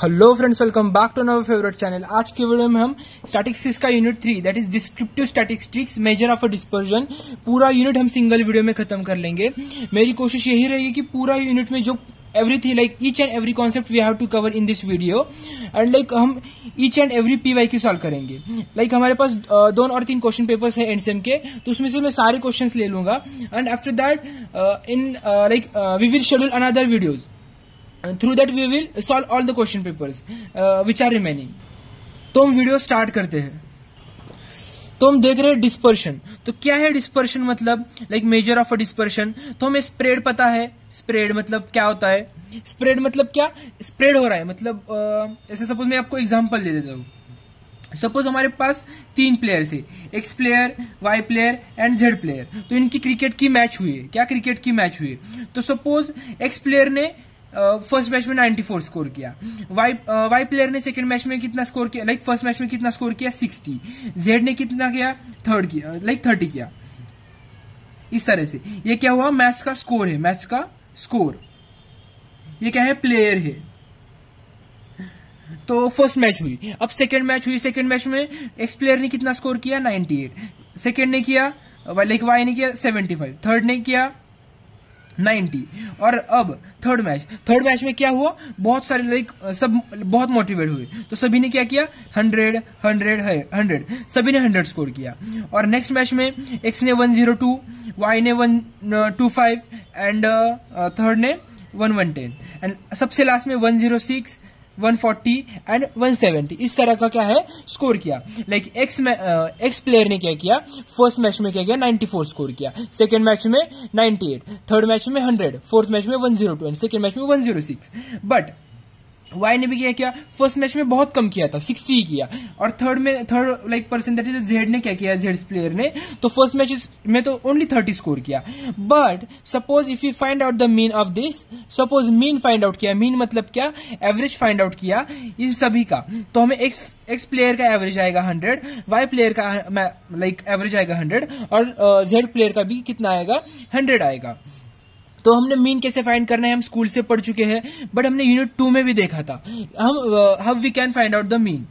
Hello friends, welcome back to our favourite channel. आज के video में हम स्टैटिस्टिक्स का unit 3 that is descriptive statistics measure of a dispersion पूरा unit हम सिंगल वीडियो में खत्म कर लेंगे। मेरी कोशिश यही रहेगी कि पूरा यूनिट में जो everything like each and every concept we have to cover in this video and like हम each and every PYQ solve करेंगे। लाइक हमारे पास 2 और 3 क्वेश्चन पेपर्स है एंडसेम के, तो उसमें से मैं सारे क्वेश्चंस ले लूंगा and after that in like we will schedule another videos. Through that we will solve all the question papers which are remaining। तो हम वीडियो स्टार्ट करते हैं। तो हम देख रहे हैं डिस्पर्शन। तो क्या है डिस्पर्शन? मतलब like major of a dispersion. तो हमें स्प्रेड पता है। स्प्रेड मतलब क्या होता है? स्प्रेड मतलब क्या? स्प्रेड हो रहा है मतलब ऐसे सपोज मैं आपको एग्जांपल दे देता हूँ। सपोज हमारे पास 3 प्लेयर्स है, X player, Y player and Z player. तो इनकी क्रिकेट की मैच हुई है। क्या क्रिकेट की मैच हुई है? तो सपोज X प्लेयर ने फर्स्ट मैच में 94 स्कोर किया, वाई प्लेयर ने सेकंड मैच में कितना स्कोर किया, लाइक फर्स्ट मैच में कितना स्कोर किया 60, जेड ने कितना किया थर्ड किया लाइक 30 किया। इस तरह से ये क्या हुआ? मैच का स्कोर है, मैच का स्कोर। ये क्या है? प्लेयर है। तो फर्स्ट मैच हुई, अब सेकंड मैच हुई। सेकंड मैच में एक्स प्लेयर ने कितना स्कोर किया 98, सेकंड ने किया लाइक वाई ने किया 75, थर्ड ने किया 90। और अब थर्ड मैच में क्या हुआ? बहुत सारे लाइक सब बहुत मोटिवेट हुए, तो सभी ने क्या किया 100 सभी ने 100 स्कोर किया। और नेक्स्ट मैच में एक्स ने 102, वाई ने 125 एंड थर्ड ने 110 एंड सबसे लास्ट में 106, 140 एंड 170 इस तरह का क्या है स्कोर किया। लाइक एक्स प्लेयर ने क्या किया? फर्स्ट मैच में क्या किया 94 स्कोर किया, सेकंड मैच में 98, थर्ड मैच में 100, फोर्थ मैच में 102 एंड सेकंड मैच में 106। बट वाई ने भी क्या किया? फर्स्ट मैच में बहुत कम किया था, 60 किया। और third like person that is Z ने क्या किया? जेड प्लेयर ने तो फर्स्ट मैच में तो ओनली 30 स्कोर किया। But suppose if you find out the mean of this, suppose mean find out किया। मीन मतलब क्या? एवरेज फाइंड आउट किया इस सभी का। तो हमें एक्स प्लेयर का एवरेज आएगा 100, वाई प्लेयर का लाइक एवरेज आएगा 100 और जेड प्लेयर का भी कितना आएगा 100 आएगा। तो हमने मीन कैसे फाइंड करना है हम स्कूल से पढ़ चुके हैं, बट हमने यूनिट 2 में भी देखा था हम how we can find out the mean.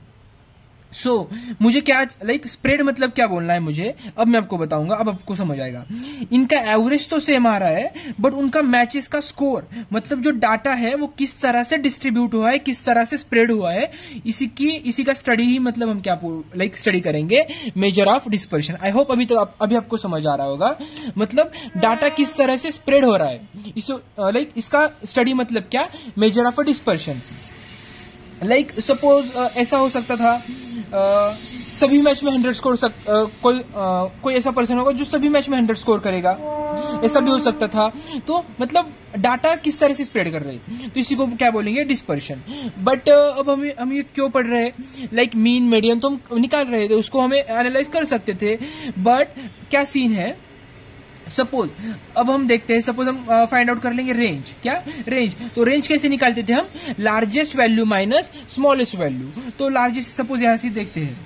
So मुझे क्या लाइक स्प्रेड मतलब क्या बोलना है मुझे, अब मैं आपको बताऊंगा, अब आपको समझ आएगा। इनका एवरेज तो सेम आ रहा है, बट उनका मैचेस का स्कोर मतलब जो डाटा है वो किस तरह से डिस्ट्रीब्यूट हुआ है, किस तरह से स्प्रेड हुआ है, इसी का स्टडी ही मतलब हम क्या लाइक स्टडी करेंगे major of dispersion. I hope अभी आपको समझ आ रहा होगा। मतलब डाटा किस तरह से स्प्रेड हो रहा है लाइक इसका स्टडी मतलब क्या? Major of a dispersion. Like suppose ऐसा हो सकता था सभी मैच में 100 स्कोर कोई ऐसा पर्सन होगा जो सभी मैच में 100 स्कोर करेगा, ऐसा भी हो सकता था। तो मतलब डाटा किस तरह से स्प्रेड कर रहे हैं, तो इसी को क्या बोलेंगे? डिस्पर्शन। बट अब हम ये क्यों पढ़ रहे हैं? लाइक मीन मीडियन तो हम निकाल रहे थे, उसको हमें एनालाइज कर सकते थे। बट क्या सीन है? सपोज अब हम देखते हैं, सपोज हम फाइंड आउट कर लेंगे रेंज। क्या रेंज? तो रेंज कैसे निकालते थे हम? Largest value minus smallest value. तो लार्जेस्ट सपोज यहां से देखते हैं,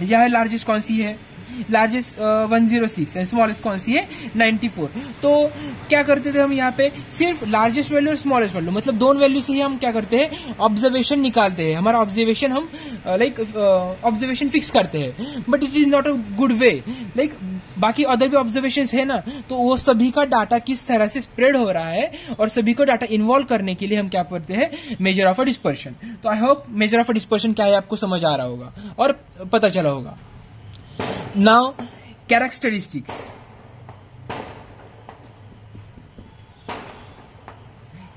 यह लार्जेस्ट कौन सी है? लार्जेस्ट 106 है, स्मॉलेस्ट कौन सी है 94। तो क्या करते थे हम यहाँ पे? सिर्फ लार्जेस्ट वैल्यू और स्मॉलेस्ट वैल्यू मतलब दोनों वैल्यू से ही हम क्या करते हैं? ऑब्जर्वेशन निकालते हैं। हमारा ऑब्जर्वेशन हम लाइक ऑब्जर्वेशन फिक्स करते हैं। But it is not a good way. Like बाकी अदर भी ऑब्जर्वेशंस है ना, तो वो सभी का डाटा किस तरह से स्प्रेड हो रहा है और सभी को डाटा इन्वॉल्व करने के लिए हम क्या करते हैं? Measure of a dispersion. तो I hope measure of a dispersion क्या है आपको समझ आ रहा होगा और पता चला होगा। Now characteristics.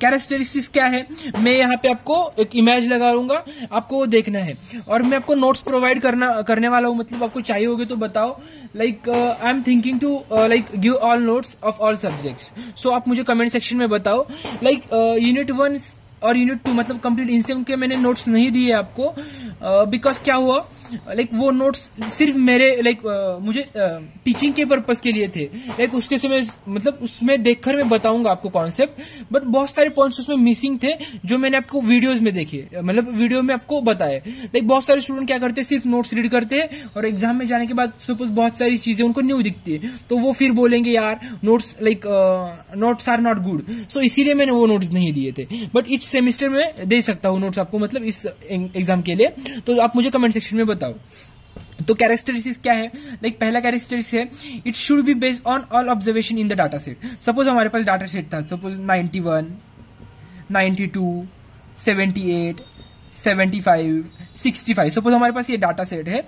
कैरेक्टरिस्टिक्स क्या है? मैं यहाँ पे आपको एक इमेज लगाऊंगा, आपको वो देखना है और मैं आपको नोट्स प्रोवाइड करने वाला हूँ। मतलब आपको चाहिए होगे तो बताओ। Like I am thinking to like give all notes of all subjects. So आप मुझे कमेंट सेक्शन में बताओ। लाइक यूनिट 1 और यूनिट 2 मतलब कंप्लीट इनसेम के मैंने नोट्स नहीं दिए आपको, बिकॉज क्या हुआ लाइक वो नोट्स सिर्फ मेरे लाइक मुझे टीचिंग के पर्पस के लिए थे। लाइक उसके से मैं मतलब उसमें देखकर मैं बताऊंगा आपको कॉन्सेप्ट, बट बहुत सारे पॉइंट्स उसमें मिसिंग थे जो मैंने आपको वीडियोस में देखे, मतलब वीडियो में आपको बताए। लाइक बहुत सारे स्टूडेंट क्या करते हैं, सिर्फ नोट्स रीड करते हैं और एग्जाम में जाने के बाद सपोज बहुत सारी चीजें उनको न्यू दिखती है, तो वो फिर बोलेंगे यार notes like notes are not good. So इसीलिए मैंने वो नोट्स नहीं दिए थे, बट इट्स सेमेस्टर में दे सकता हूँ नोट्स आपको, मतलब इस एग्जाम के लिए, तो आप मुझे कमेंट सेक्शन में बताओ। तो कैरेक्टरिस्टिक्स क्या है, लाइक पहला कैरेक्टरिस्टिक्स है it should be based on all observation in the data set. Suppose हमारे पास डाटा सेट था, सपोज 91, 92, 78, 75, 65, सपोज हमारे पास ये डाटा सेट है।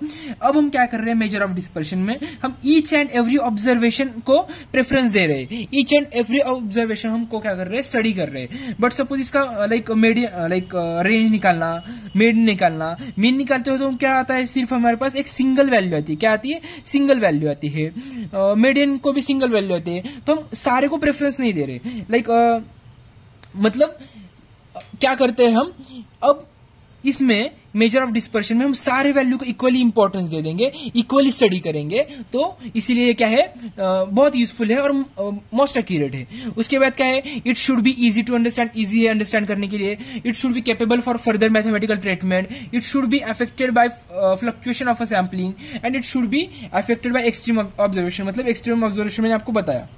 अब हम क्या कर रहे हैं, मेजर ऑफ डिस्पर्शन में हम ईच एंड एवरी ऑब्जर्वेशन को प्रेफरेंस दे रहे हैं, ईच एंड एवरी ऑब्जर्वेशन हमको क्या कर रहे हैं, स्टडी कर रहे हैं। बट सपोज इसका लाइक रेंज निकालना, मीन निकालते हो तो क्या आता है, सिर्फ हमारे पास एक सिंगल वैल्यू आती है। क्या आती है, सिंगल वैल्यू आती है। मीडियन को भी सिंगल वैल्यू आती है, तो हम सारे को प्रेफरेंस नहीं दे रहे। लाइक मतलब क्या करते हैं हम, अब इसमें मेजर ऑफ डिस्पर्शन में हम सारे वैल्यू को इक्वली इंपॉर्टेंस दे देंगे, इक्वली स्टडी करेंगे, तो इसीलिए ये क्या है, बहुत यूजफुल है और मोस्ट एक्यूरेट है। उसके बाद क्या है, it should be easy to understand, easy है अंडरस्टैंड करने के लिए। It should be capable for further mathematical treatment. It should be affected by fluctuation of a sampling and it should be affected by extreme observation. मतलब extreme observation मैंने आपको बताया।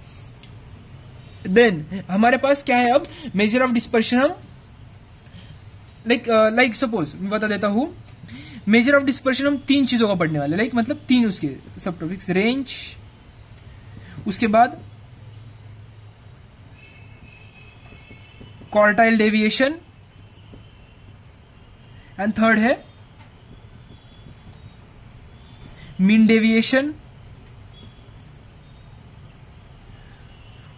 Then हमारे पास क्या है, अब मेजर ऑफ डिस्पर्शन हम लाइक सपोज मैं बता देता हूं, मेजर ऑफ डिस्पर्शन हम 3 चीजों का पढ़ने वाले, लाइक मतलब 3 उसके सब टॉपिक्स, रेंज, उसके बाद क्वार्टाइल डेविएशन एंड थर्ड है मीन डेविएशन,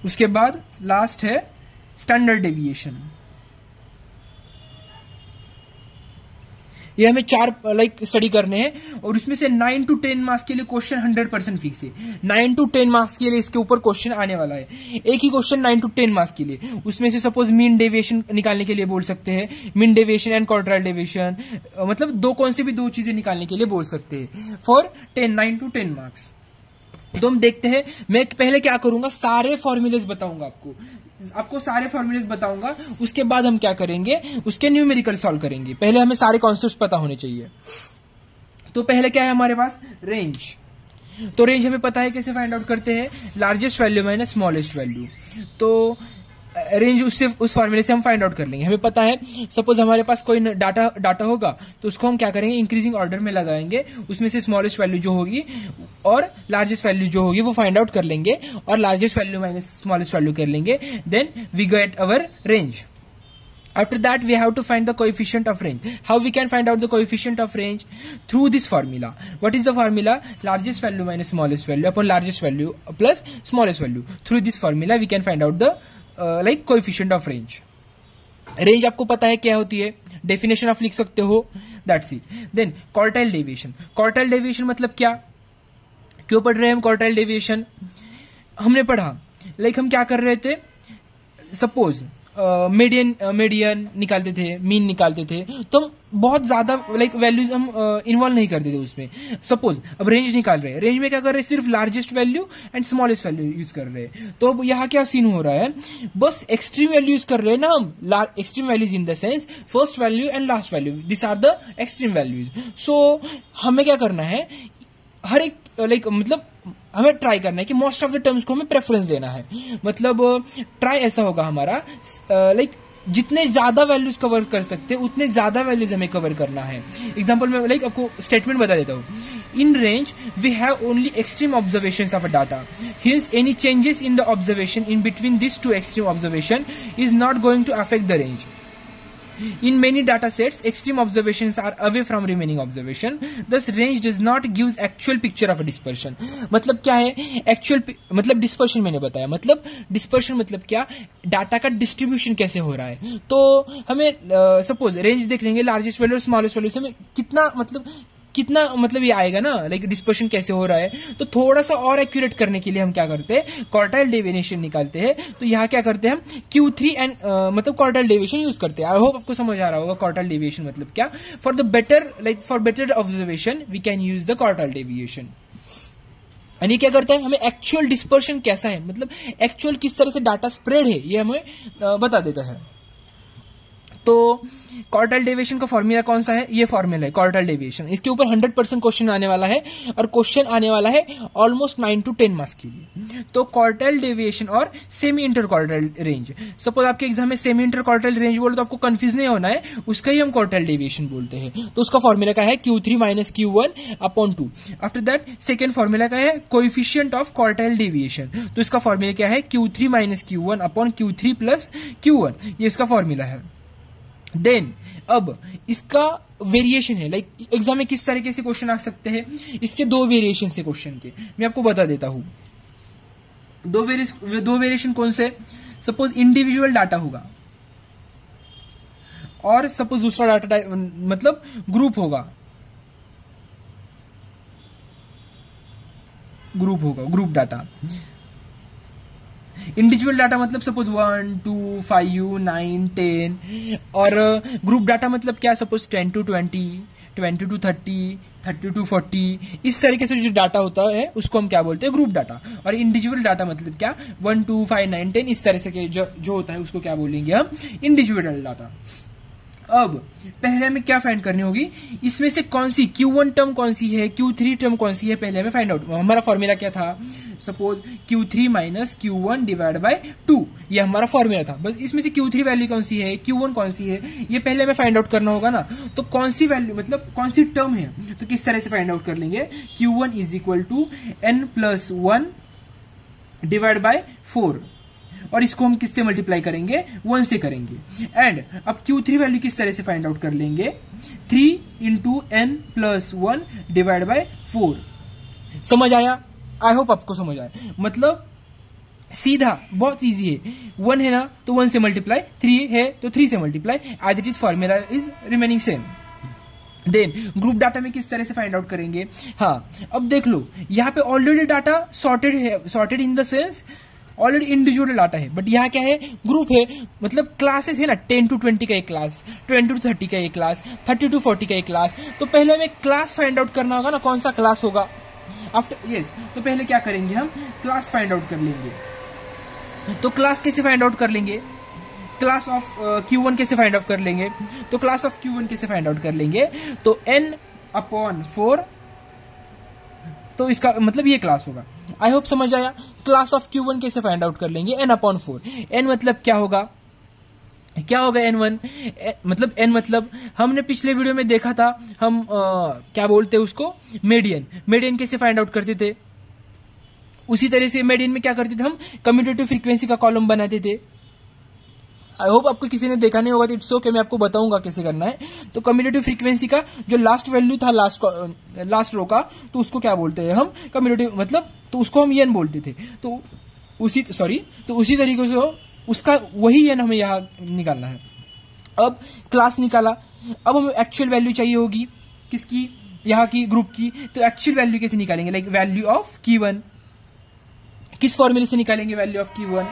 उसके बाद लास्ट है स्टैंडर्ड डेविएशन। ये हमें 4 स्टडी करने हैं और उसमें से 9 to 10 मार्क्स के लिए क्वेश्चन 100% फिक्स है। 9 to 10 मार्क्स के लिए इसके ऊपर क्वेश्चन आने वाला है, एक ही क्वेश्चन 9 to 10 मार्क्स के लिए। उसमें से सपोज मीन डेविएशन निकालने के लिए बोल सकते हैं, mean deviation and quartile deviation, मतलब कौन से भी 2 चीजें निकालने के लिए बोल सकते हैं फॉर 9 to 10 मार्क्स। तो हम देखते हैं, मैं पहले क्या करूंगा, सारे फॉर्मूलेज बताऊंगा आपको सारे फॉर्मूलेज बताऊंगा, उसके बाद हम क्या करेंगे, उसके न्यूमेरिकल सॉल्व करेंगे। पहले हमें सारे कॉन्सेप्ट्स पता होने चाहिए। तो पहले क्या है हमारे पास, रेंज। तो रेंज हमें पता है कैसे फाइंड आउट करते हैं, largest value minus smallest value. तो रेंज उस फॉर्मूले से हम फाइंड आउट कर लेंगे। हमें पता है सपोज हमारे पास कोई डाटा होगा तो उसको हम क्या करेंगे, इंक्रीजिंग ऑर्डर में लगाएंगे, उसमें से स्मॉलेस्ट वैल्यू जो होगी और लार्जेस्ट वैल्यू जो होगी वो फाइंड आउट कर लेंगे और largest value minus smallest value कर लेंगे। Then we get our range. After that, we have to find the coefficient of range. How we can find out the coefficient of range? Through this formula. What is the formula? Largest value minus smallest value upon largest value plus smallest value. Through this formula, we can find out the coefficient of range. Range आपको पता है क्या होती है, definition आप लिख सकते हो, that's it. Then quartile deviation. Quartile deviation मतलब क्या, क्यों पढ़ रहे हैं हम quartile deviation? हमने पढ़ा, हम क्या कर रहे थे, सपोज मीडियन निकालते थे, मीन निकालते थे, तो हम बहुत ज्यादा वैल्यूज हम इन्वॉल्व नहीं करते थे उसमें। सपोज अब रेंज निकाल रहे हैं, रेंज में क्या कर रहे हैं, सिर्फ largest value and smallest value use कर रहे हैं। तो अब यहाँ क्या सीन हो रहा है, बस एक्सट्रीम वैल्यू यूज कर रहे हैं ना हम, extreme values in the sense first value and last value, this are the extreme values. So हमें क्या करना है, हर एक मतलब हमें ट्राई करना है कि मोस्ट ऑफ द टर्म्स को हमें प्रेफरेंस देना है। मतलब ट्राई ऐसा होगा हमारा, जितने ज्यादा वैल्यूज कवर कर सकते हैं उतने ज्यादा वैल्यूज हमें कवर करना है। एग्जांपल में आपको स्टेटमेंट बता देता हूं। In range we have only extreme observations of a data, hence any changes in the observation in between this 2 extreme observation is not going to affect the range. In many data sets, extreme observations are away from remaining observation. Thus, range does not give actual picture of a dispersion. मतलब क्या है actual, मतलब dispersion मैंने बताया, मतलब dispersion मतलब क्या, data का डिस्ट्रीब्यूशन कैसे हो रहा है। तो हमें सपोज रेंज देख लेंगे, लार्जेस्ट वैल्यू और स्मॉलेस्ट वैल्यू से हमें कितना मतलब ये आएगा ना, डिस्पर्शन कैसे हो रहा है। तो थोड़ा सा और एक्यूरेट करने के लिए हम क्या करते हैं, क्वार्टाइल डेविएशन निकालते हैं। तो यहाँ क्या करते हैं हम Q3 एंड मतलब क्वार्टाइल डेविएशन यूज करते हैं। आई होप आपको समझ आ रहा होगा क्वार्टाइल डेविएशन मतलब क्या। For better observation we can use the quartile deviation. और ये क्या करता है, हमें एक्चुअल डिस्पर्शन कैसा है, मतलब एक्चुअल किस तरह से डाटा स्प्रेड है, ये हमें बता देता है। तो क्वार्टाइल डेविएशन का फॉर्मूला कौन सा है? ये फॉर्मूला है क्वार्टाइल डेविएशन। इसके ऊपर 100% क्वेश्चन आने वाला है और क्वेश्चन आने वाला है ऑलमोस्ट 9 to 10 मार्क्स के लिए। तो क्वार्टाइल डेविएशन और semi inter quartile range, suppose आपके एग्जाम में सेमी इंटर क्वार्टाइल रेंज बोले तो आपको कंफ्यूज नहीं होना है, उसका ही हम क्वार्टाइल डेविएशन बोलते हैं। तो उसका फॉर्मूला का है Q3 - Q1/2। After that second formula का है कोएफिशिएंट ऑफ क्वार्टाइल डेविएशन, तो इसका फॉर्मूला क्या है? Q3 - Q1/Q3 + Q1, ये इसका फॉर्मूला है। देन अब इसका वेरिएशन है, लाइक एग्जाम में किस तरीके से क्वेश्चन आ सकते हैं, इसके दो वेरिएशन से क्वेश्चन के मैं आपको बता देता हूं। दो वेरिएशन कौन से? सपोज इंडिविजुअल डाटा होगा और सपोज दूसरा डाटा मतलब ग्रुप होगा, ग्रुप डाटा। इंडिविजुअल डाटा मतलब सपोज 1, 2, 5, 9, 10 और ग्रुप डाटा मतलब क्या? सपोज 10 to 20, 20 to 30, 30 to 40, इस तरीके से जो डाटा होता है उसको हम क्या बोलते हैं? Group data. और इंडिविजुअल डाटा मतलब क्या? 1, 2, 5, 9, 10 इस तरह से जो होता है उसको क्या बोलेंगे हम? Individual data. अब पहले हमें क्या फाइंड करनी होगी? इसमें से कौन सी Q1 टर्म कौन सी है, Q3 टर्म कौन सी है, पहले हमें फाइंड आउट। हमारा फॉर्मूला क्या था? सपोज Q3 - Q1/2, ये हमारा फॉर्मूला था। बस इसमें से Q3 वैल्यू कौन सी है, Q1 कौन सी है, ये पहले हमें फाइंड आउट करना होगा ना। तो कौन सी वैल्यू मतलब कौन सी टर्म है, तो किस तरह से फाइंड आउट कर लेंगे? Q1 = n+1/4 और इसको हम किससे मल्टीप्लाई करेंगे? 1 से करेंगे। एंड अब Q3 वैल्यू किस तरह से फाइंड आउट कर लेंगे? 3 × n+1/4। समझ आया? आई होप आपको समझ आया। मतलब सीधा बहुत इजी है, 1 है ना तो 1 से मल्टीप्लाई, 3 है तो 3 से multiply, as it is formula is remaining same. Then group data में किस तरह से फाइंड आउट करेंगे? हाँ, अब देख लो यहाँ पे ऑलरेडी डाटा सॉर्टेड है, sorted in the sense already individual data है, बट यहाँ क्या है? ग्रुप है, मतलब क्लासेस है ना, 10 to 20 का एक क्लास, 20 to 30 का एक क्लास, 30 to 40 का एक क्लास। तो पहले हमें क्लास फाइंड आउट करना होगा ना, कौन सा क्लास होगा आफ्टर यस। तो पहले क्या करेंगे? हम क्लास फाइंड आउट कर लेंगे। तो क्लास कैसे फाइंड आउट कर लेंगे? क्लास ऑफ Q1 कैसे फाइंड आउट कर लेंगे? तो क्लास ऑफ Q1 कैसे फाइंड आउट कर लेंगे? तो n/4, तो इसका मतलब ये क्लास होगा। आई होप समझ आया। क्लास ऑफ Q1 कैसे फाइंड आउट कर लेंगे? n/4। n मतलब क्या होगा? क्या होगा n1? मतलब n मतलब हमने पिछले वीडियो में देखा था, हम क्या बोलते हैं उसको? मीडियन। मीडियन कैसे फाइंड आउट करते थे? उसी तरह से मीडियन में क्या करते थे? हम कम्यूटेटिव फ्रीक्वेंसी का कॉलम बनाते थे। आई होप आपको किसी ने देखा नहीं होगा तो इट्स ओके, मैं आपको बताऊंगा कैसे करना है। तो कम्यूटेटिव फ्रीक्वेंसी का जो लास्ट वैल्यू था लास्ट रो का, तो उसको क्या बोलते हैं हम? कम्यूटेटिव, मतलब तो उसको हम n बोलते थे। तो उसी तरीके से उसका वही n हमें यहाँ निकालना है। अब क्लास निकाला, अब हमें एक्चुअल वैल्यू चाहिए होगी किसकी? यहाँ की ग्रुप की। तो एक्चुअल वैल्यू कैसे निकालेंगे? Like value of Q1। किस फॉर्मूले से निकालेंगे वैल्यू ऑफ Q1?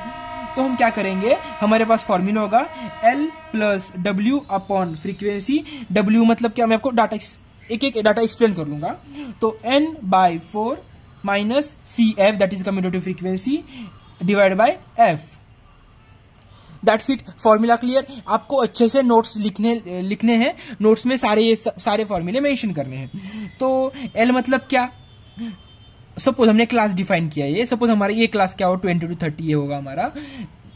तो हम क्या करेंगे? हमारे पास फॉर्मूला होगा L + W/फ्रीक्वेंसी। W मतलब क्या? मैं आपको डाटा एक डाटा एक्सप्लेन कर लूंगा। तो n/4 - CF, that is commutative frequency, /f। That's it. Formula clear? आपको अच्छे से नोट्स लिखने हैं। नोट्स में सारे फॉर्मूले मेंशन करने हैं। तो L मतलब क्या? सपोज हमने क्लास डिफाइन किया है, सपोज हमारा ये क्लास क्या हो? 20 to 30 ये होगा हमारा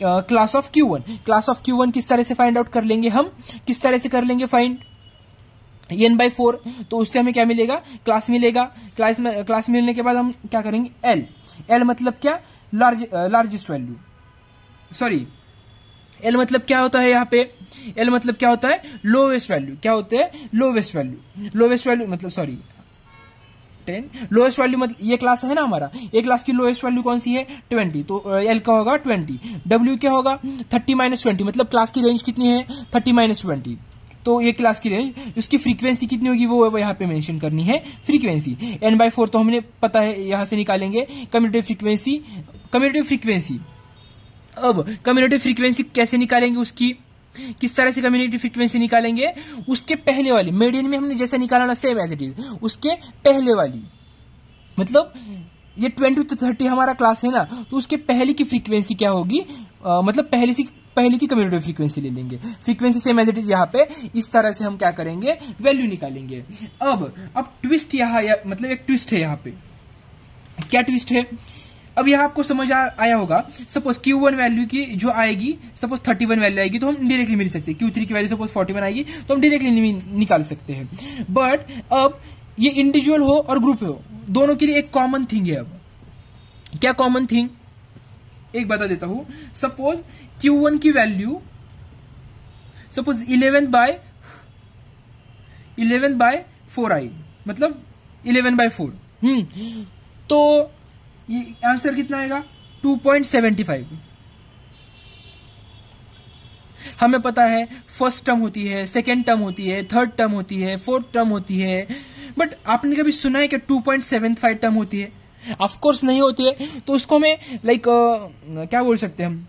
class of Q1। Class of Q1 किस तरह से फाइंड आउट कर लेंगे हम? किस तरह से कर लेंगे फाइंड? n/4। तो उससे हमें क्या मिलेगा? क्लास मिलेगा। क्लास मिलने के बाद हम क्या करेंगे? L मतलब क्या? Largest value. सॉरी, L मतलब क्या होता है यहाँ पे? L मतलब क्या होता है? Lowest value. क्या होते हैं? Lowest value. लोवेस्ट वैल्यू मतलब सॉरी 10। लोएस्ट वैल्यू मतलब ये क्लास है ना हमारा, ये क्लास की लोएस्ट वैल्यू कौन सी है? 20। तो L का होगा 20। W क्या होगा? 30 - 20, मतलब क्लास की रेंज कितनी है? 30 - 20। तो ये क्लास की रेंज, उसकी फ्रीक्वेंसी कितनी होगी वो यहाँ पे मेंशन करनी है, फ्रीक्वेंसी। n/4 तो हमने पता है, यहां से निकालेंगे कम्यूटेटिव फ्रीक्वेंसी। अब कम्यूटेटिव फ्रीक्वेंसी कैसे निकालेंगे? उसकी किस तरह से कम्यूटेटिव फ्रीक्वेंसी निकालेंगे? उसके पहले वाली, मीडियन में हमने जैसे निकाला ना, सेम एज इट इज, उसके पहले वाली, मतलब ये 20 to 30 हमारा क्लास है ना, तो उसके पहले की फ्रीक्वेंसी क्या होगी? मतलब पहले की कम्यूटेटिव फ्रीक्वेंसी ले लेंगे, frequency same as it is यहाँ पे, इस तरह से हम क्या करेंगे, वैल्यू निकालेंगे। अब ट्विस्ट यहाँ मतलब एक ट्विस्ट है यहाँ पे। क्या ट्विस्ट है? अब यह आपको समझ आया होगा। सपोज Q1 वैल्यू की जो आएगी, सपोज 31 वैल्यू आएगी तो हम डायरेक्टली मिल सकते हैं। Q3 की वैल्यू सपोज 41 आएगी तो हम डायरेक्टली निकाल सकते हैं। बट अब ये इंडिविजुअल हो और ग्रुप हो, दोनों के लिए एक कॉमन थिंग है। अब क्या कॉमन थिंग, एक बता देता हूं। सपोज Q1 की वैल्यू सपोज 11/4 आई, मतलब 11/4। तो ये आंसर कितना आएगा, 2.75। हमें पता है फर्स्ट टर्म होती है, सेकेंड टर्म होती है, थर्ड टर्म होती है, फोर्थ टर्म होती है, बट आपने कभी सुना है कि 2.75 टर्म होती है? ऑफकोर्स नहीं होती है। तो उसको हमें क्या बोल सकते हैं, हम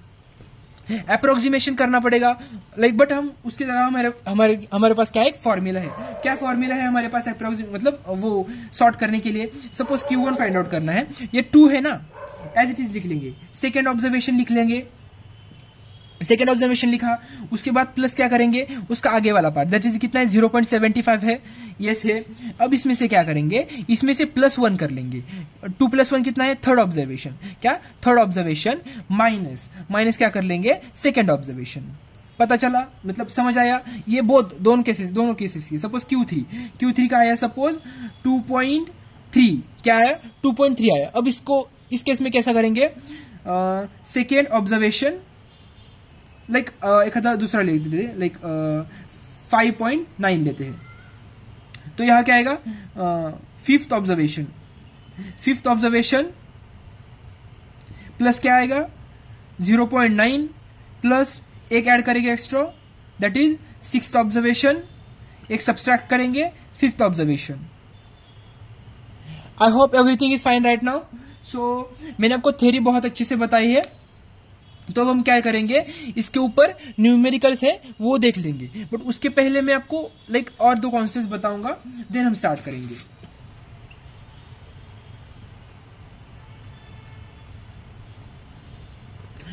अप्रोक्सीमेशन करना पड़ेगा। बट हम उसकी जगह हमारे पास क्या है, एक फॉर्मूला है। क्या फॉर्मूला है हमारे पास मतलब वो सॉर्ट करने के लिए? सपोज Q1 फाइंड आउट करना है, ये 2 है ना, एज इट इज लिख लेंगे। सेकेंड ऑब्जर्वेशन लिख लेंगे, सेकेंड ऑब्जर्वेशन लिखा, उसके बाद प्लस क्या करेंगे, उसका आगे वाला पार्ट, दैट इज कितना है, 0.75 है, यस है। अब इसमें से क्या करेंगे, इसमें से +1 कर लेंगे। 2 + 1 कितना है, थर्ड ऑब्जर्वेशन। क्या, थर्ड ऑब्जर्वेशन माइनस क्या कर लेंगे, सेकेंड ऑब्जर्वेशन। पता चला, मतलब समझ आया? ये दोनों केसेस की। सपोज Q3 का आया सपोज 2.3, क्या है, 2.3 आया। अब इसको इस केस में कैसा करेंगे, सेकेंड ऑब्जर्वेशन एक आधा दूसरा ले देते हैं, 5.9 लेते हैं। तो यहां क्या आएगा, फिफ्थ ऑब्जर्वेशन प्लस क्या आएगा, 0.9 प्लस एक ऐड करेंगे extra, that is sixth observation, एक सब्सट्रैक्ट करेंगे, fifth observation. I hope everything is fine right now. So मैंने आपको थ्योरी बहुत अच्छे से बताई है। तो अब हम क्या करेंगे, इसके ऊपर न्यूमेरिकल्स है वो देख लेंगे, बट उसके पहले मैं आपको और 2 कॉन्सेप्ट्स बताऊंगा, देन हम स्टार्ट करेंगे।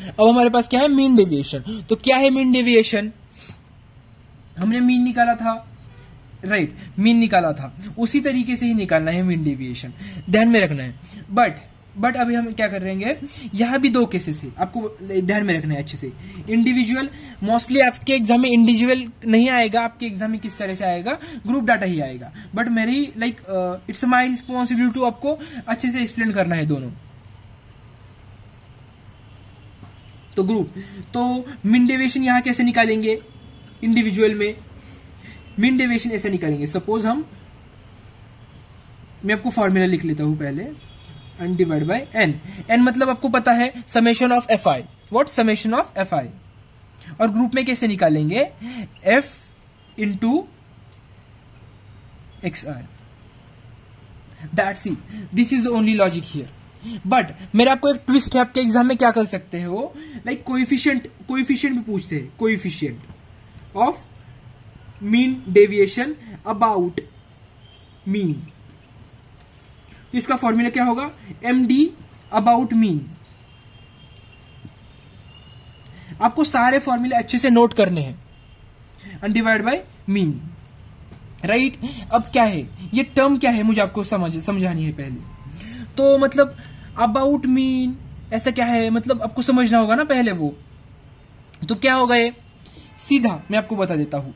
अब हमारे पास क्या है, मीन डेविएशन। तो क्या है मीन डेविएशन, हमने मीन निकाला था, राइट, मीन निकाला था, उसी तरीके से ही निकालना है मीन डेविएशन, ध्यान में रखना है। बट अभी हम क्या कर रहेंगे, यहां भी 2 केसेस है, आपको ध्यान में रखना है अच्छे से। इंडिविजुअल, मोस्टली आपके एग्जाम में इंडिविजुअल नहीं आएगा, आपके एग्जाम में किस तरह से आएगा, ग्रुप डाटा ही आएगा। बट मेरी इट्स माई रिस्पॉन्सिबिलिटी टू आपको अच्छे से एक्सप्लेन करना है दोनों। तो ग्रुप, तो मीन डेविएशन यहां कैसे निकालेंगे, इंडिविजुअल में मीन डेविएशन ऐसे निकालेंगे। सपोज मैं आपको फॉर्मूला लिख लेता हूं पहले, n डिवाइड बाय n मतलब आपको पता है summation of fi, what, summation of fi। और ग्रुप में कैसे निकालेंगे, f into xi, that's it, this is only logic here. But मेरा आपको एक ट्विस्ट है, आपके एग्जाम में क्या कर सकते हो, कोएफिशिएंट भी पूछते हैं, coefficient of mean deviation about mean. तो इसका फॉर्मूला क्या होगा, md अबाउट मीन। आपको सारे फॉर्मूले अच्छे से नोट करने हैं, अनडिवाइड बाय मीन, राइट। अब क्या है ये टर्म, क्या है मुझे आपको समझानी है पहले। तो मतलब अबाउट मीन ऐसा क्या है, मतलब आपको समझना होगा ना पहले वो। तो क्या होगा ये, सीधा मैं आपको बता देता हूं।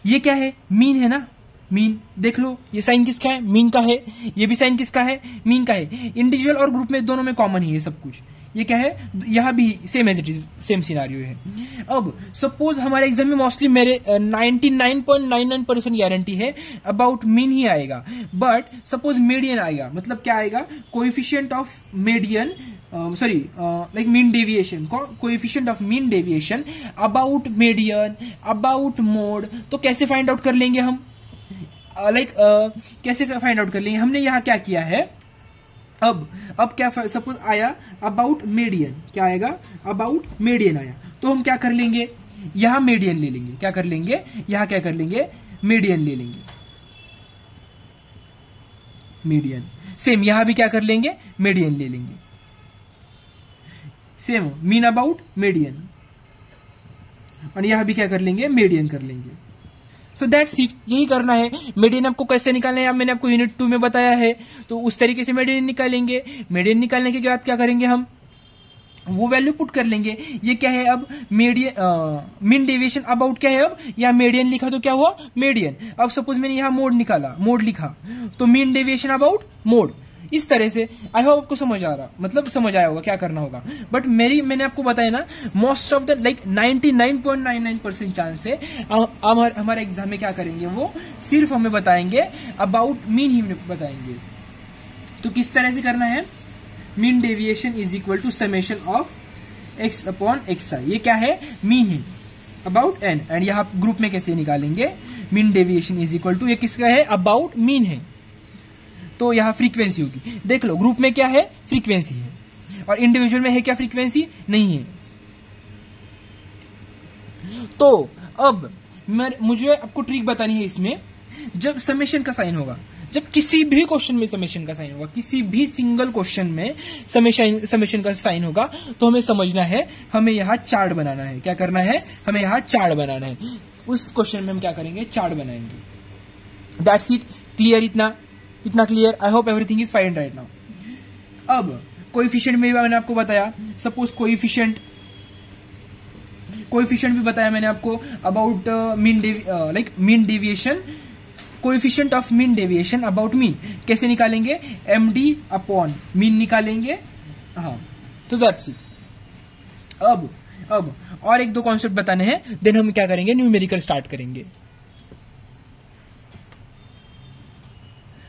ये क्या है, मीन है ना, मीन देख लो, ये साइन किसका है, मीन का है, ये भी साइन किसका है, मीन का है। इंडिविजुअल और ग्रुप में दोनों में कॉमन ही है सब कुछ। ये क्या है, यहां भी same as it is, same scenario है। अब सपोज हमारे एग्जाम में मोस्टली मेरे 99.99% गारंटी है अबाउट मीन ही आएगा। बट सपोज मीडियन आएगा, मतलब क्या आएगा, coefficient of median, mean deviation, coefficient of mean deviation about median, about mode. तो कैसे फाइंड आउट कर लेंगे हम, कैसे फाइंड आउट कर लेंगे, हमने यहां क्या किया है, अब क्या सपोज आया अबाउट मीडियन, क्या आएगा, अबाउट मीडियन आया, तो हम क्या कर लेंगे, यहां मीडियन ले लेंगे, क्या कर लेंगे, यहां क्या कर लेंगे, मीडियन ले लेंगे, मीडियन। सेम यहां भी क्या कर लेंगे, मीडियन ले लेंगे, सेम मीन अबाउट मीडियन, और यहाँ भी क्या कर लेंगे, मीडियन कर लेंगे। सो दैट्स इट, यही करना है। मीडियन आपको कैसे निकालना है, मैंने आपको यूनिट 2 में बताया है, तो उस तरीके से मीडियन निकालेंगे। मीडियन निकालने के बाद क्या करेंगे, हम वो वैल्यू पुट कर लेंगे। ये क्या है अब, मीन डेविएशन अबाउट क्या है, अब यहाँ मीडियन लिखा तो क्या हुआ, मीडियन। अब सपोज मैंने यहाँ मोड निकाला, मोड लिखा, तो मीन डेविएशन अबाउट मोड। इस तरह से आई होप आपको समझ आ रहा, मतलब समझ आया होगा क्या करना होगा। बट मैंने आपको बताया ना, मोस्ट ऑफ द 99.99% चांस है हमारे एग्जाम में क्या करेंगे, वो सिर्फ हमें बताएंगे अबाउट मीन ही बताएंगे। तो किस तरह से करना है, mean deviation is equal to summation of x upon xi। ये क्या है, मीन है अबाउट n, एंड यहाँ ग्रुप में कैसे निकालेंगे, mean deviation is equal to, ये किसका है, अबाउट मीन है, तो यहाँ फ्रीक्वेंसी होगी। देख लो ग्रुप में क्या है, फ्रीक्वेंसी है, और इंडिविजुअल में है क्या, फ्रीक्वेंसी नहीं है। तो अब मुझे आपको ट्रिक बतानी है इसमें, जब समेशन का साइन होगा, जब किसी भी क्वेश्चन में समेशन का साइन होगा, किसी भी सिंगल क्वेश्चन में समेशन का साइन होगा, तो हमें समझना है, हमें यहाँ चार्ट बनाना है। क्या करना है, हमें यहाँ चार्ट बनाना है। उस क्वेश्चन में हम क्या करेंगे, चार्ट बनाएंगे। दैट्स इट, क्लियर, इतना clear. I hope everything is fine right now. अब कोएफिशिएंट में भी मैंने आपको बताया, सपोज कोएफिशिएंट भी बताया मैंने आपको about mean deviation, coefficient of mean deviation about mean कैसे निकालेंगे, md अपॉन मीन निकालेंगे। हाँ, तो दैट्स इट। अब और एक दो कॉन्सेप्ट बताने हैं, देन हम क्या करेंगे, न्यूमेरिकल स्टार्ट करेंगे।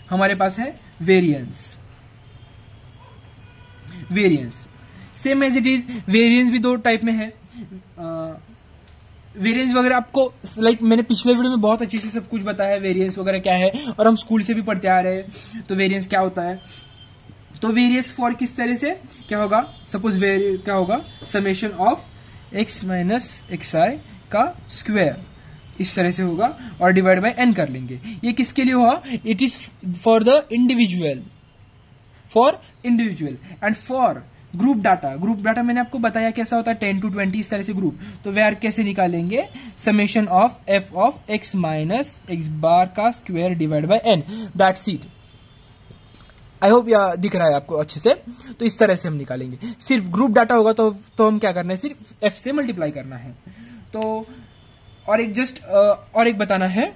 हमारे पास है variance same as it is. Variance भी दो टाइप में है। वेरिएंस वगैरह आपको मैंने पिछले वीडियो में बहुत अच्छे से सब कुछ बताया है, वेरिएंस वगैरह क्या है, और हम स्कूल से भी पढ़ते आ रहे हैं। तो वेरिएंस क्या होता है, तो वेरिएंस फॉर किस तरह से क्या होगा, सपोज क्या होगा, summation of x minus xi का स्क्वायर, इस तरह से होगा, और डिवाइड बाय n कर लेंगे। ये किसके लिए हुआ, it is for the individual, and for group data मैंने आपको बताया कैसा होता है, 10 to 20 इस तरह से ग्रुप। तो वेयर कैसे निकालेंगे, summation of f of x minus x बार का square divide by n, that's it. I hope यह दिख रहा है आपको अच्छे से। तो इस तरह से हम निकालेंगे। सिर्फ ग्रुप डाटा होगा तो हम क्या करना है, सिर्फ f से मल्टीप्लाई करना है। तो और एक बताना है,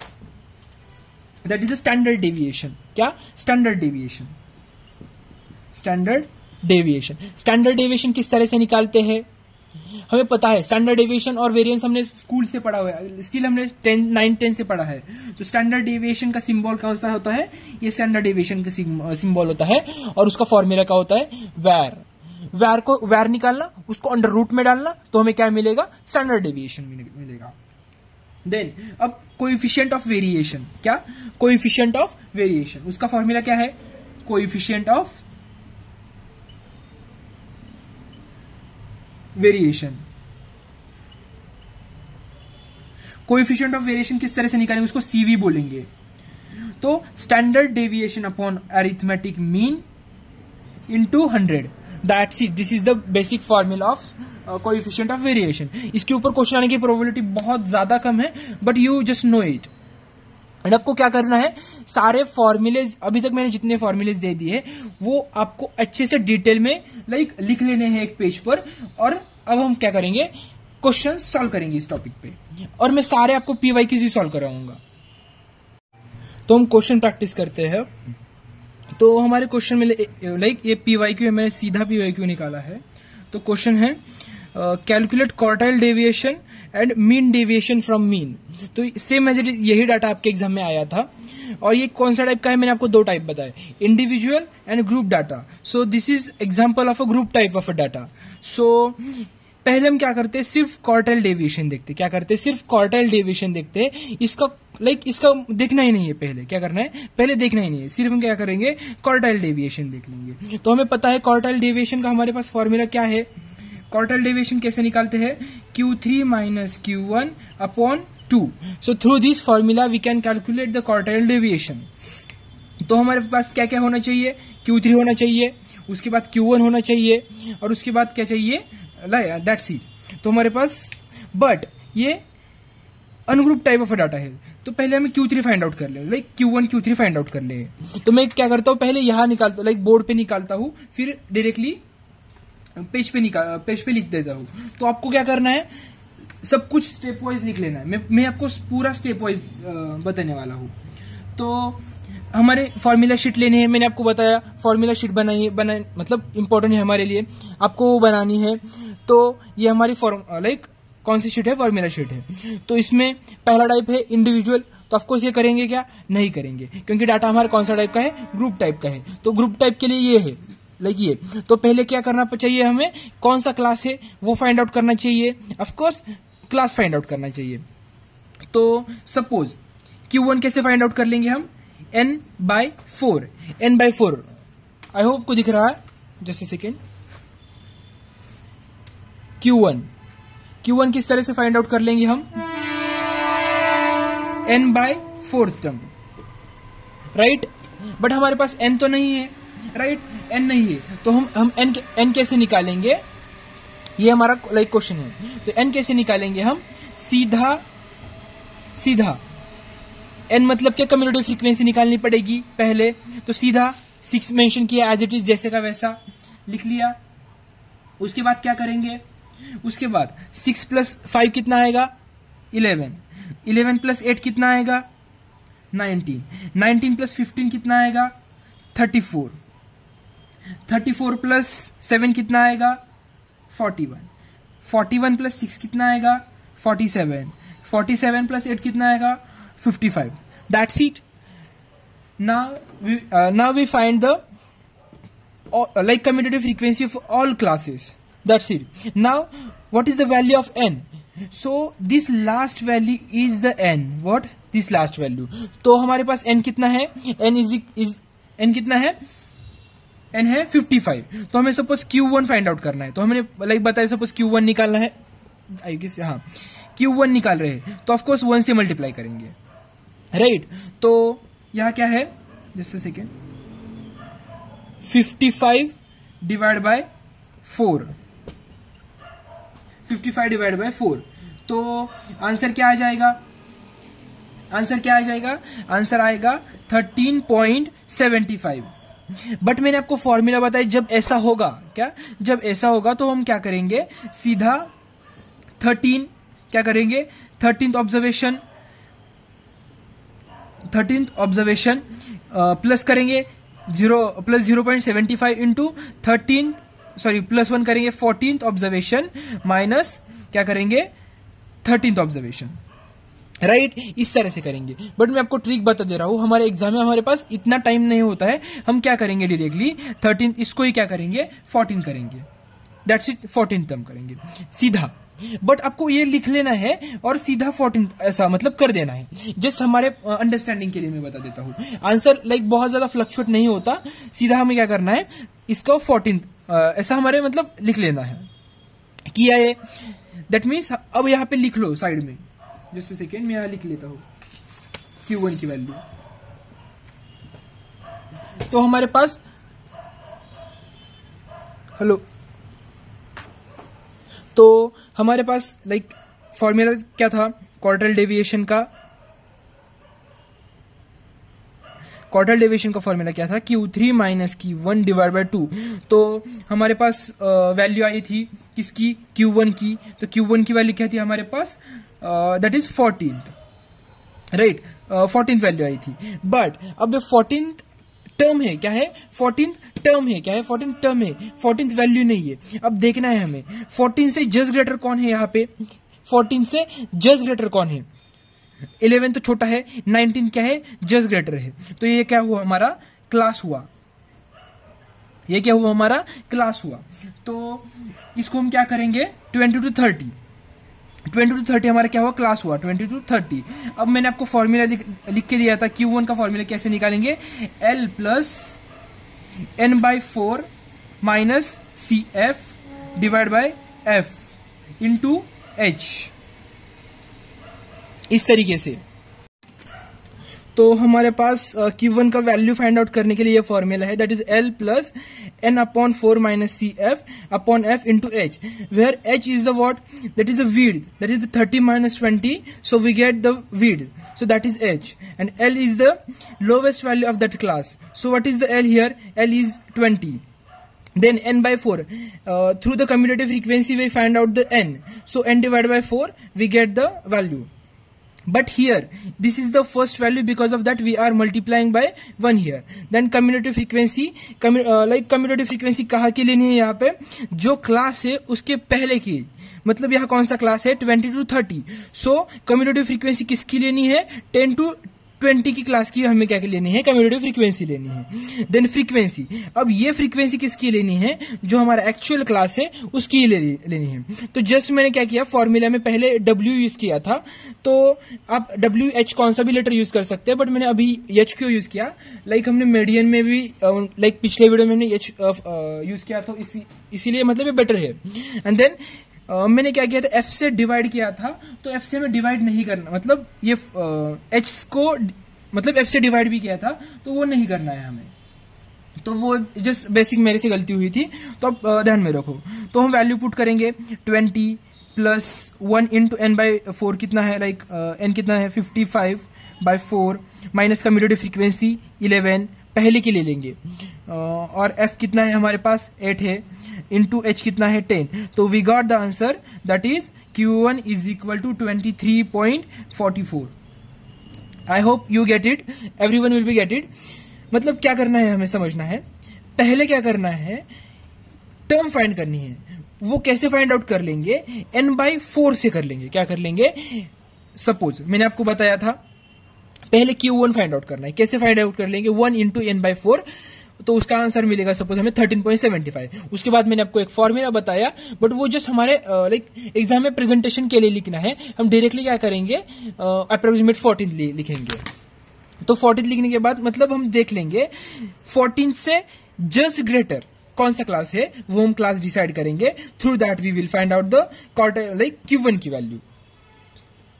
that is a standard deviation. क्या, स्टैंडर्ड डेविएशन किस तरह से निकालते हैं, हमें पता है। स्टैंडर्ड डेविएशन और वेरिएंस हमने स्कूल से पढ़ा हुआ है, स्टिल हमने 9-10 से पढ़ा है। तो स्टैंडर्ड डेविएशन का सिंबल कौन सा होता है, ये स्टैंडर्ड डेविएशन का सिंबल होता है, और उसका फॉर्मूला क्या होता है, वेर निकालना, उसको अंडर रूट में डालना, तो हमें क्या मिलेगा, स्टैंडर्ड डेविएशन मिलेगा। देन अब कोएफिशिएंट ऑफ वेरिएशन, क्या, कोएफिशिएंट ऑफ वेरिएशन, उसका फॉर्मूला क्या है, coefficient of variation. Coefficient of variation किस तरह से निकालेंगे, उसको CV बोलेंगे। तो standard deviation upon arithmetic mean into 100, that's it. This is the basic formula of coefficient of variation. इसके ऊपर क्वेश्चन आने की प्रोबेबिलिटी बहुत ज्यादा कम है, but you just know it. And आपको क्या करना है, सारे फॉर्मूलेज, अभी तक मैंने जितने फॉर्मूलेज दे दिए वो आपको अच्छे से डिटेल में लिख लेने हैं एक पेज पर। और अब हम क्या करेंगे, क्वेश्चन सॉल्व करेंगे इस टॉपिक पे, और मैं सारे आपको PYQs ही सॉल्व कराऊंगा। तो हम क्वेश्चन प्रैक्टिस करते हैं। तो हमारे क्वेश्चन में ये PYQ है, मैंने सीधा PYQ निकाला है। तो क्वेश्चन है calculate quartile deviation and mean deviation from mean. तो सेम एज इट इज यही डाटा आपके एग्जाम में आया था। और ये कौन सा टाइप का है, मैंने आपको दो टाइप बताए, individual and group data. So this is example of a group type of a data. So पहले हम क्या करते हैं, सिर्फ क्वार्टाइल डेविएशन देखते। क्या करते हैं, सिर्फ क्वार्टाइल डेविएशन देखते हैं। इसका देखना ही नहीं है, पहले क्या करना है, पहले देखना ही नहीं है, सिर्फ हम क्या करेंगे, क्वार्टाइल डेविएशन देख लेंगे। तो हमें पता है क्वार्टाइल डेविएशन का हमारे पास फॉर्मूला क्या है। क्वार्टाइल डेविएशन कैसे निकालते हैं, Q3 minus Q1 upon 2। So through this formula we can calculate the quartile deviation. तो हमारे पास क्या क्या होना चाहिए, Q3 होना चाहिए, उसके बाद Q1 होना चाहिए, और उसके बाद क्या चाहिए, दैट्स इट। तो हमारे पास, बट ये अनग्रुप टाइप ऑफ डाटा है। तो पहले हमें Q3 फाइंड आउट कर ले, like Q1 Q3 find out कर ले। तो मैं क्या करता हूं, पहले यहां निकालता, लाइक बोर्ड पे निकालता हूं, फिर डायरेक्टली पेज पे लिख देता हूं। तो आपको क्या करना है, सब कुछ स्टेप वाइज लिख लेना है। मैं आपको पूरा स्टेप वाइज बताने वाला हूं। तो हमारे फॉर्मूला शीट लेनी है, मैंने आपको बताया फॉर्मूला शीट बनाइए, मतलब इंपॉर्टेंट है हमारे लिए, आपको वो बनानी है। तो ये हमारी लाइक कौन सी शीट है, फॉर्मूला शीट है। तो इसमें पहला टाइप है इंडिविजुअल, तो ऑफकोर्स ये करेंगे क्या, नहीं करेंगे, क्योंकि डाटा हमारा कौन सा टाइप का है, ग्रुप टाइप का है। तो ग्रुप टाइप के लिए ये है, लाइक ये। तो पहले क्या करना चाहिए हमें, कौन सा क्लास है वो फाइंड आउट करना चाहिए, ऑफकोर्स क्लास फाइंड आउट करना चाहिए। तो सपोज Q1 कैसे फाइंड आउट कर लेंगे हम, n/4, n/4, आई होप को दिख रहा है, जस्ट अ सेकेंड। Q1 किस तरह से फाइंड आउट कर लेंगे हम, n/4 टर्म, राइट। बट हमारे पास n तो नहीं है, राइट, n नहीं है, तो हम n कैसे निकालेंगे, ये हमारा लाइक क्वेश्चन है। तो n कैसे निकालेंगे हम, सीधा n मतलब क्या, कम्युटेटिव फ्रीक्वेंसी निकालनी पड़ेगी पहले। तो सीधा 6 मेंशन किया, एज इट इज जैसे का वैसा लिख लिया। उसके बाद क्या करेंगे, उसके बाद 6 + 5 कितना आएगा, 11 + 8 कितना आएगा, 19 + 15 कितना आएगा, 34 + 7 कितना आएगा, 41 + 6 कितना आएगा, 47 + 8 कितना आएगा, 55। That's it. Now we find the like commutative frequency of all classes. That's it. Now what is the value of n? So this last value is the n. What? This last value. तो हमारे पास n कितना है, n कितना है, n है 55। तो हमें suppose Q1 find out करना है। तो हमने लाइक बताया सपोज Q1 निकालना है, आई गेस, हाँ Q1 निकाल रहे हैं, तो ऑफकोर्स 1 से मल्टीप्लाई करेंगे, राइट। तो यहां क्या है, जस्ट अ सेकेंड, 55 / 4, 55 / 4। तो आंसर क्या आ जाएगा, आंसर आएगा 13.75। बट मैंने आपको फॉर्मूला बताया, जब ऐसा होगा, क्या, जब ऐसा होगा तो हम क्या करेंगे, सीधा 13 क्या करेंगे, 13th ऑब्जर्वेशन प्लस करेंगे 0.75 इंटू 1 करेंगे 14th ऑब्जर्वेशन माइनस क्या करेंगे 13th ऑब्जर्वेशन, राइट। इस तरह से करेंगे। बट मैं आपको ट्रिक बता दे रहा हूं, हमारे एग्जाम में हमारे पास इतना टाइम नहीं होता है, हम क्या करेंगे डायरेक्टली 13 इसको ही क्या करेंगे 14 करेंगे, दैट्स इट, 14 टर्म करेंगे सीधा। बट आपको ये लिख लेना है और सीधा 14 ऐसा मतलब कर देना है, जस्ट हमारे अंडरस्टैंडिंग के लिए मैं बता देता हूं। आंसर लाइक बहुत ज्यादा फ्लक्चुएट नहीं होता, सीधा हमें क्या करना है, इसका 14 ऐसा हमारे मतलब लिख लेना है, किया है। दैट मीन्स अब यहां पे लिख लो साइड में, जस्ट अ सेकेंड, मैं यहां लिख लेता हूं Q1 की वैल्यू। तो हमारे पास, हेलो, तो हमारे पास लाइक फॉर्मूला क्या था, क्वार्टल डेविएशन का फॉर्मूला क्या था, Q3 - Q1 / 2। तो हमारे पास वैल्यू आई थी किसकी, Q1 की। तो Q1 की वैल्यू क्या थी हमारे पास, that is 14th, right, 14th value आई थी। बट अब 14th टर्म है, क्या है, 14th टर्म है, क्या है, 14th टर्म है, 14th वैल्यू नहीं है। अब देखना है हमें 14 से जस्ट ग्रेटर कौन है, यहाँ पे 14 से जस्ट ग्रेटर कौन है, 11 तो छोटा है, 19 क्या है, जस्ट ग्रेटर है। तो ये क्या हुआ, हमारा क्लास हुआ, ये क्या हुआ, हमारा क्लास हुआ। तो इसको हम क्या करेंगे, 20 to 30 हमारा क्या हुआ, क्लास हुआ 20 to 30। अब मैंने आपको फॉर्मूला लिख के दिया था, Q1 का फॉर्मूला कैसे निकालेंगे, L + n/4 minus CF / F into H, इस तरीके से। तो हमारे पास Q1 का वैल्यू फाइंड आउट करने के लिए ये फॉर्मूला है, that is L plus N upon 4 minus CF upon F into H, where H is the what, that is the width, that is the 30 minus 20, so we get the width, so that is H, and L is the lowest value of that class. So what is the L here? L is 20. Then N by 4. Through the commutative frequency we find out the N. So N divided by 4 we get the value. But here this is the first value, because of that we are multiplying by 1 here. Then commutative frequency, commutative frequency कहाँ की लेनी है? यहाँ पे जो class है उसके पहले की, मतलब यहाँ कौन सा क्लास है? 20 to 30. सो कम्यूटेटिव फ्रीक्वेंसी किसकी लेनी है? 10 to 20 की क्लास की हमें क्या लेनी है? कम्यूटेटिव फ्रीक्वेंसी लेनी है. देन फ्रीक्वेंसी, अब ये फ्रीक्वेंसी किसकी लेनी है? जो हमारा एक्चुअल क्लास है उसकी लेनी है. तो जस्ट मैंने क्या किया, फॉर्मूला में पहले W यूज किया था, तो आप WH कौन सा भी लेटर यूज कर सकते हैं, बट मैंने अभी H क्यों यूज किया? हमने मीडियन में भी पिछले वीडियो में हमने H यूज किया, तो इसीलिए मतलब ये बेटर है. एंड देन मैंने क्या किया था? F से डिवाइड किया था, तो F से हमें डिवाइड नहीं करना, मतलब ये H को मतलब F से डिवाइड भी किया था, तो वो नहीं करना है हमें. तो वो जस्ट बेसिक मेरे से गलती हुई थी, तो आप ध्यान में रखो. तो हम वैल्यू पुट करेंगे 20 प्लस 1 इंटू N बाई 4 कितना है? N कितना है? 55 बाई 4 माइनस कम्यूटेटिव फ्रीक्वेंसी 11 पहले की ले लेंगे, और F कितना है हमारे पास? 8 है, इंटू H कितना है? 10. तो we got the answer, that is Q1 is equal to 23.44. I hope you get it, everyone will be get it. मतलब क्या करना है हमें समझना है, पहले क्या करना है? टर्म फाइंड करनी है. वो कैसे फाइंड आउट कर लेंगे? N बाई 4 से कर लेंगे. क्या कर लेंगे? सपोज मैंने आपको बताया था पहले Q1 फाइंड आउट करना है. कैसे फाइंड आउट कर लेंगे? 1 इंटू N बाई 4, तो उसका आंसर मिलेगा सपोज हमें 13.75. उसके बाद मैंने आपको एक फॉर्मूला बताया, बट वो जस्ट हमारे एग्जाम में प्रेजेंटेशन के लिए लिखना है. हम डायरेक्टली क्या करेंगे? अप्रोक्सीमेट 14 लिखेंगे. तो 14 लिखने के बाद मतलब हम देख लेंगे 14 से जस्ट ग्रेटर कौन सा क्लास है, वो हम क्लास डिसाइड करेंगे. Through that we will find out the Q1 की value.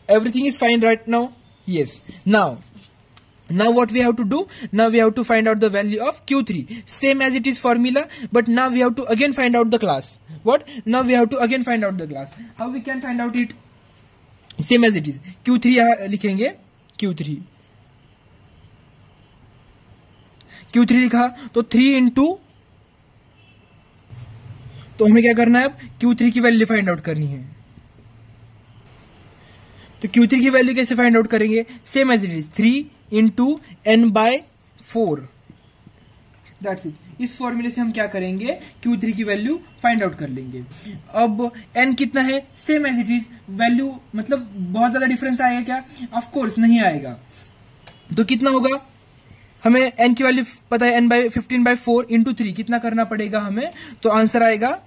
Everything is fine right now? Yes. Now what we have to do? Now we have to find out the value of Q3. Same as it is formula, but now we have to again find out the class. What? Now we have to again find out the class. How we can find out it? Same as it is. Q3 यहाँ लिखेंगे. Q3 लिखा, तो 3 into, तो हमें क्या करना है? अब Q3 की वैल्यू फाइंड आउट करनी है. तो Q3 की वैल्यू कैसे फाइंड आउट करेंगे? Same as it is, 3 into N by 4. That's it. इस फॉर्मूले से हम क्या करेंगे? Q3 की वैल्यू फाइंड आउट कर लेंगे. अब N कितना है? Same as it is. Value मतलब बहुत ज्यादा डिफरेंस आएगा क्या? ऑफ कोर्स नहीं आएगा. तो कितना होगा? हमें N की वैल्यू पता है, N बाय 15 बाय 4 इंटू 3 कितना करना पड़ेगा हमें? तो आंसर आएगा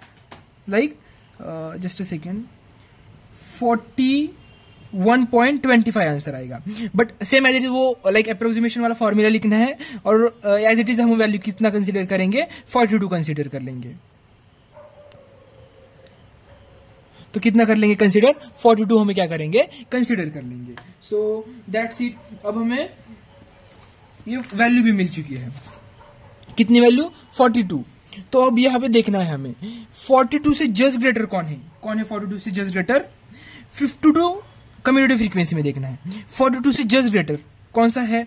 जस्ट अ सेकेंड, 41.25 आंसर आएगा. But same as it is वो अप्रोक्सीमेशन वाला फॉर्मूला लिखना है, और एज इट इज हम वैल्यू कितना कंसीडर करेंगे? 42 कंसीडर कर लेंगे. तो कितना कर लेंगे कंसीडर? 42 हमें क्या करेंगे? कंसीडर कर लेंगे. So that's it. अब हमें ये वैल्यू भी मिल चुकी है. कितनी वैल्यू? 42. तो अब यहां पे देखना है हमें 42 से जस्ट ग्रेटर कौन है? 42 से जस्ट ग्रेटर? 52 कम्यूटेटिव फ्रीक्वेंसी में देखना है. 42 से जस्ट ग्रेटर कौन सा है?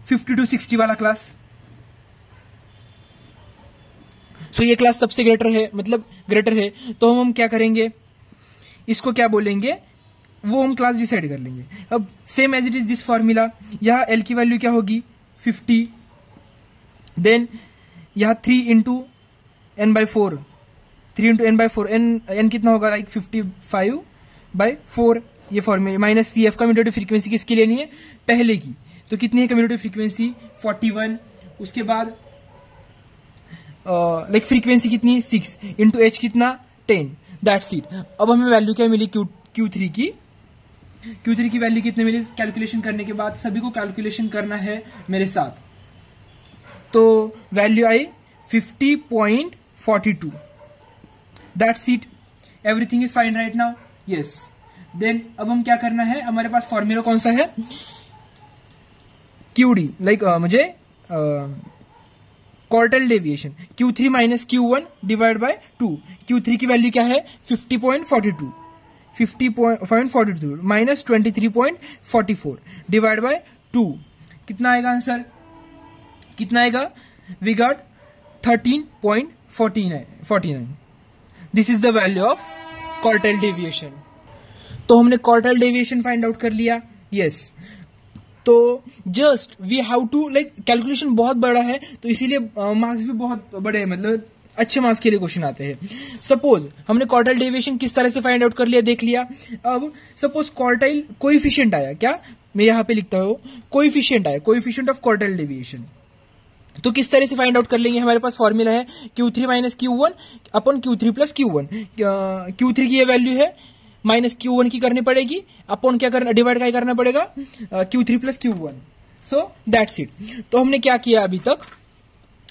50 to 60 वाला क्लास. सो ये क्लास सबसे ग्रेटर है, मतलब ग्रेटर है. तो हम क्या करेंगे? इसको क्या बोलेंगे? वो हम क्लास डिसाइड कर लेंगे. अब same as it is this formula. यहाँ L की वैल्यू क्या होगी? 50. देन यहाँ 3 into N by 4, 3 into N by 4. N कितना होगा? 55 बाई 4. ये formula minus CF. Cumulative frequency किसकी लेनी है? पहले की. तो कितनी है कम्यूटेटिव फ्रीक्वेंसी? 41. उसके बाद फ्रीक्वेंसी कितनी? 6 इंटू H कितना? 10. That's it. अब हमें वैल्यू क्या मिली? Q3 की. Q3 की वैल्यू कितने मिली? कैलकुलेशन करने के बाद सभी को कैलकुलेशन करना है मेरे साथ. तो value I 50.42. That's it. Everything is fine right now? Yes. Then अब हम क्या करना है? हमारे पास फॉर्मूला कौन सा है? QD लाइक मुझे quartile deviation Q3 minus Q1 divide by 2। Q3 की वैल्यू क्या है 50.42 माइनस 23.44 डिवाइड बाय 2। कितना आएगा आंसर, कितना आएगा? We got 13.49। This is the value of quartile deviation. तो हमने क्वार्टाइल डेविएशन फाइंड आउट कर लिया। यस तो just we have to like calculation बहुत बड़ा है तो इसीलिए मार्क्स भी बहुत बड़े हैं, मतलब अच्छे मार्क्स के लिए क्वेश्चन आते हैं। सपोज हमने क्वार्टाइल डेविएशन किस तरह से फाइंड आउट कर लिया, देख लिया। अब सपोज क्वार्टाइल कोएफिशिएंट आया, क्या मैं यहां पे लिखता हूं कोएफिशिएंट आया, कोएफिशिएंट ऑफ क्वार्टाइल डेविएशन। तो किस तरह से फाइंड आउट कर लेंगे, हमारे पास फॉर्मूला है Q3 माइनस Q1 अपन Q3 प्लस Q1। Q3 की ये वैल्यू है माइनस Q1 की करनी पड़ेगी, अपन क्या करना, डिवाइड क्या करना पड़ेगा Q3 plus Q1। So that's it. तो हमने क्या किया अभी तक,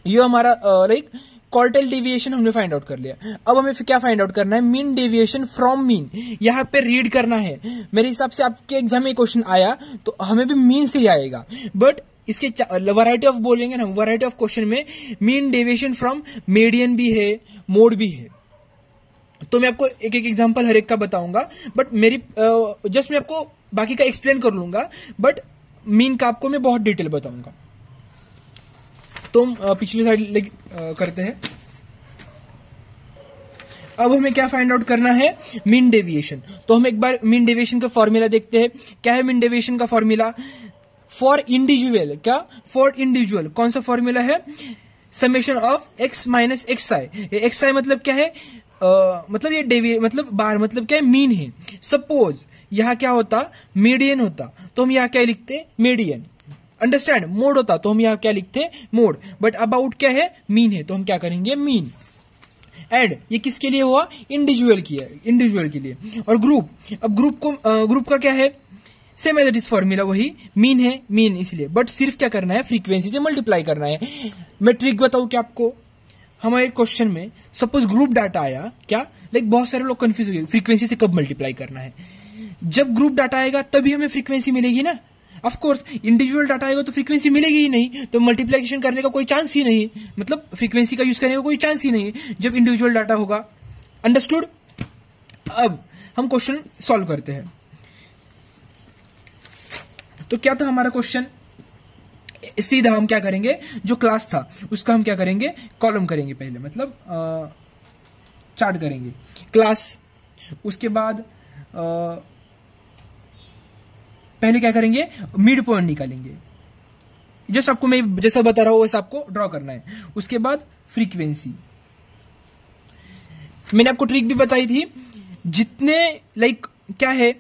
ये हमारा लाइक क्वार्टाइल डेविएशन हमने फाइंड आउट कर लिया। अब हमें क्या फाइंड आउट करना है, मीन डेविएशन फ्रॉम मीन। यहां पे रीड करना है, मेरे हिसाब से आपके एग्जाम में क्वेश्चन आया तो हमें भी मीन से ही आएगा, बट इसके वैरायटी ऑफ बोलेंगे ना, वैरायटी ऑफ क्वेश्चन में मीन डेविएशन फ्रॉम मीडियन भी है, मोड भी है। तो मैं आपको एक एक एग्जांपल हर एक का बताऊंगा, बट मेरी जस्ट मैं आपको बाकी का एक्सप्लेन कर लूंगा, बट मीन का आपको मैं बहुत डिटेल बताऊंगा। तो पिछली साइड करते हैं। अब हमें क्या फाइंड आउट करना है, मीन डेविएशन। तो हम एक बार मीन डेविएशन का फॉर्मूला देखते हैं। क्या है मीन डेविएशन का फॉर्मूला? फॉर इंडिविजुअल, क्या फॉर इंडिविजुअल कौन सा फॉर्मूला है, summation of x minus xi। xi मतलब क्या है, मतलब ये डेविएशन मतलब बार मतलब क्या है, मीन है। सपोज यहां क्या होता, मीडियन होता तो हम यहां क्या लिखते, मीडियन। अंडरस्टैंड, मोड होता तो हम यहां क्या लिखते, मोड। बट अबाउट क्या है, मीन है तो हम क्या करेंगे, मीन। एड ये किसके लिए हुआ, इंडिविजुअल की है, इंडिविजुअल के लिए। और ग्रुप, अब ग्रुप का क्या है, same as it is formula वही, मीन है, मीन इसलिए, बट सिर्फ क्या करना है, फ्रीक्वेंसी से मल्टीप्लाई करना है। मैं ट्रिक बताऊं क्या आपको, हमारे क्वेश्चन में सपोज ग्रुप डाटा आया, क्या लाइक बहुत सारे लोग कंफ्यूज हो गए फ्रीक्वेंसी से कब मल्टीप्लाई करना है। जब ग्रुप डाटा आएगा तभी हमें फ्रीक्वेंसी मिलेगी ना। ऑफ कोर्स इंडिविजुअल डाटा आएगा तो फ्रीक्वेंसी मिलेगी ही नहीं, तो मल्टीप्लिकेशन करने का कोई चांस ही नहीं, मतलब फ्रीक्वेंसी का यूज करने का कोई चांस ही नहीं जब इंडिविजुअल डाटा होगा। अंडरस्टूड। अब हम क्वेश्चन सॉल्व करते हैं। तो क्या था हमारा क्वेश्चन, सीधा हम क्या करेंगे, जो क्लास था उसका हम क्या करेंगे, कॉलम करेंगे पहले, मतलब चार्ट करेंगे क्लास। उसके बाद पहले क्या करेंगे, मिड पॉइंट निकालेंगे। जस्ट आपको मैं जैसा बता रहा हूं वैसा आपको ड्रॉ करना है। उसके बाद फ्रीक्वेंसी, मैंने आपको ट्रिक भी बताई थी, जितने लाइक क्या है,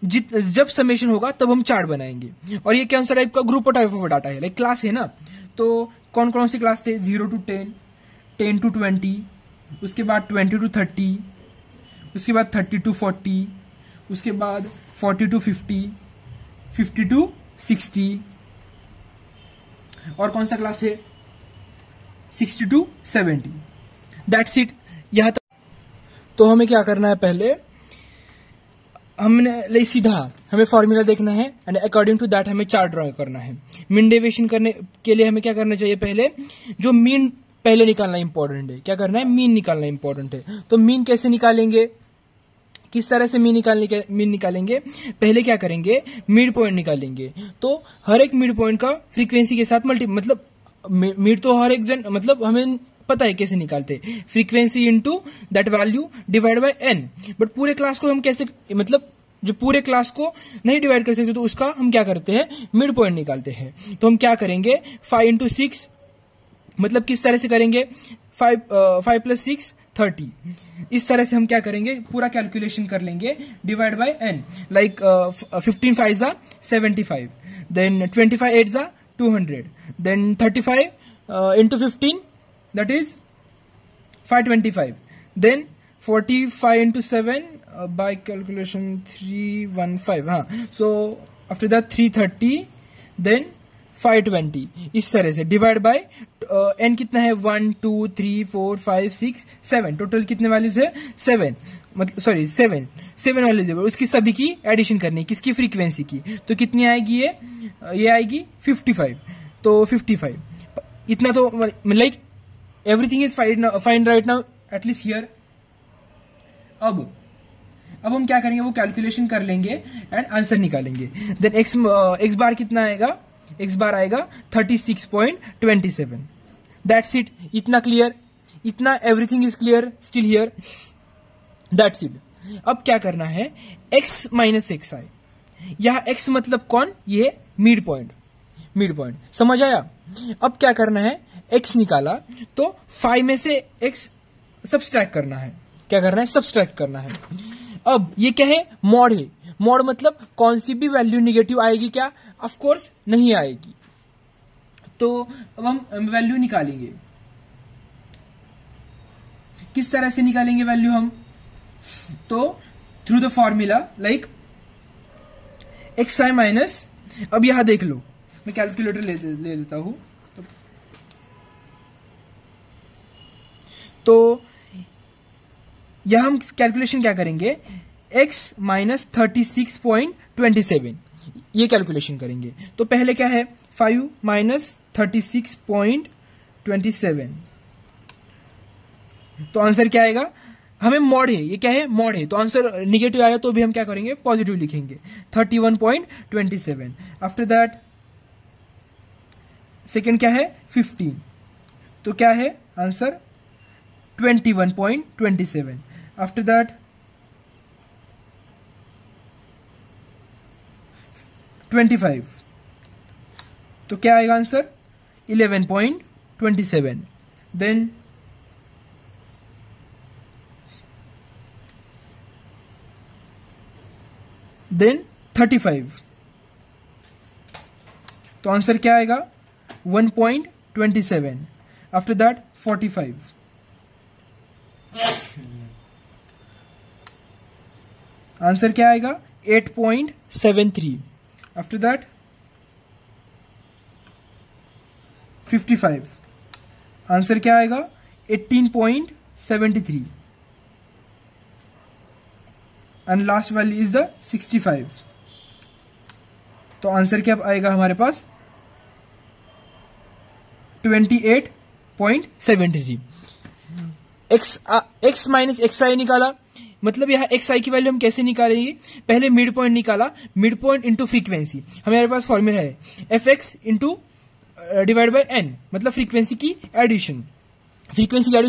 जब समेशन होगा तब हम चार्ट बनाएंगे। और ये कौन सा टाइप का ग्रुप और टाइप ऑफ डाटा है, लाइक क्लास है ना। तो कौन कौन सी क्लास थे, 0 to 10, 10 to 20, उसके बाद 20 to 30, उसके बाद 30 to 40, उसके बाद 40 to 50, 50 to 60, और कौन सा क्लास है 60 to 70। दैट्स इट, यहां तक। तो हमें क्या करना है, पहले हमने सीधा हमें फॉर्मूला देखना है एंड अकॉर्डिंग टू दैट हमें चार्ट ड्रॉ करना है। मीन डेविएशन करने के लिए हमें क्या करना चाहिए, पहले जो मीन पहले निकालना इंपॉर्टेंट है। क्या करना है, मीन निकालना इंपॉर्टेंट है। तो मीन कैसे निकालेंगे, किस तरह से मीन निकालेंगे, पहले क्या करेंगे, मिड पॉइंट निकालेंगे। तो हर एक मिड पॉइंट का फ्रीक्वेंसी के साथ मतलब मिड तो हर एक मतलब हमें पता है कैसे निकालते, frequency into that value divide by N. But पूरे क्लास को हम कैसे, मतलब जो पूरे क्लास को नहीं डिवाइड कर सकते तो उसका हम क्या करते हैं, मिड पॉइंट निकालते हैं। तो हम क्या करेंगे, 5 into 6, मतलब किस तरह से करेंगे, 5 plus 6 30। इस तरह से हम क्या करेंगे, पूरा कैलकुलेशन कर लेंगे, डिवाइड बाय एन। लाइक 15 5 जा 75, देन 25 8 जा 200, then 35 into 15 that is 525, then 45 into 7 by calculation 315, so after that 330, then 520 इस तरह से डिवाइड बाय n कितना है 1 2 3 4 5 6 7 टोटल कितने वैल्यूज है 7 मतलब सॉरी 7 वैल्यूज है उसकी सभी की एडिशन करनी है किसकी फ्रीक्वेंसी की तो कितनी आएगी ये आएगी 55 तो 55 इतना तो like everything is fine right now at least here. अब हम क्या करेंगे वो कैलकुलेशन कर लेंगे एंड आंसर निकालेंगे। देन एक्स बार कितना आएगा एक्स बार आएगा 36.27 दैट्स इट। इतना क्लियर इतना everything is clear still here that's it. अब क्या करना है x माइनस एक्स आई यहां x मतलब कौन ये मिड पॉइंट समझ आया। अब क्या करना है x निकाला तो 5 में से x सब्सट्रैक्ट करना है क्या करना है सब्सट्रैक्ट करना है। अब ये क्या है मॉड मतलब कौन सी भी वैल्यू निगेटिव आएगी क्या ऑफ कोर्स नहीं आएगी। तो अब हम वैल्यू निकालेंगे किस तरह से निकालेंगे वैल्यू हम तो through the formula like x I minus अब यहां देख लो मैं कैलकुलेटर ले लेता हूं तो यहां हम कैलकुलेशन क्या करेंगे x माइनस 36.27 ये कैलकुलेशन करेंगे। तो पहले क्या है 5 माइनस 36.27 तो आंसर क्या आएगा हमें मॉड है ये क्या है मॉड है तो आंसर निगेटिव आया तो भी हम क्या करेंगे पॉजिटिव लिखेंगे 31.27। आफ्टर दैट सेकेंड क्या है 15 तो क्या है आंसर 21.27। आफ्टर दैट 25 तो क्या आएगा आंसर 11.27। देन देन 35 तो आंसर क्या आएगा 1.27। आफ्टर दैट 45 आंसर क्या आएगा 8.73। आफ्टर दैट 55 आंसर क्या आएगा 18.73 and last value is the 65 तो आंसर क्या आएगा हमारे पास 28.73। एक्स माइनस एक्स आई निकाला मतलब यहां एक्स आई की वैल्यू हम कैसे निकालेंगे पहले मिड पॉइंट निकाला मिड पॉइंट इंटू फ्रीक्वेंसी हमारे पास फॉर्मूला है F X into divide by N मतलब फ्रीक्वेंसी की एडिशन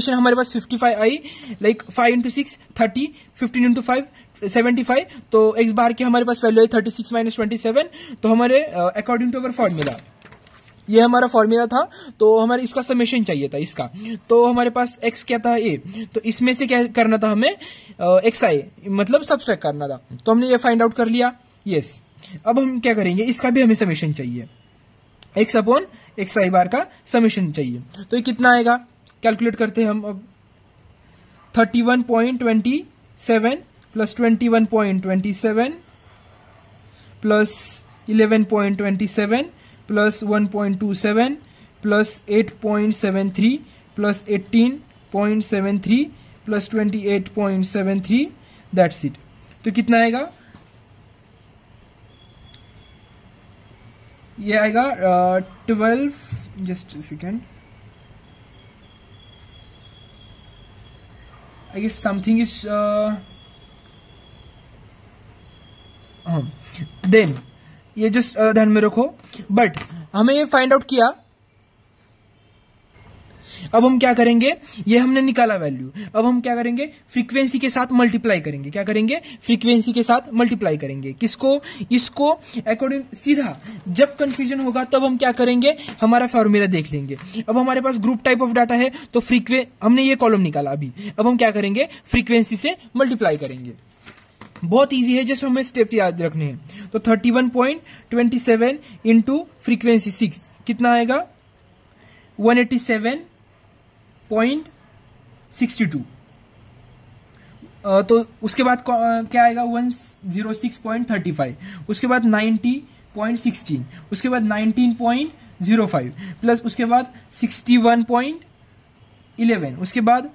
हमारे पास 55 आई लाइक 5 इंटू 6 30 15 इंटू 5 75 तो एक्स बार की हमारे पास वैल्यू है 36 माइनस 27 तो हमारे अकॉर्डिंग टू अवर फॉर्मूला ये हमारा फॉर्मूला था तो हमारे इसका समेशन चाहिए था इसका तो हमारे पास x क्या था a तो इसमें से क्या करना था हमें एक्स आई मतलब सब्सट्रैक्ट करना था तो हमने ये फाइंड आउट कर लिया यस। अब हम क्या करेंगे इसका भी हमें समेशन चाहिए x अपॉन एक्स आई बार का समेशन चाहिए तो ये कितना आएगा कैलकुलेट करते हैं हम अब 31.27 plus 21.27 plus 11.27 plus 1.27 plus 8.73 plus 18.73 plus 28.73 that's it. तो कितना आएगा ये आएगा 12 just second I guess something is then ये जस्ट ध्यान में रखो बट हमें ये फाइंड आउट किया। अब हम क्या करेंगे ये हमने निकाला वैल्यू अब हम क्या करेंगे फ्रीक्वेंसी के साथ मल्टीप्लाई करेंगे क्या करेंगे फ्रीक्वेंसी के साथ मल्टीप्लाई करेंगे किसको इसको अकॉर्डिंग सीधा जब कंफ्यूजन होगा तब हम क्या करेंगे हमारा फॉर्मूला देख लेंगे। अब हमारे पास ग्रुप टाइप ऑफ डाटा है तो हमने ये कॉलम निकाला अभी अब हम क्या करेंगे फ्रीक्वेंसी से मल्टीप्लाई करेंगे बहुत इजी है जस्ट हमें स्टेप याद रखने हैं। तो 31.27 इंटू फ्रीक्वेंसी 6 कितना आएगा 187.62 तो उसके बाद क्या आएगा 106.35 उसके बाद 90 19.16, उसके बाद 19.05 प्लस उसके बाद 61.11, उसके बाद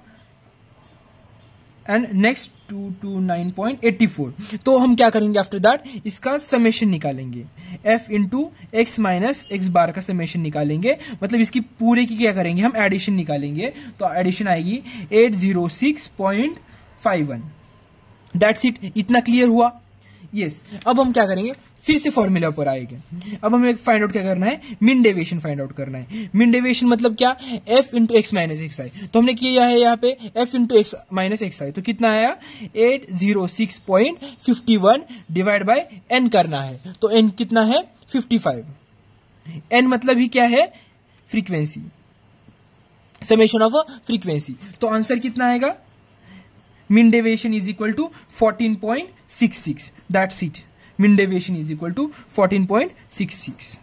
एंड नेक्स्ट 229.84। तो हम क्या करेंगे आफ्टर दैट, इसका समेशन निकालेंगे, f into x minus x bar का समेशन निकालेंगे, मतलब इसकी पूरे की क्या करेंगे हम, एडिशन निकालेंगे। तो एडिशन आएगी 806.51। दैट्स इट, इतना क्लियर हुआ? यस। अब हम क्या करेंगे, फिर से फॉर्मूला पर आएंगे। अब हमें फाइंड आउट क्या करना है, मीन डेविएशन फाइंड आउट करना है। मीन डेविएशन मतलब क्या, f into x minus x i. तो हमने किया है यहाँ पे f into x minus x i, तो कितना आया 806.51 डिवाइड बाय n करना है। तो n कितना है 55। n मतलब ही क्या है, फ्रीक्वेंसी, समेशन ऑफ फ्रीक्वेंसी। तो आंसर कितना आएगा, mean deviation is equal to 14.66। That's it, mean deviation is equal to 14.66।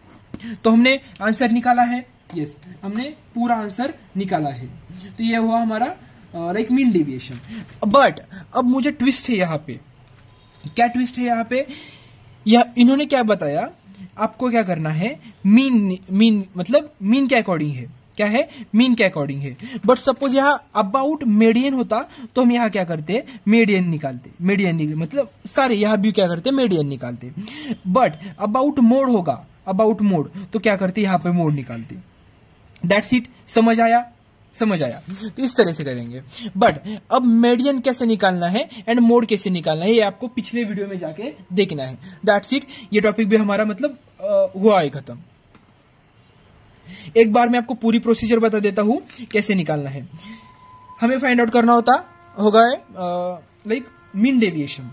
तो हमने आंसर निकाला है। यस, हमने पूरा आंसर निकाला है। तो ये हुआ हमारा लाइक मीन डेविएशन। बट अब मुझे ट्विस्ट है यहाँ पे। क्या ट्विस्ट है यहाँ पे, इन्होंने क्या बताया, आपको क्या करना है, मीन मतलब मीन के अकॉर्डिंग है, क्या है, मीन के अकॉर्डिंग है। बट सपोज यहाँ अबाउट मीडियन होता तो हम यहाँ क्या करते, मीडियन निकालते, मतलब सारे यहाँ भी क्या करते, मीडियन निकालते। बट अबाउट मोड होगा, अबाउट मोड, तो क्या करते, यहाँ पे मोड निकालते। दैट्स इट, समझ आया? समझ आया। तो इस तरह से करेंगे। बट अब मीडियन कैसे निकालना है एंड मोड कैसे निकालना है, ये आपको पिछले वीडियो में जाके देखना है। दैट्स इट, ये टॉपिक भी हमारा मतलब हुआ है खत्म। एक बार मैं आपको पूरी प्रोसीजर बता देता हूं कैसे निकालना है। हमें फाइंड आउट करना होगा लाइक मीन डेविएशन।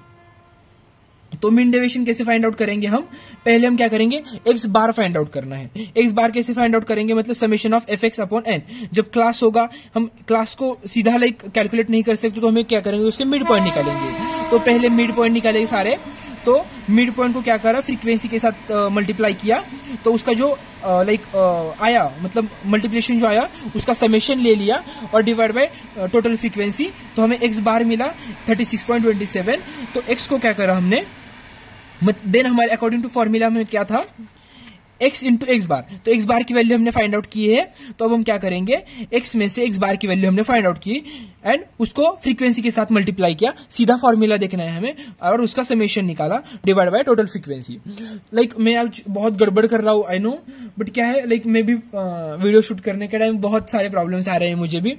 तो मीन डेविएशन कैसे फाइंड आउट करेंगे हम, पहले हम क्या करेंगे, एक्स बार फाइंड आउट करना है। एक्स बार कैसे फाइंड आउट करेंगे, मतलब summation of F X upon N. जब क्लास होगा, हम क्लास को सीधा लाइक कैलकुलेट नहीं कर सकते, तो हमें क्या करेंगे, उसके मिड पॉइंट निकालेंगे। तो पहले मिड पॉइंट निकालेंगे सारे। तो मिड पॉइंट को क्या करा, फ्रीक्वेंसी के साथ मल्टीप्लाई किया, तो उसका जो आया, मतलब मल्टीप्लिकेशन जो आया, उसका समेशन ले लिया और डिवाइड बाय टोटल फ्रीक्वेंसी। तो हमें एक्स बार मिला 36.27। तो एक्स को क्या करा हमने, देन हमारे अकॉर्डिंग टू फॉर्मूला में क्या था, x इंटू एक्स बार। तो एक्स बार की वैल्यू हमने फाइंड आउट की है। तो अब हम क्या करेंगे, x में से एक्स बार की वैल्यू हमने फाइंड आउट की एंड उसको फ्रीक्वेंसी के साथ मल्टीप्लाई किया। सीधा फॉर्मूला देखना है हमें, और उसका समेशन निकाला divide by total frequency. Like मैं आज बहुत गड़बड़ कर रहा हूँ, आई नो, बट क्या है, लाइक मैं भी वीडियो शूट करने के टाइम बहुत सारे प्रॉब्लम्स आ रहे हैं मुझे भी।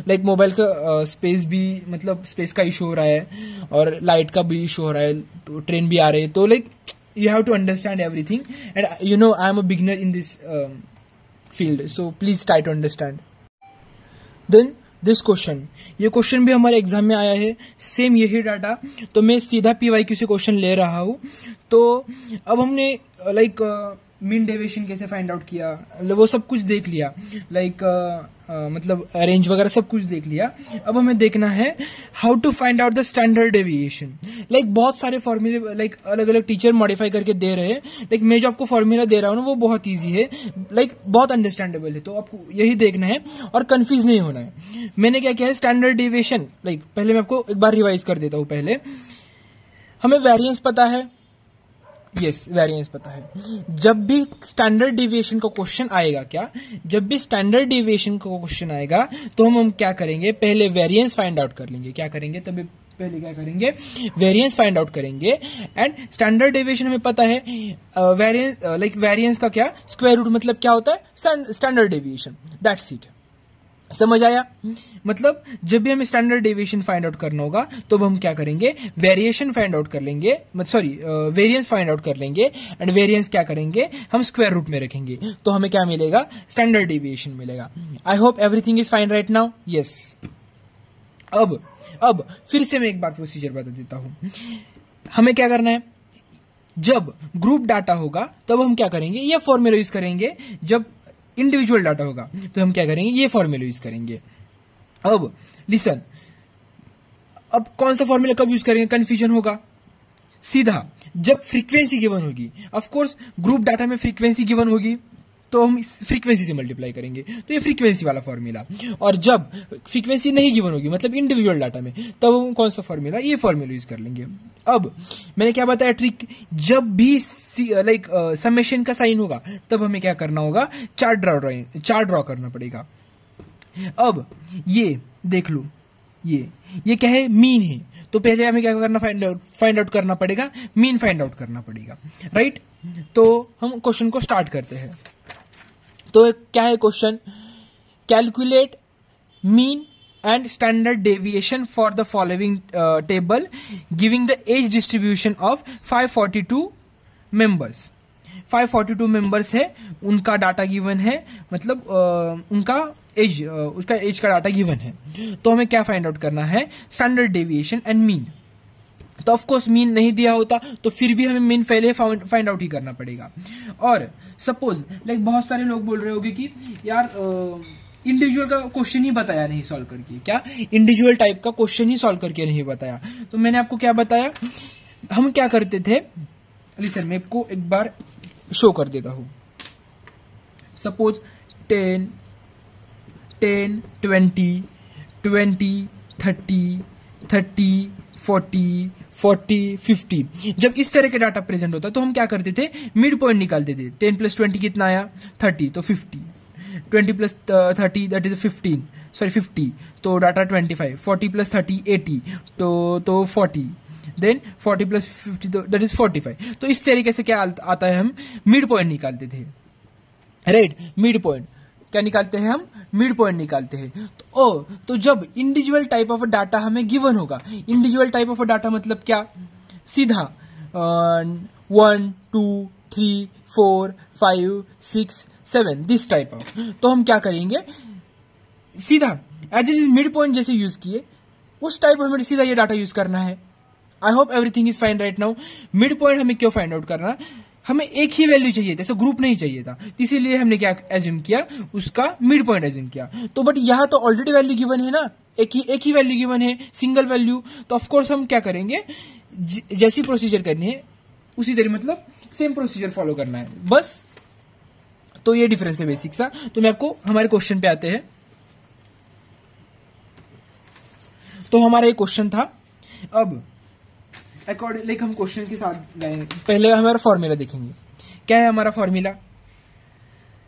लाइक मोबाइल का स्पेस भी, मतलब स्पेस का इशू हो रहा है, और लाइट का भी इशू हो रहा है, तो ट्रेन भी आ रहे हैं। तो like you have to understand everything, and you know I am a beginner in this field, so please try to understand. Then this question, ये क्वेश्चन भी हमारे एग्जाम में आया है, सेम यही डाटा। तो मैं सीधा PYQ से क्वेश्चन ले रहा हूँ। तो अब हमने लाइक मीन डेविएशन कैसे फाइंड आउट किया, वो सब कुछ देख लिया, लाइक मतलब रेंज वगैरह सब कुछ देख लिया। अब हमें देखना है how to find out the standard deviation. Like बहुत सारे फॉर्मूले लाइक अलग अलग टीचर मॉडिफाई करके दे रहे हैं। लाइक मैं जो आपको फॉर्मूला दे रहा हूँ ना, वो बहुत ईजी है, लाइक बहुत अंडरस्टैंडेबल है। तो आपको यही देखना है और कंफ्यूज नहीं होना है। मैंने क्या किया है, स्टैंडर्ड डेविएशन, लाइक पहले मैं आपको एक बार रिवाइज कर देता हूँ। पहले हमें वेरिएंस पता है, यस वेरिएंस पता है। जब भी स्टैंडर्ड डेविएशन का क्वेश्चन आएगा, क्या, जब भी स्टैंडर्ड डेविएशन का क्वेश्चन आएगा, तो हम क्या करेंगे, पहले वेरिएंस फाइंड आउट कर लेंगे। क्या करेंगे, तभी पहले क्या करेंगे, वेरिएंस फाइंड आउट करेंगे। एंड स्टैंडर्ड डेविएशन हमें पता है, वेरिएंस लाइक वेरिएंस का क्या स्क्वायर रूट, मतलब क्या होता है, स्टैंडर्ड डेविएशन। दैट्स इट, समझ आया? मतलब जब भी हमें स्टैंडर्ड डेविएशन फाइंड आउट करना होगा, तो हम क्या करेंगे, वेरिएशन फाइंड आउट कर लेंगे, वेरिएंस फाइंड आउट कर लेंगे। एंड वेरिएंस क्या करेंगे, हम स्क्वायर रूट में रखेंगे, तो हमें क्या मिलेगा, स्टैंडर्ड डेविएशन मिलेगा। आई hope everything is fine right now. Yes, अब फिर से मैं एक बार प्रोसीजर बता देता हूं। हमें क्या करना है, जब ग्रुप डाटा होगा तब हम क्या करेंगे, ये फॉर्मूला यूज करेंगे। जब इंडिविजुअल डाटा होगा तो हम क्या करेंगे, ये फॉर्मूला यूज करेंगे। अब लिसन, अब कौन सा फॉर्मूला कब यूज करेंगे, कंफ्यूजन होगा। सीधा जब फ्रीक्वेंसी गिवन होगी, ऑफ कोर्स ग्रुप डाटा में फ्रीक्वेंसी गिवन होगी, तो हम इस फ्रीक्वेंसी से मल्टीप्लाई करेंगे, तो ये फ्रीक्वेंसी वाला फॉर्मूला। और जब फ्रीक्वेंसी नहीं गिवन होगी मतलब इंडिविजुअल डाटा में, तब हम कौन सा फॉर्मूला, ये फॉर्मूला यूज कर लेंगे। अब मैंने क्या बताया ट्रिक, जब भी समेशन का साइन होगा तब हमें क्या करना होगा, चार्ट ड्रॉ करना पड़ेगा। अब ये देख लो, ये क्या है, मीन है, तो पहले हमें क्या करना, फाइंड आउट करना पड़ेगा, मीन फाइंड आउट करना पड़ेगा, राइट। तो हम क्वेश्चन को स्टार्ट करते हैं। तो क्या है question, calculate mean and standard deviation for the following table giving the age distribution of 542 members. 542 members है, उनका डाटा गिवन है, मतलब उनका एज का डाटा गिवन है। तो हमें क्या फाइंड आउट करना है, स्टैंडर्ड डेविएशन एंड मीन। तो ऑफ कोर्स मीन नहीं दिया होता तो फिर भी हमें मीन पहले फाइंड आउट ही करना पड़ेगा। और सपोज लाइक बहुत सारे लोग बोल रहे होंगे कि यार इंडिविजुअल का क्वेश्चन ही बताया नहीं सॉल्व करके, क्या इंडिविजुअल टाइप का क्वेश्चन ही सॉल्व करके नहीं बताया। तो मैंने आपको क्या बताया, हम क्या करते थे, लिसन मैं आपको एक बार शो कर देता हूं। सपोज 10, 20, 30, 40, 50। जब इस तरह के डाटा प्रेजेंट होता तो हम क्या करते थे, मिड पॉइंट निकालते थे। 10 + 20 कितना आया, 30, तो 50। 20 + 30 दैट इज 50, तो डाटा 25। 40 + 30 80, तो 40। Then 40 + 50 that is 45। तो इस तरीके से क्या आता है, हम मिड पॉइंट निकालते थे, राइट। मिड पॉइंट क्या निकालते हैं हम, मिड पॉइंट निकालते हैं। तो जब इंडिविजुअल टाइप ऑफ डाटा हमें गिवन होगा, इंडिविजुअल टाइप ऑफ डाटा मतलब क्या, सीधा 1 2 3 4 5 6 7 दिस टाइप ऑफ, तो हम क्या करेंगे, सीधा एज इज मिड पॉइंट जैसे यूज किए उस टाइप हमें सीधा ये डाटा यूज करना है। आई hope everything is fine right now. Mid point हमें क्यों फाइंड आउट करना, हमें एक ही वैल्यू चाहिए था, ऐसा ग्रुप नहीं चाहिए था, इसीलिए हमने क्या एज्यूम किया, उसका मिड पॉइंट एज्यूम किया। तो बट यहां तो ऑलरेडी वैल्यू गिवन है ना, एक ही वैल्यू गिवन है, सिंगल वैल्यू। तो ऑफकोर्स हम क्या करेंगे, जैसी प्रोसीजर करनी है उसी तरह, मतलब सेम प्रोसीजर फॉलो करना है बस। तो ये डिफरेंस है बेसिक सा। तो मैं आपको हमारे क्वेश्चन पे आते हैं। तो हमारा एक क्वेश्चन था, अब अकॉर्डिंग लाइक हम क्वेश्चन के साथ जाएंगे। पहले हमारा फॉर्मूला देखेंगे, क्या है हमारा फॉर्मूला,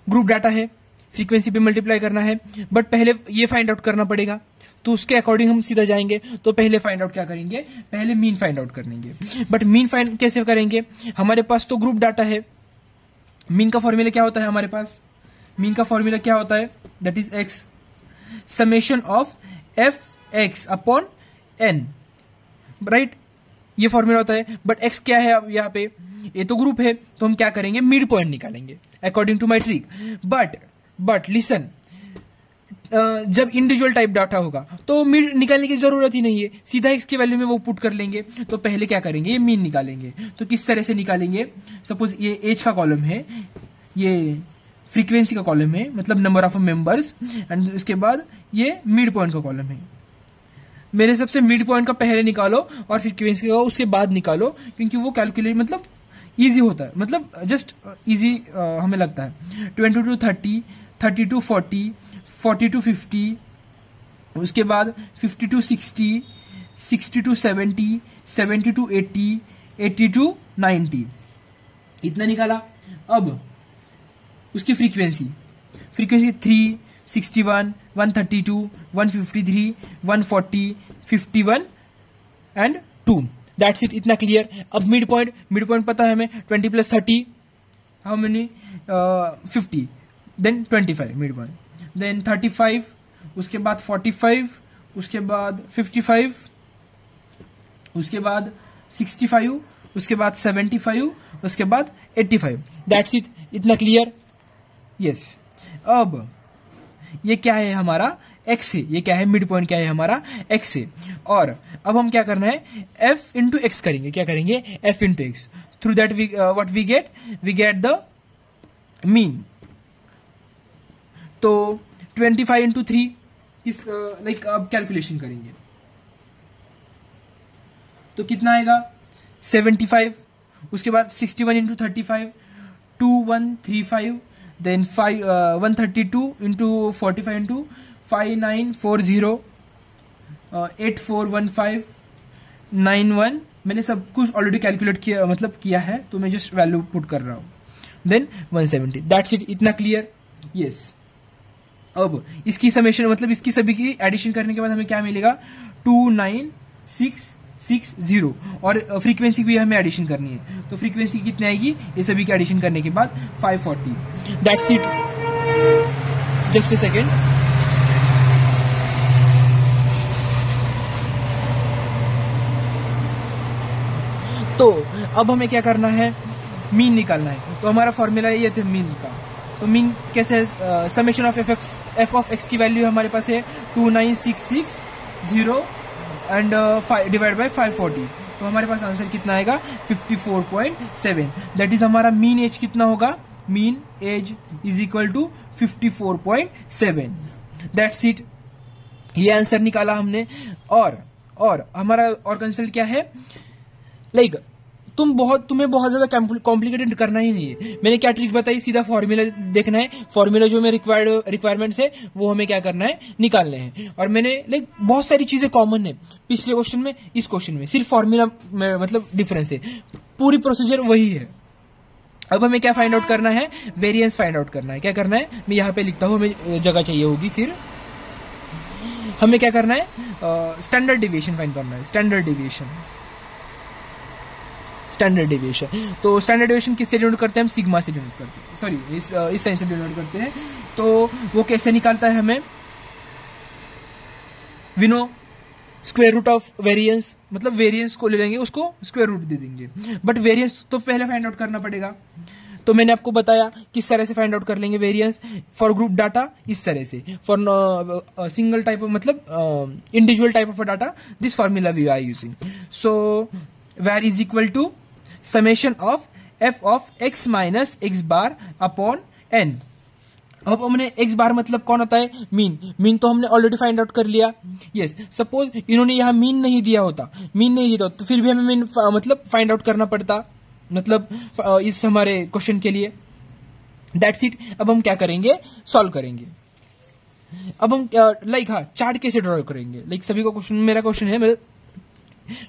ग्रुप डाटा है, फ्रीक्वेंसी पे मल्टीप्लाई करना है, बट पहले ये फाइंड आउट करना पड़ेगा। तो उसके अकॉर्डिंग हम सीधा जाएंगे। तो पहले फाइंड आउट क्या करेंगे, पहले मीन फाइंड आउट करेंगे। बट मीन फाइंड कैसे करेंगे, हमारे पास तो ग्रुप डाटा है। मीन का फॉर्मूला क्या होता है हमारे पास, मीन का फॉर्मूला क्या होता है, that is X summation of F X upon N, right. ये फॉर्मूला होता है। बट एक्स क्या है अब यहाँ पे, ये तो ग्रुप है, तो हम क्या करेंगे, मिड पॉइंट निकालेंगे according to my trick. But listen, जब इंडिविजुअल टाइप डाटा होगा तो मिड निकालने की जरूरत ही नहीं है, सीधा एक्स की वैल्यू में वो पुट कर लेंगे। तो पहले क्या करेंगे, ये मीन निकालेंगे। तो किस तरह से निकालेंगे, सपोज ये एज का कॉलम है, ये फ्रीक्वेंसी का कॉलम है, मतलब नंबर ऑफ मेंबर्स, एंड उसके बाद ये मिड पॉइंट का कॉलम है। मेरे सबसे मिड पॉइंट का पहले निकालो और फ्रीक्वेंसी का उसके बाद निकालो, क्योंकि वो कैलकुलेट मतलब इजी होता है, मतलब जस्ट इजी हमें लगता है। 20 to 30, 30 to 40, 40 to 50, उसके बाद 50 to 60, 60 to 70, 70 to 80, 80 to 90, इतना निकाला। अब उसकी फ्रीक्वेंसी 3, 61, 132, 153, 140, 51 एंड 2, दैट्स इट, इतना क्लियर। अब मिड पॉइंट पता है हमें, 20 + 30 how many, 50, then 25 mid point, then 35, उसके बाद 45, उसके बाद 55, उसके बाद 65, उसके बाद 75, उसके बाद 85, दैट्स इट, इतना क्लियर। यस, अब ये क्या है हमारा, एक्स है, ये क्या है, मिड पॉइंट क्या है हमारा, एक्स है। और अब हम क्या करना है, एफ इंटू एक्स करेंगे, क्या करेंगे, F into X. Through that what we get the mean. तो 25 इंटू 3 किस लाइक अब कैलकुलेशन करेंगे तो कितना आएगा, 75। उसके बाद 61 इंटू 35, 2135, देन 132 इंटू 45 इंटू 5940 841591। मैंने सब कुछ ऑलरेडी कैलकुलेट किया, मतलब किया है, तो मैं जस्ट वैल्यू पुट कर रहा हूं। Then 170, that's it. इतना क्लियर? यस। अब इसकी समेशन, मतलब इसकी सभी की एडिशन करने के बाद हमें क्या मिलेगा? 29660। और फ्रीक्वेंसी भी हमें एडिशन करनी है, तो फ्रीक्वेंसी कितनी आएगी ये सभी की एडिशन करने के बाद? 540। That's it. Just a second. तो अब हमें क्या करना है? मीन निकालना है। तो हमारा फॉर्मूला ये था मीन का। तो मीन कैसे है? Summation of f of x की वैल्यू हमारे पास है 29660 एंड डिवाइड बाय 540। तो हमारे पास आंसर कितना आएगा? 54.7। दैट इज हमारा मीन एज कितना होगा? Mean age is equal to 54.7। That's it. ये आंसर निकाला हमने। और हमारा और कंसल्ट क्या है? लाइक तुम्हें बहुत ज्यादा कॉम्प्लिकेटेड करना ही नहीं है। मैंने क्या ट्रिक बताई? सीधा फॉर्मूला देखना है, फॉर्मूला जो में रिक्वायरमेंट्स है वो हमें क्या करना है? निकालने हैं। और मैंने लाइक बहुत सारी चीजें कॉमन है पिछले क्वेश्चन में, इस क्वेश्चन में सिर्फ फॉर्मूला में मतलब डिफरेंस है, पूरी प्रोसीजर वही है। अब हमें क्या फाइंड आउट करना है? वेरिएंस फाइंड आउट करना है। क्या करना है? मैं यहां पे लिखता हूं, हमें जगह चाहिए होगी। फिर हमें क्या करना है? स्टैंडर्ड डिविएशन फाइंड करना है। स्टैंडर्ड डिविएशन तो स्टैंडर्ड डिविएशन किससे डिनोट करते हैं? हम सिग्मा से डिनोट करते हैं, सॉरी इस साइन से डिनोट करते हैं। तो वो कैसे निकालता है? हमें we know square root of variance, मतलब वेरिएंस को ले लेंगे, उसको स्क्वायर रूट दे देंगे। बट वेरिएंस तो पहले फाइंड आउट करना पड़ेगा। तो मैंने आपको बताया किस तरह से फाइंड आउट कर लेंगे वेरिएंस। फॉर ग्रुप डाटा इस तरह से, फॉर सिंगल टाइप ऑफ मतलब individual type of data this formula we are using. So where is equal to summation of f of x minus x bar upon n. अब हमने x बार मतलब कौन होता है? मीन तो हमने ऑलरेडी फाइंड आउट कर लिया। यस, सपोज इन्होंने यहां मीन नहीं दिया होता, तो फिर भी हमें मीन मतलब फाइंड आउट करना पड़ता, मतलब इस हमारे क्वेश्चन के लिए। That's it. अब हम क्या करेंगे? सॉल्व करेंगे। अब हम लाइक चार्ट कैसे ड्रॉ करेंगे? लाइक सभी को क्वेश्चन, मेरा क्वेश्चन है,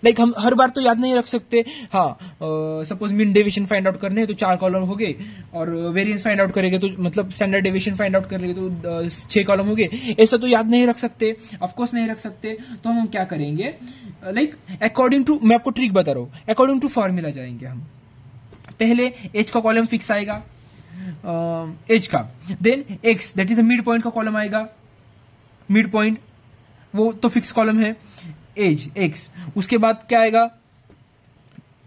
लाइक हम हर बार तो याद नहीं रख सकते। Suppose mean deviation find out करने हैं तो 4 कॉलम हो गए, और वेरिएंस फाइंड आउट करेंगे तो मतलब स्टैंडर्ड डेविएशन फाइंड आउट करेंगे तो 6 कॉलम हो गए। ऐसा तो याद नहीं रख सकते, ऑफकोर्स नहीं रख सकते। तो हम क्या करेंगे? लाइक अकॉर्डिंग टू, मैं आपको ट्रिक बता रहा हूं, अकॉर्डिंग टू फॉर्मूला जाएंगे हम। पहले एच का कॉलम फिक्स आएगा, एच का, then x that is a mid point का कॉलम आएगा, मिड पॉइंट वो तो फिक्स कॉलम है, एज एक्स। उसके बाद क्या आएगा?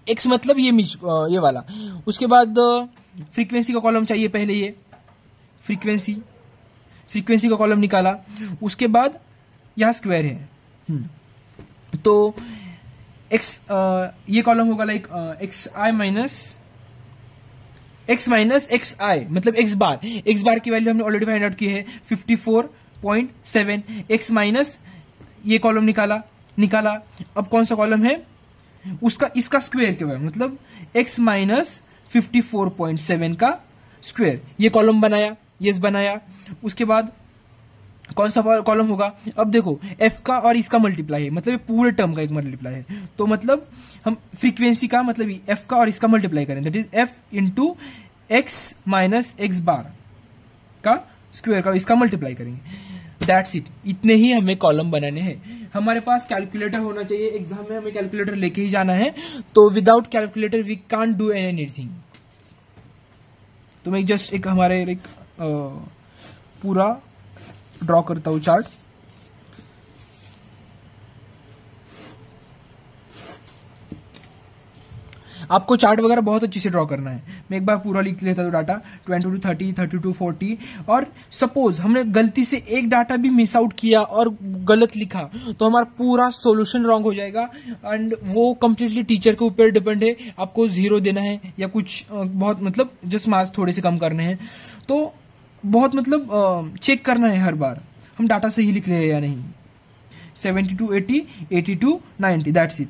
एक्स मतलब ये वाला। उसके बाद फ्रीक्वेंसी का कॉलम चाहिए, पहले ये फ्रीक्वेंसी का कॉलम निकाला। उसके बाद यहां स्क्वायर है, तो एक्स ये कॉलम होगा लाइक एक्स माइनस एक्स आई, मतलब एक्स बार की वैल्यू हमने ऑलरेडी फाइंड आउट की है 54.7। एक्स माइनस ये कॉलम निकाला। अब कौन सा कॉलम है? इसका स्क्वायर के बाद, मतलब x माइनस 54.7 का स्क्वायर, ये कॉलम बनाया। उसके बाद कौन सा कॉलम होगा? अब देखो f का और इसका मल्टीप्लाई है, मतलब ये पूरे टर्म का एक मल्टीप्लाई है। तो मतलब हम फ्रीक्वेंसी का मतलब f का और इसका मल्टीप्लाई करें, that is f into x minus x bar का स्क्वायर का इसका मल्टीप्लाई करेंगे। That's it. इतने ही हमें कॉलम बनाने हैं। हमारे पास कैलकुलेटर होना चाहिए, एग्जाम में हमें कैलकुलेटर लेके ही जाना है, तो without calculator we can't do anything. तो मैं जस्ट एक हमारे एक पूरा ड्रॉ करता हूं चार्ट। आपको चार्ट वगैरह बहुत अच्छे से ड्रॉ करना है। मैं एक बार पूरा लिख लेता हूँ डाटा 20 to 30, 30 to 40। और सपोज हमने गलती से एक डाटा भी मिस आउट किया और गलत लिखा तो हमारा पूरा सॉल्यूशन रॉन्ग हो जाएगा, एंड वो कंप्लीटली टीचर के ऊपर डिपेंड है। आपको 0 देना है या कुछ बहुत मतलब जस्ट मार्क्स थोड़े से कम करने हैं, तो बहुत मतलब चेक करना है हर बार हम डाटा सही लिख रहे हैं या नहीं। 70 to 80, 80 to 90, दैट्स इट।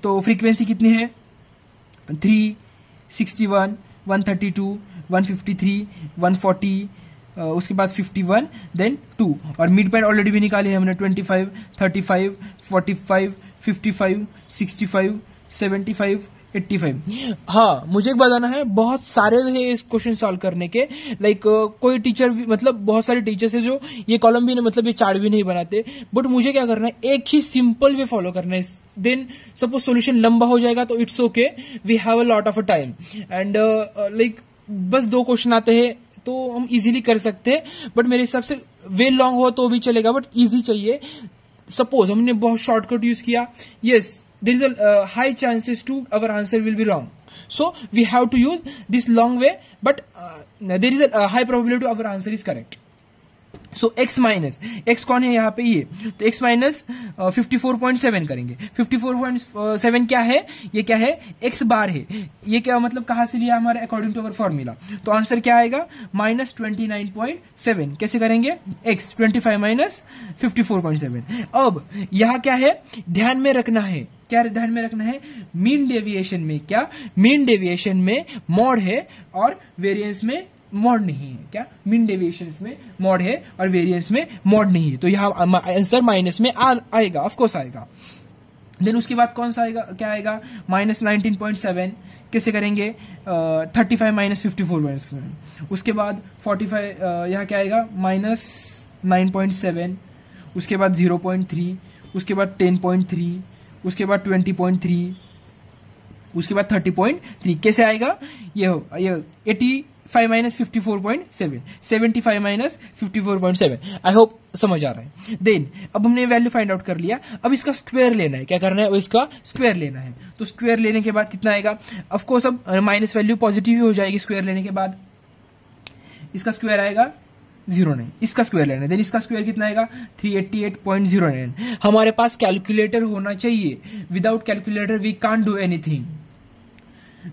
तो फ्रीक्वेंसी कितनी है? 3, 61, 132, 153, 140, उसके बाद 51, देन 2, और मिड पॉइंट ऑलरेडी भी निकाले हैं हमने 25, 35, 45, 55, 65, 75, 85। हाँ, मुझे एक बताना है, बहुत सारे हैं इस क्वेश्चन सॉल्व करने के, लाइक कोई टीचर भी, मतलब बहुत सारे टीचर्स है जो ये कॉलम भी नहीं, मतलब ये चार्ट भी नहीं बनाते, बट मुझे क्या करना है, एक ही सिंपल वे फॉलो करना है। देन सपोज सॉल्यूशन लंबा हो जाएगा तो it's okay, we have a lot of a time, and like बस 2 क्वेश्चन आते हैं तो हम इजीली कर सकते हैं, बट मेरे हिसाब से वे लॉन्ग हो तो भी चलेगा, बट इजी चाहिए। सपोज हमने बहुत शॉर्टकट यूज किया, yes, there is a high chances to our answer will be wrong, so we have to use this long way, but there is a high probability our answer is correct. So x minus, x कौन है यहाँ पे, ये, तो x minus 54.7 करेंगे। 54.7 क्या है, ये क्या है, x बार है, ये क्या मतलब कहाँ से लिया हमारे अकॉर्डिंग टू अवर फॉर्मूला, तो आंसर क्या आएगा माइनस 29.7। कैसे करेंगे, x 25 माइनस 54.7। अब यहाँ क्या है, ध्यान में रखना है, क्या ध्यान में रखना है, मीन डेविएशन में, क्या मीन डेविएशन में मॉड है और वेरिएंस में मॉड नहीं है, क्या मीन डेविएशन में मॉड है और वेरिएंस में मॉड नहीं है, तो यहाँ आंसर माइनस में आएगा, ऑफ कोर्स आएगा। देन उसके बाद कौन सा आएगा, क्या आएगा, माइनस 19.7। कैसे करेंगे, 35 माइनस 54.7। उसके बाद 45, यहाँ क्या आएगा, माइनस 9.7। उसके बाद 0.3, उसके बाद 10.3, उसके बाद 20.3, उसके बाद 30.3। कैसे आएगा, ये 85 माइनस 54.7, 75 माइनस 54.7। आई होप समझ आ रहा है। देन अब हमने वैल्यू फाइंड आउट कर लिया, अब इसका स्क्वायर लेना है, क्या करना है, इसका स्क्वायर लेना है। तो स्क्वायर लेने के बाद कितना आएगा, ऑफ कोर्स अब माइनस वैल्यू पॉजिटिव ही हो जाएगी स्क्वायर लेने के बाद। इसका स्क्वायर आएगा 09, इसका स्क्वायर लेना है, देन इसका स्क्वायर कितना आएगा 388.09। हमारे पास कैलकुलेटर होना चाहिए, without calculator we can't do anything.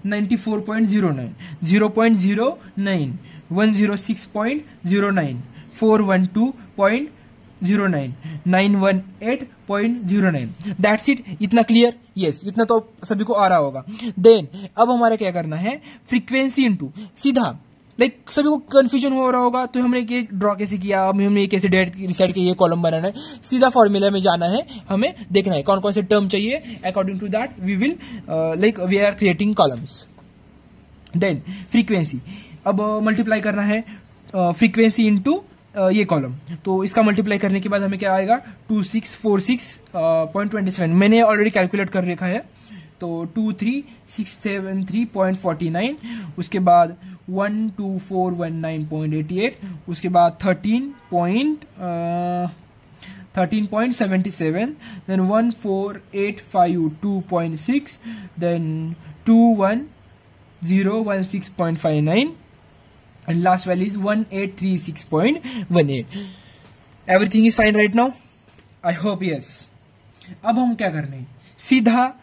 94.09, 0.09, 106.09, 412.09, 918.09। That's it. इतना क्लियर, यस, इतना तो सभी को आ रहा होगा। देन अब हमारे क्या करना है, फ्रीक्वेंसी इनटू, सीधा लाइक सभी को कंफ्यूजन हो रहा होगा, तो हमने ये ड्रॉ कैसे किया, हमने ये कैसे डेट डिसाइड किया, ये कॉलम बनाना है, सीधा फॉर्मूला में जाना है, हमें देखना है कौन कौन से टर्म चाहिए, according to that we will like we are creating columns. Then frequency, अब मल्टीप्लाई करना है फ्रीक्वेंसी इनटू ये कॉलम, तो इसका मल्टीप्लाई करने के बाद हमें क्या आएगा 2646.27। मैंने ऑलरेडी कैलकुलेट कर रखा है, तो 23673.49, उसके बाद 12419.88, उसके बाद 13.77, then 14852.6, then 21016.59, and last value is 1836.18. Everything is fine right now? I hope yes. अब हम क्या करने, सीधा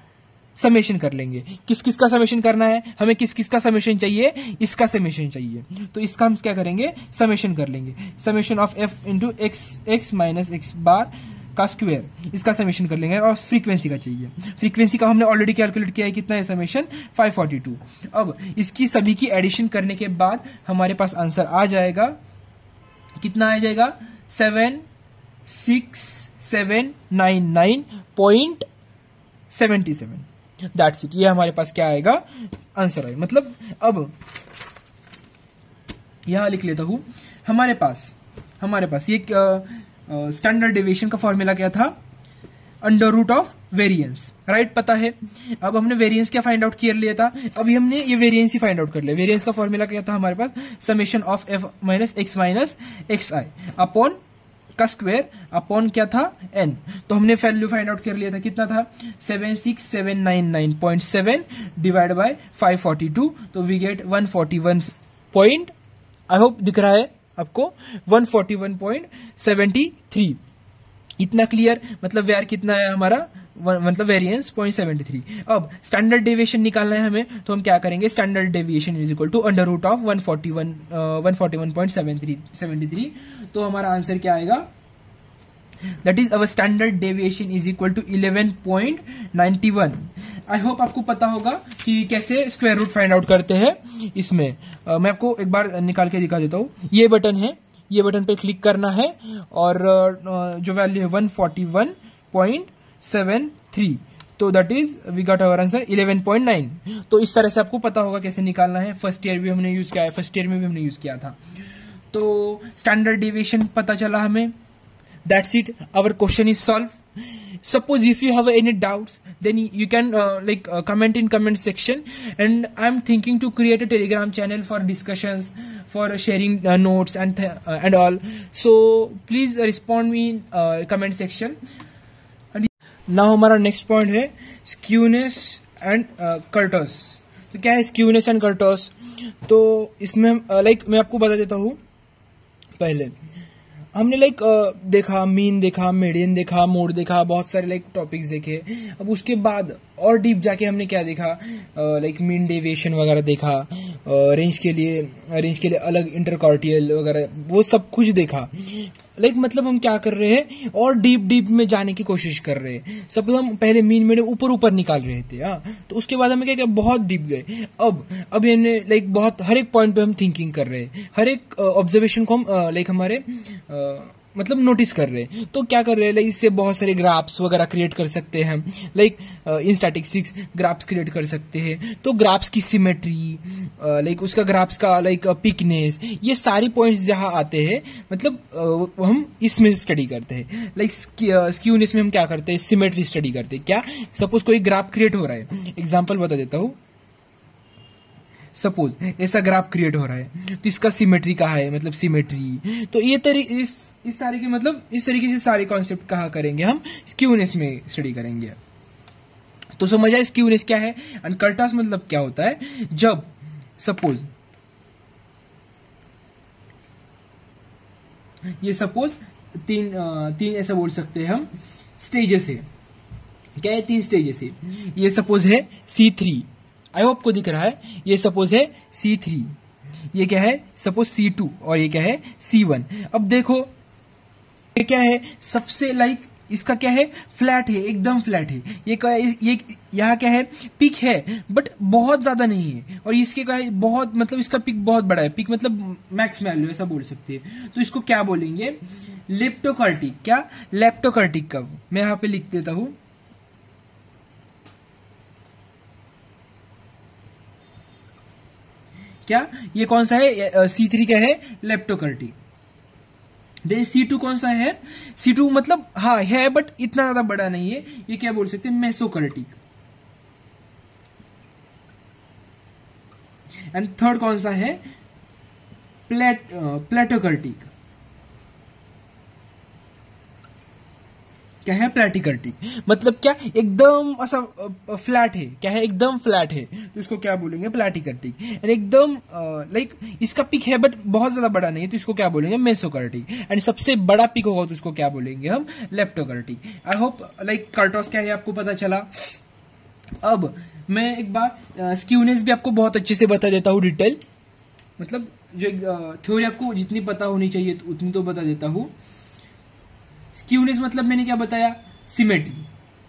समेशन कर लेंगे। किस किस का समेशन करना है, हमें किस किस का समेशन चाहिए, इसका समेशन चाहिए, तो इसका हम क्या करेंगे, समेशन कर लेंगे। Summation of f into x minus x bar का स्क्वायर, इसका समेशन कर लेंगे। और फ्रीक्वेंसी का चाहिए, फ्रीक्वेंसी का हमने ऑलरेडी कैलकुलेट किया है, कितना है समेशन 542। अब इसकी सभी की एडिशन करने के बाद हमारे पास आंसर आ जाएगा, कितना आ जाएगा 76799.77। That's it. ये हमारे पास क्या आएगा, आंसर आएगा। मतलब अब यहां लिख लेता हूं, हमारे पास ये स्टैंडर्ड डेविएशन का फॉर्मूला क्या था, under root of variance, right, पता है। अब हमने वेरिएंस क्या फाइंड आउट कर लिया था, अभी हमने ये वेरिएंस ही फाइंड आउट कर लिया। वेरिएंस का फॉर्मूला क्या था हमारे पास, summation of f minus x i upon का स्क्वायर अपॉन क्या था n। तो हमने वैल्यू फाइंड आउट कर लिया था, कितना था 76799.7 डिवाइड बाय 542, तो we get 141 point, I hope दिख रहा है आपको, 141.73। इतना क्लियर, मतलब वेयर कितना है हमारा, मतलब वेरिएंस 0.73। अब स्टैंडर्ड डेविएशन निकालना है हमें, तो हम क्या करेंगे, standard deviation is equal to under root of 141.73। तो हमारा आंसर क्या आएगा, that is our standard deviation is equal to 11.91। I hope आपको पता होगा कि कैसे स्क्वायर रूट फाइंड आउट करते हैं। इसमें मैं आपको एक बार निकाल के दिखा देता हूँ। ये बटन है, ये बटन पे क्लिक करना है और जो वैल्यू है 141.73, तो that is we got our answer 11.9। तो इस तरह से आपको पता होगा कैसे निकालना है। फर्स्ट ईयर भी हमने यूज किया है, फर्स्ट ईयर में भी हमने यूज किया था। तो स्टैंडर्ड डेविएशन पता चला हमें। That's it, our question is solve. Suppose if you have any doubts, then you can comment in comment section, and I'm thinking to create a Telegram channel for discussions, for sharing notes and all. So please respond me in comment section. And now हमारा next point है skewness and kurtosis। तो क्या है skewness and kurtosis? तो इसमें मैं आपको बता देता हूँ। पहले हमने देखा मीन देखा, मीडियन देखा, मोड देखा, बहुत सारे टॉपिक्स देखे। अब उसके बाद और डीप जाके हमने क्या देखा, मीन डेविएशन वगैरह देखा, रेंज के लिए अलग इंटरकॉर्टियल वगैरह, वो सब कुछ देखा। मतलब हम क्या कर रहे हैं, और डीप में जाने की कोशिश कर रहे हैं। सब हम पहले मीन मीडियन ऊपर निकाल रहे थे, हाँ। तो उसके बाद हमें क्या बहुत डीप गए। अब हमने बहुत हर एक पॉइंट पे हम थिंकिंग कर रहे हैं, हर एक ऑब्जर्वेशन को हम हमारे नोटिस कर रहे हैं। तो क्या कर रहे हैं, इससे बहुत सारे ग्राफ्स वगैरह क्रिएट कर सकते हैं हम। इन स्टैटिस्टिक्स ग्राफ्स क्रिएट कर सकते हैं। तो ग्राफ्स की सिमेट्री, उसका ग्राफ्स का पिकनेस, ये सारी पॉइंट्स जहां आते हैं, हम इसमें स्टडी करते हैं। स्क्यूनेस में हम क्या करते हैं, सिमेट्री स्टडी करते हैं। क्या सपोज कोई ग्राफ क्रिएट हो रहा है, एग्जाम्पल बता देता हूं। सपोज ऐसा ग्राफ क्रिएट हो रहा है, तो इसका सिमेट्री कहाँ है, सिमेट्री। तो ये इस तरीके से सारे कॉन्सेप्ट कहाँ करेंगे, हम स्क्यूनेस में स्टडी करेंगे। तो समझ आए स्क्यूनेस क्या है। एंड कर्टोसिस क्या होता है, जब सपोज तीन ऐसा बोल सकते हैं हम स्टेजेस है। क्या है, 3 स्टेजेस है। ये सपोज है C3, आई होप को दिख रहा है। ये सपोज है C3, ये क्या है सपोज C2, और ये क्या है C1। अब देखो ये क्या है, सबसे इसका क्या है, फ्लैट है, एकदम फ्लैट है। ये यहाँ क्या है, पिक है बट बहुत ज्यादा नहीं है। और इसके क्या है, बहुत इसका पिक बहुत बड़ा है। पिक मैक्स वैल्यू ऐसा बोल सकते हैं। तो इसको क्या बोलेंगे, लेप्टोकर्टिक। क्या, लेप्टोकर्टिक कर्व। मैं यहाँ पे लिख देता हूं। क्या, ये कौन सा है, C3 क्या है, लेप्टोकर्टिक। C2 कौन सा है, C2 हाँ है बट इतना ज्यादा बड़ा नहीं है। ये क्या बोल सकते हैं, मेसोकर्टिक। एंड थर्ड कौन सा है, प्लेटोकर्टिक। क्या है, प्लेटिकर्टिक। क्या, एकदम ऐसा फ्लैट है। क्या है, एकदम फ्लैट है, तो इसको क्या बोलेंगे, प्लेटिकर्टिक। एंड एकदम इसका पिक है बट बहुत ज्यादा बड़ा नहीं है, तो इसको क्या बोलेंगे, मेसोकर्टिक। एंड सबसे बड़ा पिक होगा तो इसको क्या बोलेंगे हम, लेप्टोकर्टिक। आई होप कर्टोस क्या है आपको पता चला। अब मैं एक बार स्क्यूनेस भी आपको बहुत अच्छे से बता देता हूँ, डिटेल। जो थ्योरी आपको जितनी पता होनी चाहिए उतनी तो बता देता हूँ। स्क्यूनेस मैंने क्या बताया, सिमेट्री।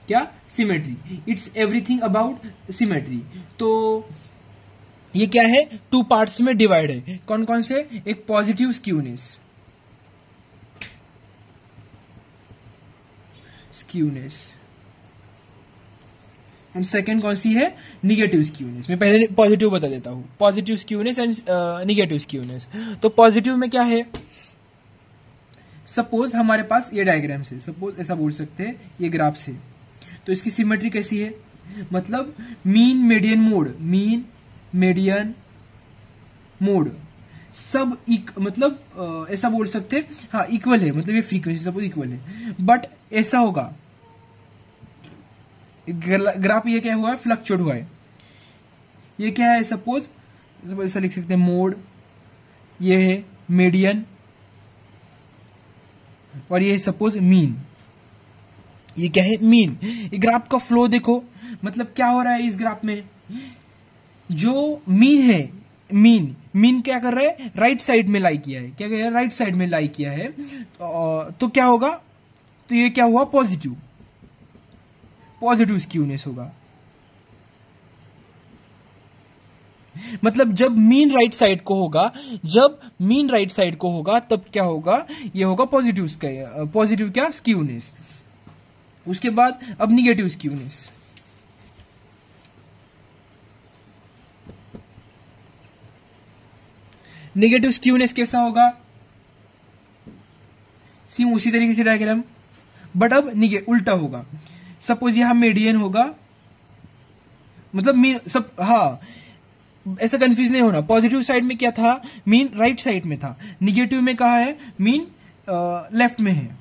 क्या, symmetry, it's everything about symmetry. तो ये क्या है, 2 पार्ट्स में डिवाइड है। कौन कौन से, एक पॉजिटिव स्क्यूनेस एंड सेकेंड कौन सी है, निगेटिव स्क्यूनेस। मैं पहले पॉजिटिव बता देता हूं, positive skewness and negative skewness. तो पॉजिटिव में क्या है, सपोज हमारे पास ये डायग्राम है, सपोज ऐसा बोल सकते हैं, ये ग्राफ है। तो इसकी सिमेट्री कैसी है, मीन मीडियन मोड सब ऐसा बोल सकते हैं, हाँ इक्वल है। ये फ्रीक्वेंसी सपोज इक्वल है, बट ऐसा होगा ग्राफ, ये क्या हुआ है, फ्लक्चुएट हुआ है। ये क्या है, सपोज ऐसा लिख सकते हैं, मोड, ये है मीडियन, और ये सपोज मीन। ये क्या है, मीन। ये ग्राफ का फ्लो देखो, क्या हो रहा है इस ग्राफ में, जो मीन है, मीन क्या कर रहा है, राइट साइड में लाई किया है। क्या कह रहा है, राइट साइड में लाई किया है। तो क्या होगा, तो ये क्या हुआ, पॉजिटिव, पॉजिटिव स्क्यूनेस होगा। मतलब जब मीन राइट साइड को होगा, जब मीन राइट साइड को होगा तब क्या होगा, ये होगा पॉजिटिव, पॉजिटिव क्या, स्क्यूनेस। उसके बाद अब निगेटिव स्क्यूनेस। नेगेटिव स्क्यूनेस कैसा होगा, सेम उसी तरीके से डायग्राम, बट अब उल्टा होगा। सपोज यहां मीडियन होगा, मतलब मीन सब, हाँ ऐसा कंफ्यूज नहीं होना। पॉजिटिव साइड में क्या था, मीन राइट साइड में था, निगेटिव में कहा है मीन लेफ्ट में है।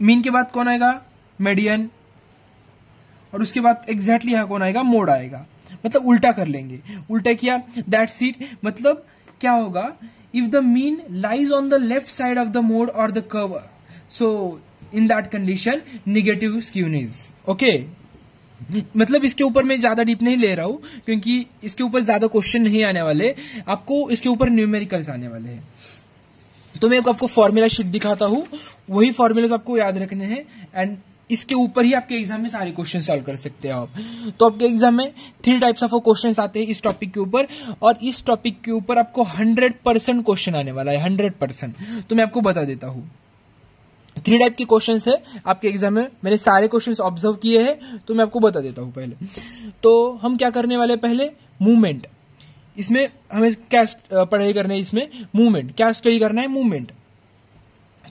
मीन के बाद कौन आएगा, मीडियन, और उसके बाद एग्जैक्टली यहां कौन आएगा, मोड आएगा। मतलब उल्टा कर लेंगे, उल्टा किया, दैट्स इट। मतलब क्या होगा, if the mean lies on the left side of the mode और the curve, so in that condition negative skewness. Okay, मतलब इसके ऊपर मैं ज्यादा डीप नहीं ले रहा हूं, क्योंकि इसके ऊपर ज्यादा क्वेश्चन नहीं आने वाले, आपको इसके ऊपर न्यूमेरिकल्स आने वाले हैं। तो मैं आपको फॉर्मूला शीट दिखाता हूं, वही फॉर्मूलाज आपको याद रखने हैं, एंड इसके ऊपर ही आपके एग्जाम में सारे क्वेश्चन सॉल्व कर सकते हैं आप। तो आपके एग्जाम में 3 टाइप्स ऑफ क्वेश्चन आते हैं इस टॉपिक के ऊपर, और इस टॉपिक के ऊपर आपको 100% क्वेश्चन आने वाला है, 100%। तो मैं आपको बता देता हूं, 3 टाइप के क्वेश्चंस है आपके एग्जाम में। मैंने सारे क्वेश्चंस ऑब्जर्व किए हैं, तो मैं आपको बता देता हूं। पहले तो हम क्या करने वाले, पहले मूवमेंट, इसमें हमें क्या पढ़ाई करना है, इसमें मूवमेंट, क्या स्टडी करना है, मूवमेंट।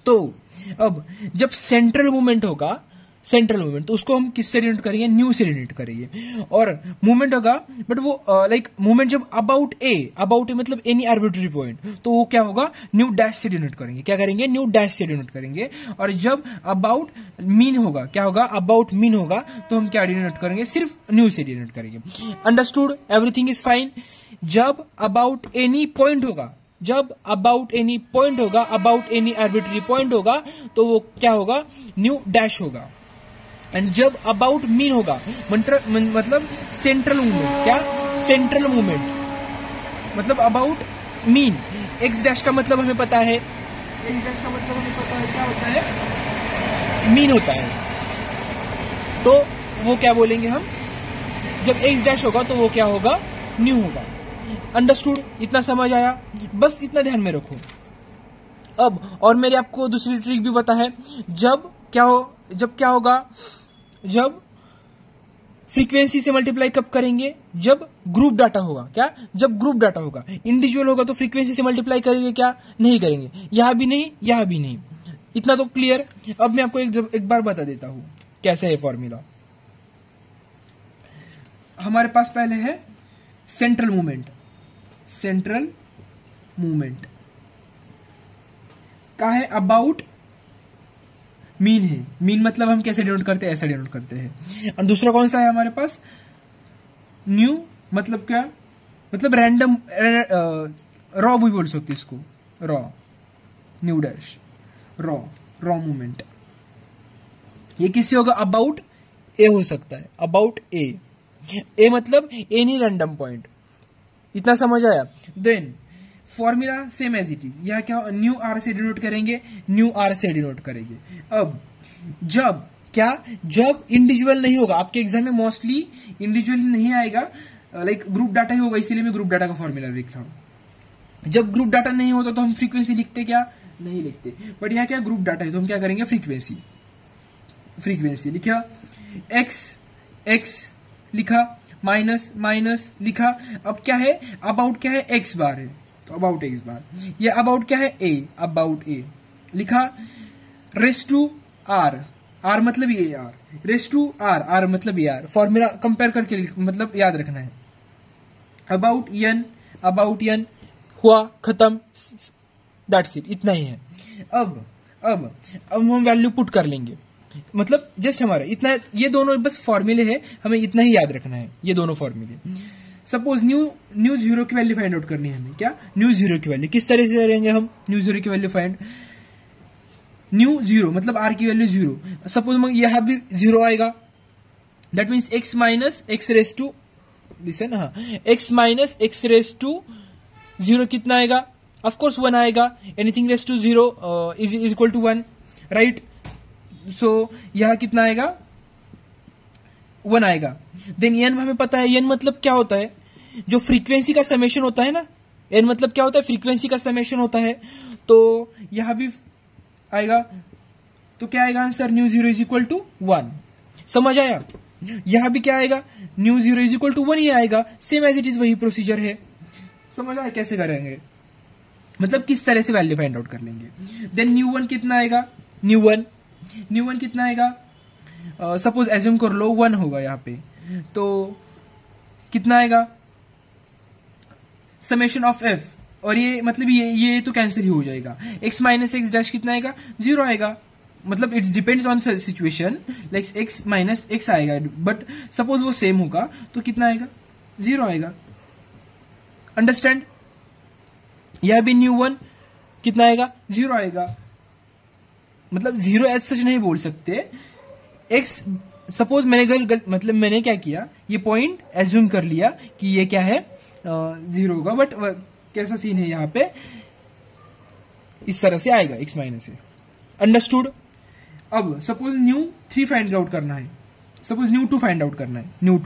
तो अब जब सेंट्रल मूवमेंट होगा, सेंट्रल मूवमेंट, तो उसको हम किससे डिनोट करेंगे, न्यू से डिनोट करेंगे। और मूवमेंट होगा, बट वो लाइक मूवमेंट जब अबाउट ए मतलब एनी आर्बिट्री पॉइंट, तो वो क्या होगा, न्यू डैश से डिनोट करेंगे। क्या करेंगे, न्यू डैश से डिनोट करेंगे। और जब अबाउट मीन होगा, क्या होगा, अबाउट मीन होगा, तो हम क्या डिनोट करेंगे, सिर्फ न्यू से डिनोट करेंगे। Understood, everything is fine. जब अबाउट एनी पॉइंट होगा, जब अबाउट एनी पॉइंट होगा, अबाउट एनी आर्बिट्री पॉइंट होगा, तो वो क्या होगा, न्यू डैश होगा। एंड जब अबाउट मीन होगा, मतलब सेंट्रल मूवमेंट, क्या, सेंट्रल मूवमेंट, मतलब अबाउट मीन, एक्स डैश का मतलब हमें पता है, एक्स डैश का मतलब हमें पता है क्या होता है, मीन होता है। तो वो क्या बोलेंगे हम, जब एक्स डैश होगा तो वो क्या होगा, न्यू होगा। अंडरस्टूड, इतना समझ आया, बस इतना ध्यान में रखो। अब और मेरे आपको दूसरी ट्रिक भी पता है, जब क्या होगा, जब फ्रीक्वेंसी से मल्टीप्लाई कब करेंगे, जब ग्रुप डाटा होगा। क्या, जब ग्रुप डाटा होगा, इंडिविजुअल होगा तो फ्रीक्वेंसी से मल्टीप्लाई करेंगे क्या, नहीं करेंगे, यहां भी नहीं, यहां भी नहीं। इतना तो क्लियर। अब मैं आपको एक बार बता देता हूं कैसे है फॉर्मूला। हमारे पास पहले है सेंट्रल मूवमेंट, सेंट्रल मूवमेंट का है अबाउट मीन है। मीन मतलब हम कैसे डिनोट करते हैं, ऐसा डिनोट करते हैं। और दूसरा कौन सा है हमारे पास, न्यू, मतलब क्या, मतलब रैंडम, रॉ भी बोल सकते इसको, raw, new dash, raw movement. ये किससे होगा, अबाउट ए हो सकता है, अबाउट ए मतलब एनी रैंडम पॉइंट। इतना समझ आया। Then formula same as it is, यह क्या, न्यू आर से डिनोट करेंगे, न्यू आर से डिनोट करेंगे। अब जब इंडिविजुअल नहीं होगा, आपके एग्जाम में मोस्टली इंडिविजुअल नहीं आएगा, लाइक ग्रुप डाटा ही होगा, इसीलिए मैं ग्रुप डाटा का फॉर्मूला लिख रहा हूं। जब ग्रुप डाटा नहीं होता तो हम फ्रीक्वेंसी लिखते क्या, नहीं लिखते, बट यहां क्या ग्रुप डाटा है तो हम क्या करेंगे, फ्रीक्वेंसी लिखा, एक्स लिखा, माइनस लिखा। अब क्या है, अबाउट क्या है, एक्स बार है, तो अबाउट एक्स बार। ये अबाउट क्या है, ए, अबाउट ए लिखा, रेस टू आर, आर मतलब ये आर, रेस टू आर मतलब ये आर। फॉर्मूला कंपेयर करके मतलब याद रखना है। अबाउट एन हुआ, खत्म, दैट्स इट, इतना ही है। अब हम वैल्यू पुट कर लेंगे, मतलब जस्ट हमारा इतना, ये दोनों बस फॉर्मूले हैं, हमें इतना ही याद रखना है, ये दोनों फॉर्मूले। सपोज न्यू जीरो की वैल्यू फाइंड आउट करनी है हमें, क्या, न्यू जीरो की वैल्यू किस तरह से करेंगे हम, न्यू जीरो की वैल्यू फाइंड, न्यू जीरो मतलब आर की वैल्यू 0। सपोज यहां भी 0 आएगा, that means x minus x raise to, listen, हाँ, x minus x raise to 0 कितना आएगा, ऑफकोर्स 1 आएगा। Anything raise to 0 is equal to 1। Right. So यह कितना आएगा, 1 आएगा। देन एन हमें पता है, एन मतलब क्या होता है, जो फ्रीक्वेंसी का समेशन होता है ना, एन मतलब क्या होता है, फ्रीक्वेंसी का समेशन होता है। तो यहां भी आएगा, तो क्या आएगा answer, nu 0 is equal to 1। समझ आया। यहां भी क्या आएगा, न्यू 0 इज इक्वल टू 1 ही आएगा, सेम एज इट इज, वही प्रोसीजर है। समझ आया कैसे करेंगे, मतलब किस तरह से वैल्यू फाइंड आउट कर लेंगे। देन न्यू 1 कितना आएगा, न्यू वन कितना आएगा, सपोज एज्यूम कर लो 1 होगा यहाँ पे, तो कितना आएगा, समेशन ऑफ एफ, और ये मतलब ये तो कैंसिल ही हो जाएगा। x माइनस एक्स डैश कितना आएगा, 0 आएगा। मतलब it's depends on situation, like x minus x आएगा, बट सपोज वो सेम होगा तो कितना आएगा, 0 आएगा। अंडरस्टैंड। यह भी न्यू 1 कितना आएगा, 0 आएगा। मतलब 0 एज सच नहीं बोल सकते। x सपोज मतलब मैंने क्या किया, ये पॉइंट एज्यूम कर लिया कि ये क्या है, 0 होगा, बट कैसा सीन है यहाँ पे, इस तरह से आएगा x माइनस ए। अंडरस्टूड। अब सपोज न्यू 3 फाइंड आउट करना है, सपोज न्यू 2 फाइंड आउट करना है। न्यू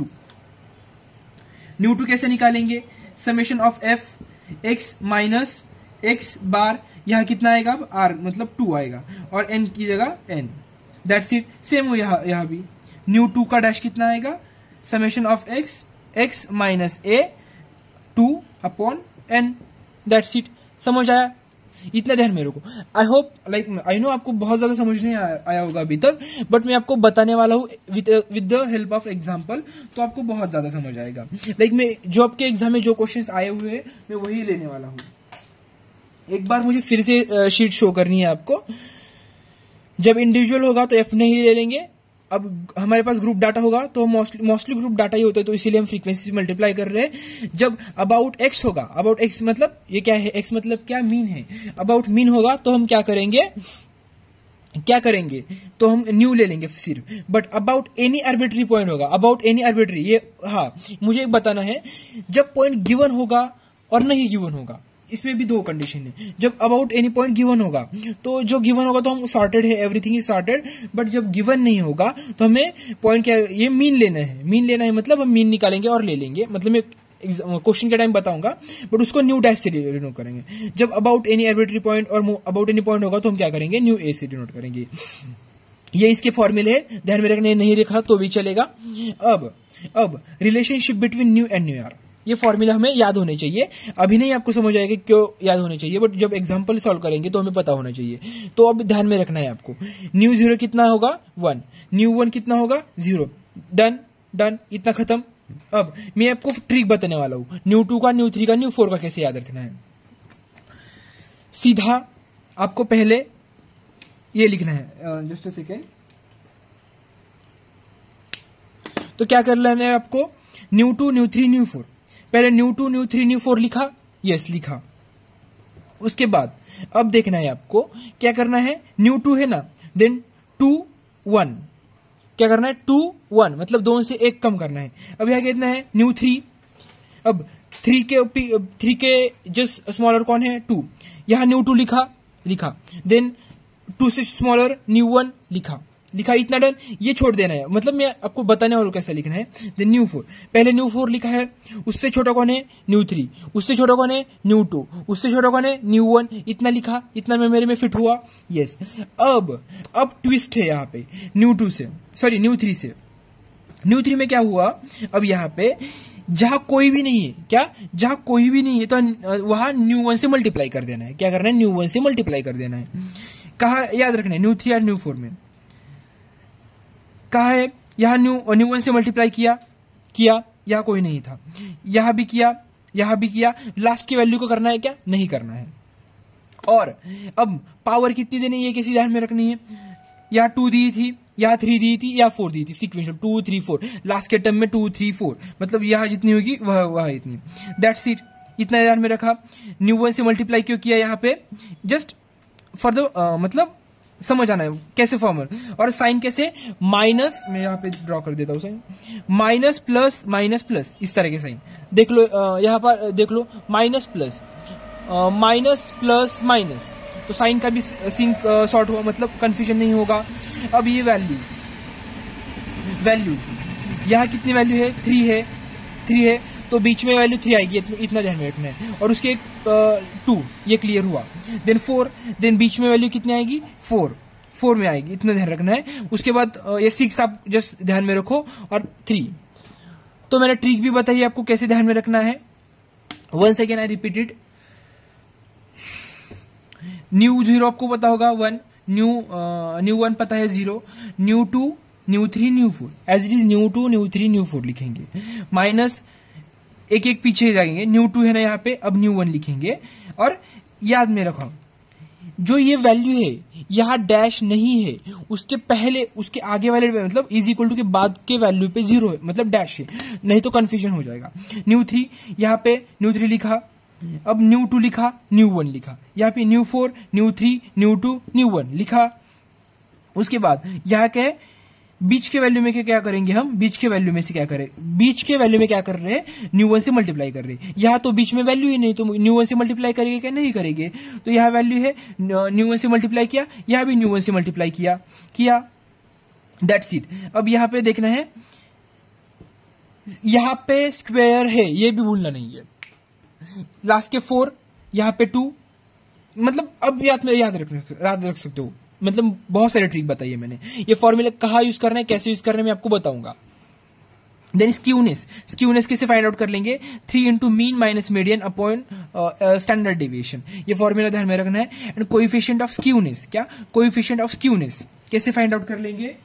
2 कैसे निकालेंगे, summation of f x minus x bar, यहां कितना आएगा, अब r मतलब 2 आएगा, और n की जगह n। That's it. सेम हो यहां भी, न्यू 2 का डैश कितना आएगा, summation of x minus a 2 upon n। That's it. समझ आया, इतना ध्यान में रखो। I hope, like I know आपको बहुत ज्यादा समझ नहीं आया होगा अभी तक, बट मैं आपको बताने वाला हूँ with the help of example, तो आपको बहुत ज्यादा समझ आएगा। लाइक मैं जो आपके एग्जाम में जो क्वेश्चंस आए हुए हैं मैं वही लेने वाला हूँ। एक बार मुझे फिर से शीट शो करनी है आपको। जब इंडिविजुअल होगा तो एफ नहीं ले लेंगे। अब हमारे पास ग्रुप डाटा होगा तो मोस्टली ग्रुप डाटा ही होता है, तो इसीलिए हम फ्रीक्वेंसी से मल्टीप्लाई कर रहे हैं। जब अबाउट एक्स होगा, अबाउट एक्स मतलब ये क्या है, एक्स मतलब क्या, मीन है। अबाउट मीन होगा तो हम क्या करेंगे तो हम न्यू ले लेंगे सिर्फ। But about any arbitrary point होगा, अबाउट एनी आर्बिट्री, ये हाँ मुझे एक बताना है, जब पॉइंट गिवन होगा और नहीं गिवन होगा, इसमें भी 2 कंडीशन है। जब अबाउट एनी पॉइंट गिवन होगा तो जो गिवन होगा तो हम सॉर्टेड है, एवरीथिंग इज सॉर्टेड। बट जब गिवन नहीं होगा तो हमें पॉइंट क्या, ये मीन लेना है, मतलब हम मीन निकालेंगे और ले लेंगे। मतलब मैं क्वेश्चन के टाइम बताऊंगा, बट उसको न्यू डैश से डिनोट करेंगे। जब अबाउट एनी आर्बिट्री पॉइंट और अबाउट एनी पॉइंट होगा तो हम क्या करेंगे, न्यू ए से डिनोट करेंगे। ये इसके फॉर्मूले है, ध्यान में रखने, नहीं रखा तो भी चलेगा। अब relationship between nu and nu r, ये फॉर्मूला हमें याद होने चाहिए। अभी नहीं आपको समझ आएगा क्यों याद होने चाहिए, बट जब एग्जांपल सॉल्व करेंगे तो हमें पता होना चाहिए। तो अब ध्यान में रखना है आपको, न्यू 0 कितना होगा, 1, न्यू 1 कितना होगा, 0। डन, इतना खत्म। अब मैं आपको ट्रिक बताने वाला हूं, न्यू 2 का, न्यू 3 का, न्यू 4 का कैसे याद रखना है। सीधा आपको पहले ये लिखना है, जस्ट अ सेकेंड। तो क्या कर लेना है आपको, न्यू 2, न्यू 3, न्यू 4। पहले न्यू 2, न्यू 3, न्यू 4 लिखा, यस लिखा। उसके बाद अब देखना है आपको क्या करना है, न्यू 2 है ना, देन 2 1, क्या करना है, 2 1 मतलब 2 से 1 कम करना है। अब यहां कितना है, न्यू 3। अब 3 के जस्ट स्मॉलर कौन है, 2। यहां न्यू 2 लिखा, देन 2 से स्मॉलर न्यू 1 लिखा, इतना डन। ये छोड़ देना है, मतलब मैं आपको बताने वाला कैसा लिखना है। देन न्यू 4, पहले न्यू 4 लिखा है, उससे छोटा कौन है, न्यू 3, उससे छोटा कौन है, न्यू 2, उससे छोटा कौन है, न्यू 1, इतना लिखा, इतना मेरे में फिट हुआ, यस। अब ट्विस्ट है यहाँ पे, न्यू 3 से। न्यू 3 में क्या हुआ, अब यहाँ पे जहां कोई भी नहीं है, तो वहां न्यू 1 से मल्टीप्लाई कर देना है। क्या करना है, न्यू 1 से मल्टीप्लाई कर देना है। कहा याद रखना है, न्यू 3 और न्यू 4 में कहा है, यहां न्यू 1 से मल्टीप्लाई किया, यहां कोई नहीं था, यहां भी किया, लास्ट की वैल्यू को करना है क्या, नहीं करना है। और अब पावर कितनी देनी है, ये किसी ध्यान में रखनी है। यहां 2 दी थी, यहां 3 दी थी, या 4 दी थी, सीक्वेंशियल 2 3 4, लास्ट के टर्म में 2 3 4, मतलब यहां जितनी होगी वह इतनी। दैट्स इट, इतना ध्यान में रखा। न्यू 1 से मल्टीप्लाई क्यों किया यहाँ पे, जस्ट फॉर द मतलब समझ आना है कैसे फॉर्मल। और साइन कैसे, माइनस, मैं यहाँ पे ड्रॉ कर देता हूँ साइन, माइनस प्लस, इस तरह के साइन देख लो। यहाँ पर देख लो, माइनस प्लस माइनस, तो साइन का भी सिंक सॉर्ट हुआ, मतलब कंफ्यूजन नहीं होगा। अब ये वैल्यूज यहाँ कितनी वैल्यू है, 3 है, तो बीच में वैल्यू 3 आएगी, इतना ध्यान में रखना है। और उसके 2, ये क्लियर हुआ। देन 4, देन बीच में वैल्यू कितनी आएगी, 4 में आएगी, इतना ध्यान रखना है। उसके बाद ये 6 आप जस्ट ध्यान में रखो, और 3। तो मैंने ट्रिक भी बताई आपको कैसे ध्यान में रखना है। Once again I repeated, nu 0 आपको पता होगा 1, न्यू 1 पता है 0, nu 2, nu 3, nu 4, as it is nu 2, nu 3, nu 4 लिखेंगे। माइनस एक पीछे जाएंगे, न्यू 2 है ना यहाँ पे, अब न्यू 1 लिखेंगे। और याद में रखो, जो ये वैल्यू है यहाँ डैश नहीं है, उसके पहले उसके आगे वाले मतलब इज इक्वल टू के बाद के वैल्यू पे 0 है, मतलब डैश है, नहीं तो कंफ्यूजन हो जाएगा। न्यू 3 यहाँ पे न्यू 3 लिखा, अब न्यू 2 लिखा, न्यू 1 लिखा, यहाँ पे न्यू 4, न्यू 3, न्यू 2, न्यू 1 लिखा। उसके बाद यहाँ क्या है, बीच के वैल्यू में क्या करेंगे हम, बीच के वैल्यू में से क्या करें, बीच के वैल्यू में क्या कर रहे हैं, न्यू 1 से मल्टीप्लाई कर रहे हैं। यहाँ तो बीच में वैल्यू ही नहीं, तो न्यू 1 से मल्टीप्लाई करेंगे क्या, नहीं करेंगे। तो यहाँ वैल्यू है, न्यू 1 से मल्टीप्लाई किया, यहाँ भी न्यू 1 से मल्टीप्लाई किया, दैट्स इट। अब यहाँ पे देखना है, यहाँ पे स्क्वायर है, ये भी भूलना नहीं है। लास्ट के 4, यहाँ पे 2, मतलब अब याद रख सकते हो, मतलब बहुत सारे ट्रिक बताइए मैंने। ये फॉर्मूला कहाँ यूज करना है, कैसे यूज करना है, मैं आपको बताऊंगा। देन स्क्यूनेस कैसे फाइंड आउट कर लेंगे, 3 into mean minus median upon standard deviation, ये फॉर्मूला ध्यान में रखना है। एंड कोएफिशिएंट ऑफ स्क्यूनेस, क्या कोएफिशिएंट ऑफ स्क्यूनेस कैसे फाइंड आउट कर लेंगे,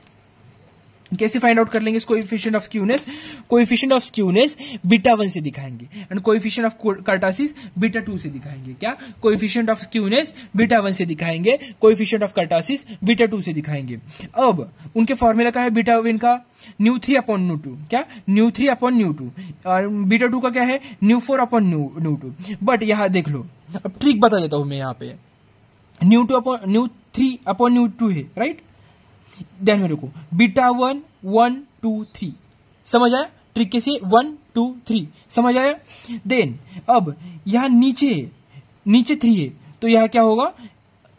कोएफिशिएंट ऑफ स्क्यूनेस बीटा 1 से दिखाएंगे, एंड कोएफिशिएंट ऑफ कर्टासिस बीटा 2 से दिखाएंगे। क्या कोएफिशिएंट ऑफ स्क्यूनेस बीटा 1 से दिखाएंगे, कोएफिशिएंट ऑफ कर्टासिस बीटा 2 से दिखाएंगे। अब उनके फॉर्मूला का है बीटा 1 का न्यू 3 अपॉन न्यू 2, क्या न्यू 3 अपॉन न्यू 2, और बीटा 2 का क्या है न्यू 4 अपॉन न्यू 2। बट यहाँ देख लो, अब ट्रिक बता देता हूं मैं, यहाँ पे न्यू 3 अपॉन न्यू 2 है, राइट। ध्यान में रखो, बीटा 1 1 2 3, समझ आया ट्रिक कैसे, 1 2 3, समझ आया। देन अब यहाँ नीचे 3 है, तो यहाँ क्या होगा,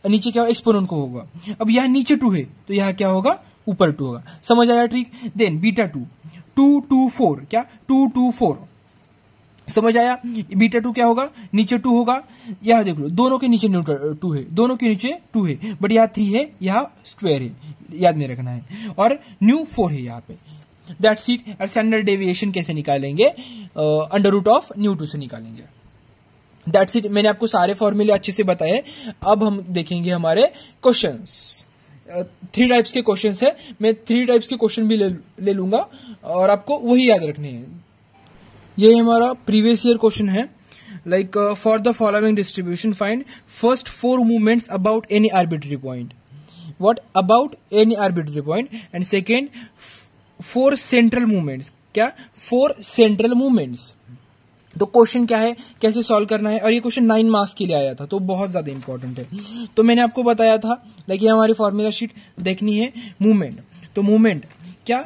नीचे क्या एक्सपोनेंट को होगा। अब यहाँ नीचे 2 है, तो यहाँ क्या होगा, ऊपर 2 होगा, समझ आया ट्रिक। देन बीटा 2 2 2 4, क्या 2 2 4, समझ आया। बीटा 2 क्या होगा, नीचे 2 होगा, यहां देख लो दोनों के नीचे 2 है, दोनों के नीचे 2 है, बट यहाँ 3 है, यहाँ स्क्वायर है, याद में रखना है। और न्यू 4 है यहाँ पे, दैट्स इट। और स्टैंडर्ड डेविएशन कैसे निकालेंगे, अंडर रूट ऑफ न्यू 2 से निकालेंगे, दैट्स इट। मैंने आपको सारे फॉर्मूले अच्छे से बताए। अब हम देखेंगे हमारे क्वेश्चंस। 3 टाइप्स के क्वेश्चंस है, मैं 3 टाइप्स के क्वेश्चन भी ले लूंगा, और आपको वही याद रखने हैं। ये हमारा प्रीवियस ईयर क्वेश्चन है, like for the following distribution find first 4 movements about any arbitrary point, what about any arbitrary point, and second 4 central movements, क्या 4 सेंट्रल मूवमेंट्स। तो क्वेश्चन क्या है, कैसे सॉल्व करना है, और ये क्वेश्चन 9 मार्क्स के लिए आया था, तो बहुत ज्यादा इंपॉर्टेंट है। तो मैंने आपको बताया था, लाइक ये हमारी फॉर्मूला शीट देखनी है। मूवमेंट, तो मूवमेंट क्या,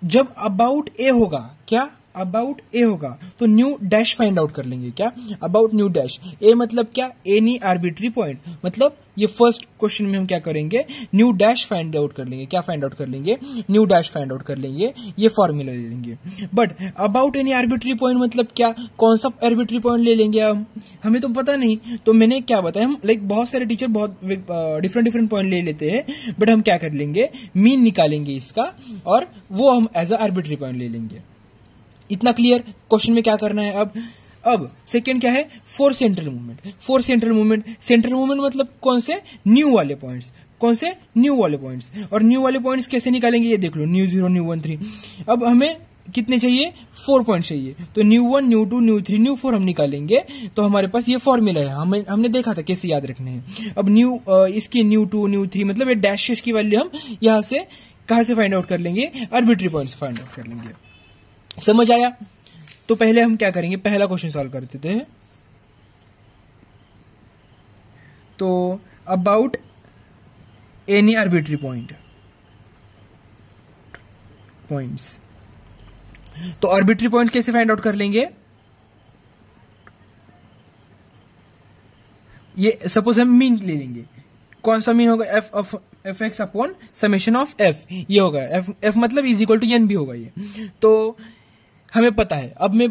जब अबाउट ए होगा, क्या अबाउट ए होगा, तो न्यू डैश फाइंड आउट कर लेंगे, क्या अबाउट न्यू डैश। ए मतलब क्या, एनी आर्बिट्री पॉइंट, मतलब ये फर्स्ट क्वेश्चन में हम क्या करेंगे, न्यू डैश फाइंड आउट कर लेंगे, क्या फाइंड आउट कर लेंगे, न्यू डैश फाइंड आउट कर लेंगे, ये फॉर्मूला ले लेंगे। But about any arbitrary point मतलब क्या, कौन सा आर्बिट्री पॉइंट ले लेंगे हम, हमें तो पता नहीं। तो मैंने क्या बताया, हम लाइक बहुत सारे टीचर बहुत डिफरेंट पॉइंट ले लेते हैं, बट हम क्या कर लेंगे, मीन निकालेंगे इसका, और वो हम एज अ आर्बिट्री पॉइंट ले लेंगे। इतना क्लियर। क्वेश्चन में क्या करना है अब सेकंड क्या है, 4 सेंट्रल मूवमेंट मतलब कौन से, न्यू वाले पॉइंट्स, कौन से न्यू वाले पॉइंट्स। और न्यू वाले पॉइंट्स कैसे निकालेंगे, ये देख लो, न्यू 0 न्यू 1 3। अब हमें कितने चाहिए, 4 पॉइंट चाहिए, तो न्यू 1 न्यू 2 न्यू 3 न्यू 4 हम निकालेंगे। तो हमारे पास ये फॉर्मूला है, हमने देखा था कैसे याद रखने हैं। अब इसकी न्यू 2 न्यू 3 मतलब ये डैशेस की वैल्यू हम यहां से कहां से फाइंड आउट कर लेंगे, आर्बिट्री पॉइंट से फाइंड आउट कर लेंगे। समझ आया। तो पहले हम क्या करेंगे, पहला क्वेश्चन सॉल्व करते थे। तो अबाउट एनी आर्बिट्री पॉइंट्स, तो आर्बिट्री पॉइंट कैसे फाइंड आउट कर लेंगे, ये सपोज हम मीन ले लेंगे, कौन सा मीन होगा, F X upon summation of F, ये होगा एफ मतलब इज इक्वल टू एन भी होगा ये। तो हमें पता है, अब मैं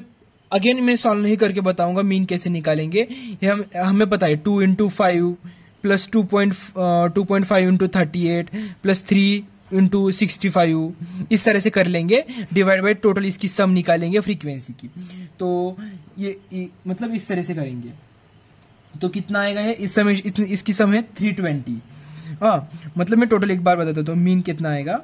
सॉल्व नहीं करके बताऊंगा मीन कैसे निकालेंगे। ये हमें पता है 2 into 5 plus 2.5 into 38 plus 3 into 65, इस तरह से कर लेंगे, डिवाइड बाई टोटल इसकी सम निकालेंगे फ्रीक्वेंसी की। तो ये मतलब इस तरह से करेंगे तो कितना आएगा, है इस समय इसकी सम है 320। हाँ मतलब मैं टोटल एक बार बताता हूँ, तो मीन कितना आएगा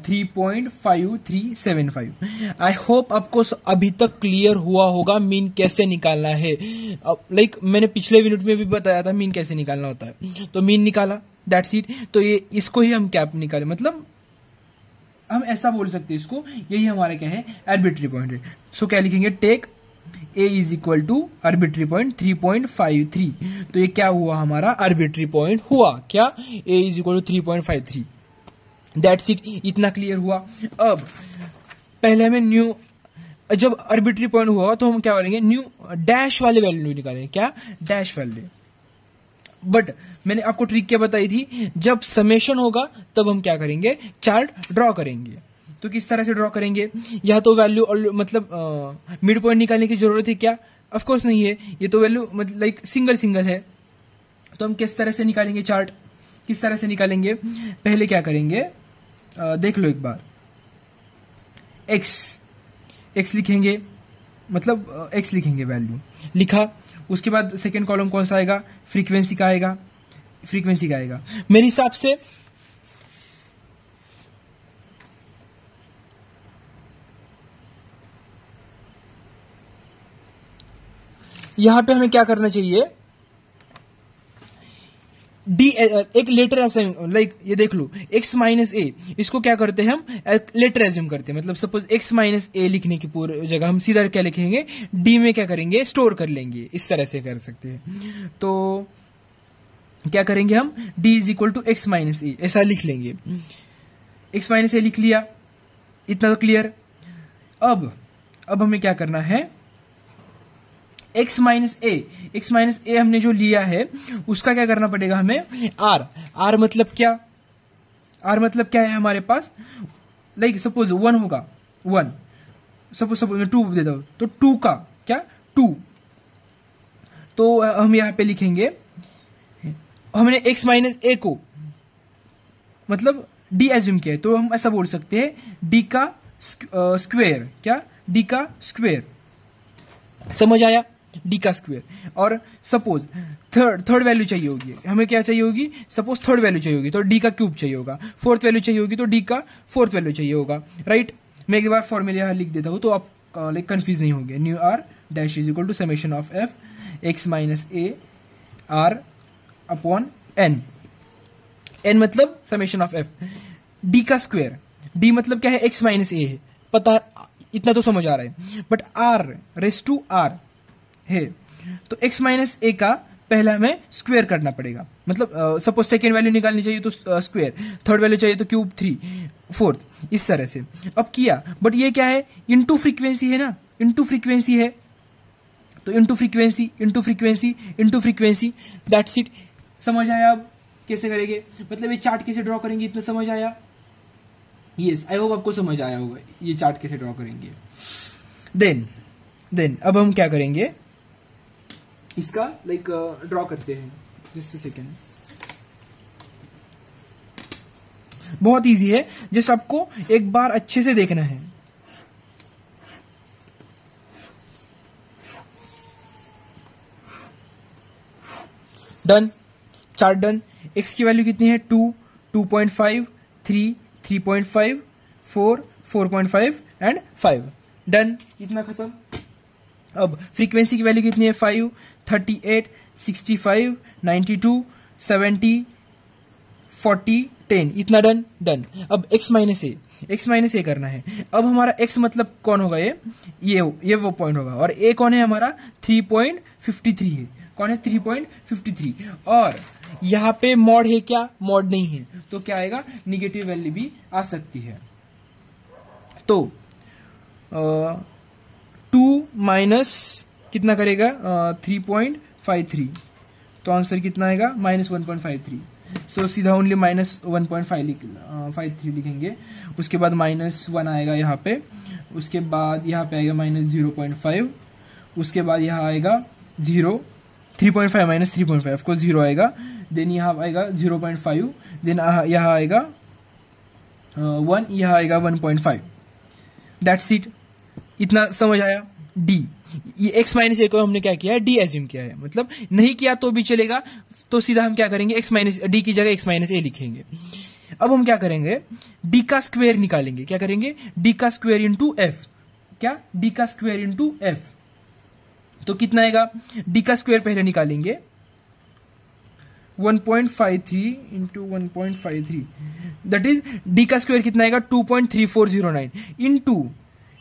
3.5375। आई होप आपको अभी तक क्लियर हुआ होगा मीन कैसे निकालना है। लाइक मैंने पिछले यूनिट में भी बताया था मीन कैसे निकालना होता है, तो मीन निकाला, दैट्स इट। तो ये इसको ही हम क्या निकाले, मतलब हम ऐसा बोल सकते हैं इसको, यही हमारा क्या है आर्बिट्री पॉइंट है। सो क्या लिखेंगे, take a is equal to arbitrary point 3.53। तो ये क्या हुआ, हमारा आर्बिट्री पॉइंट हुआ क्या, a is equal to 3.53। That's it, इतना क्लियर हुआ। अब पहले हमें न्यू, जब आर्बिट्री पॉइंट हुआ तो हम क्या करेंगे, न्यू डैश वाले वैल्यू निकालेंगे, क्या डैश वैल्यू। बट मैंने आपको ट्रिक क्या बताई थी, जब समेशन होगा तब हम क्या करेंगे, चार्ट ड्रॉ करेंगे। तो किस तरह से ड्रॉ करेंगे, या तो वैल्यू मतलब मिड पॉइंट निकालने की जरूरत है क्या, ऑफ कोर्स नहीं है, ये तो वैल्यू मतलब लाइक सिंगल है। तो हम किस तरह से निकालेंगे चार्ट, किस तरह से निकालेंगे, पहले क्या करेंगे, देख लो एक बार, एक्स लिखेंगे, मतलब एक्स लिखेंगे, वैल्यू लिखा, उसके बाद सेकेंड कॉलम कौन सा आएगा, फ्रीक्वेंसी का आएगा, मेरे हिसाब से यहां पे हमें क्या करना चाहिए, डी एक लेटर एज्यूम, लाइक ये देख लो x माइनस ए, इसको क्या करते हैं हम लेटर एज्यूम करते हैं, मतलब सपोज x माइनस ए लिखने की पूरी जगह हम सीधा क्या लिखेंगे, डी में क्या करेंगे, स्टोर कर लेंगे, इस तरह से कर सकते हैं। तो क्या करेंगे हम, d is equal to x minus a, ऐसा लिख लेंगे, x माइनस ए लिख लिया, इतना तो क्लियर। अब हमें क्या करना है, x माइनस ए हमने जो लिया है उसका क्या करना पड़ेगा हमें, r मतलब क्या, मतलब क्या है हमारे पास, लाइक सपोज 1 होगा, 1 सपोज मैं 2 देता हूं, तो 2 का क्या 2, तो हम यहां पे लिखेंगे, हमने x माइनस ए को मतलब d एज्यूम किया है, तो हम ऐसा बोल सकते हैं d का स्क्वायर, क्या d का स्क्वायर, समझ आया, d का स्क्वायर। और सपोज थर्ड वैल्यू चाहिए होगी, हमें क्या चाहिए होगी, सपोज थर्ड वैल्यू चाहिए होगी तो d का क्यूब चाहिए होगा, फोर्थ वैल्यू चाहिए होगी तो d का फोर्थ वैल्यू चाहिए होगा, राइट। मैं एक बार फॉर्मूला यहां लिख देता हूं तो आप लाइक कंफ्यूज नहीं होंगे, nu r dash is equal to summation of f x minus a r upon n मतलब समेशन ऑफ f, d का स्क्वायर, d मतलब क्या है, x माइनस ए है, पता, इतना तो समझ आ रहा है, but r raise to r है, तो x माइनस ए का पहला हमें स्क्वायर करना पड़ेगा, मतलब सपोज सेकेंड वैल्यू निकालनी चाहिए तो स्क्वायर, थर्ड वैल्यू चाहिए तो क्यूब 3, फोर्थ, इस तरह से। अब किया, बट ये क्या है, इनटू फ्रीक्वेंसी है ना, इनटू फ्रीक्वेंसी है, तो इनटू फ्रीक्वेंसी, दैट्स इट। समझ आया अब कैसे करेंगे, मतलब ये चार्ट कैसे ड्रॉ करेंगे, इतना समझ आया, यस आई होप आपको समझ आया होगा ये चार्ट कैसे ड्रॉ करेंगे। देन अब हम क्या करेंगे, इसका लाइक ड्रॉ करते हैं, जस्ट सेकेंड, बहुत इजी है, जस्ट आपको एक बार अच्छे से देखना है। Done, chart done. x की वैल्यू कितनी है, 2, 2.5, 3, 3.5, 4, 4.5 एंड 5। डन, इतना खत्म। अब फ्रीक्वेंसी की वैल्यू कितनी है, 5, 38, 65, 92, 70, 40, 10, इतना डन। अब x माइनस ए करना है। अब हमारा x मतलब कौन होगा, ये वो पॉइंट होगा, और a कौन है हमारा, 3.53 है, कौन है 3.53, और यहाँ पे मॉड है क्या, मॉड नहीं है, तो क्या आएगा, निगेटिव वैल्यू भी आ सकती है। तो 2 माइनस कितना करेगा, 3.53, तो आंसर कितना आएगा -1.53। सो सीधा ओनली -1.53 लिखेंगे। उसके बाद -1 आएगा यहाँ पे, उसके बाद यहाँ पे आएगा -0.5, उसके बाद यहाँ आएगा 0, 3.5 माइनस 3.5 ऑफकोर्स 0 आएगा, देन यहाँ आएगा 0.5, देन यहाँ आएगा 1, यहाँ आएगा 1.5। That's it. इतना समझ आया। डी, ये x माइनस ए को हमने क्या किया है, डी एज्यूम किया है, मतलब नहीं किया तो भी चलेगा, तो सीधा हम क्या करेंगे, x माइनस डी की जगह x माइनस ए लिखेंगे। अब हम क्या करेंगे, डी का स्क्वायर निकालेंगे। क्या करेंगे, डी का स्क्वायर इंटू एफ। क्या, डी का स्क्वायर इंटू एफ। तो कितना आएगा, डी का स्क्वायर पहले निकालेंगे, 1.53 इंटू 1.53, दैट इज डी का स्क्वायर कितना आएगा 2.3409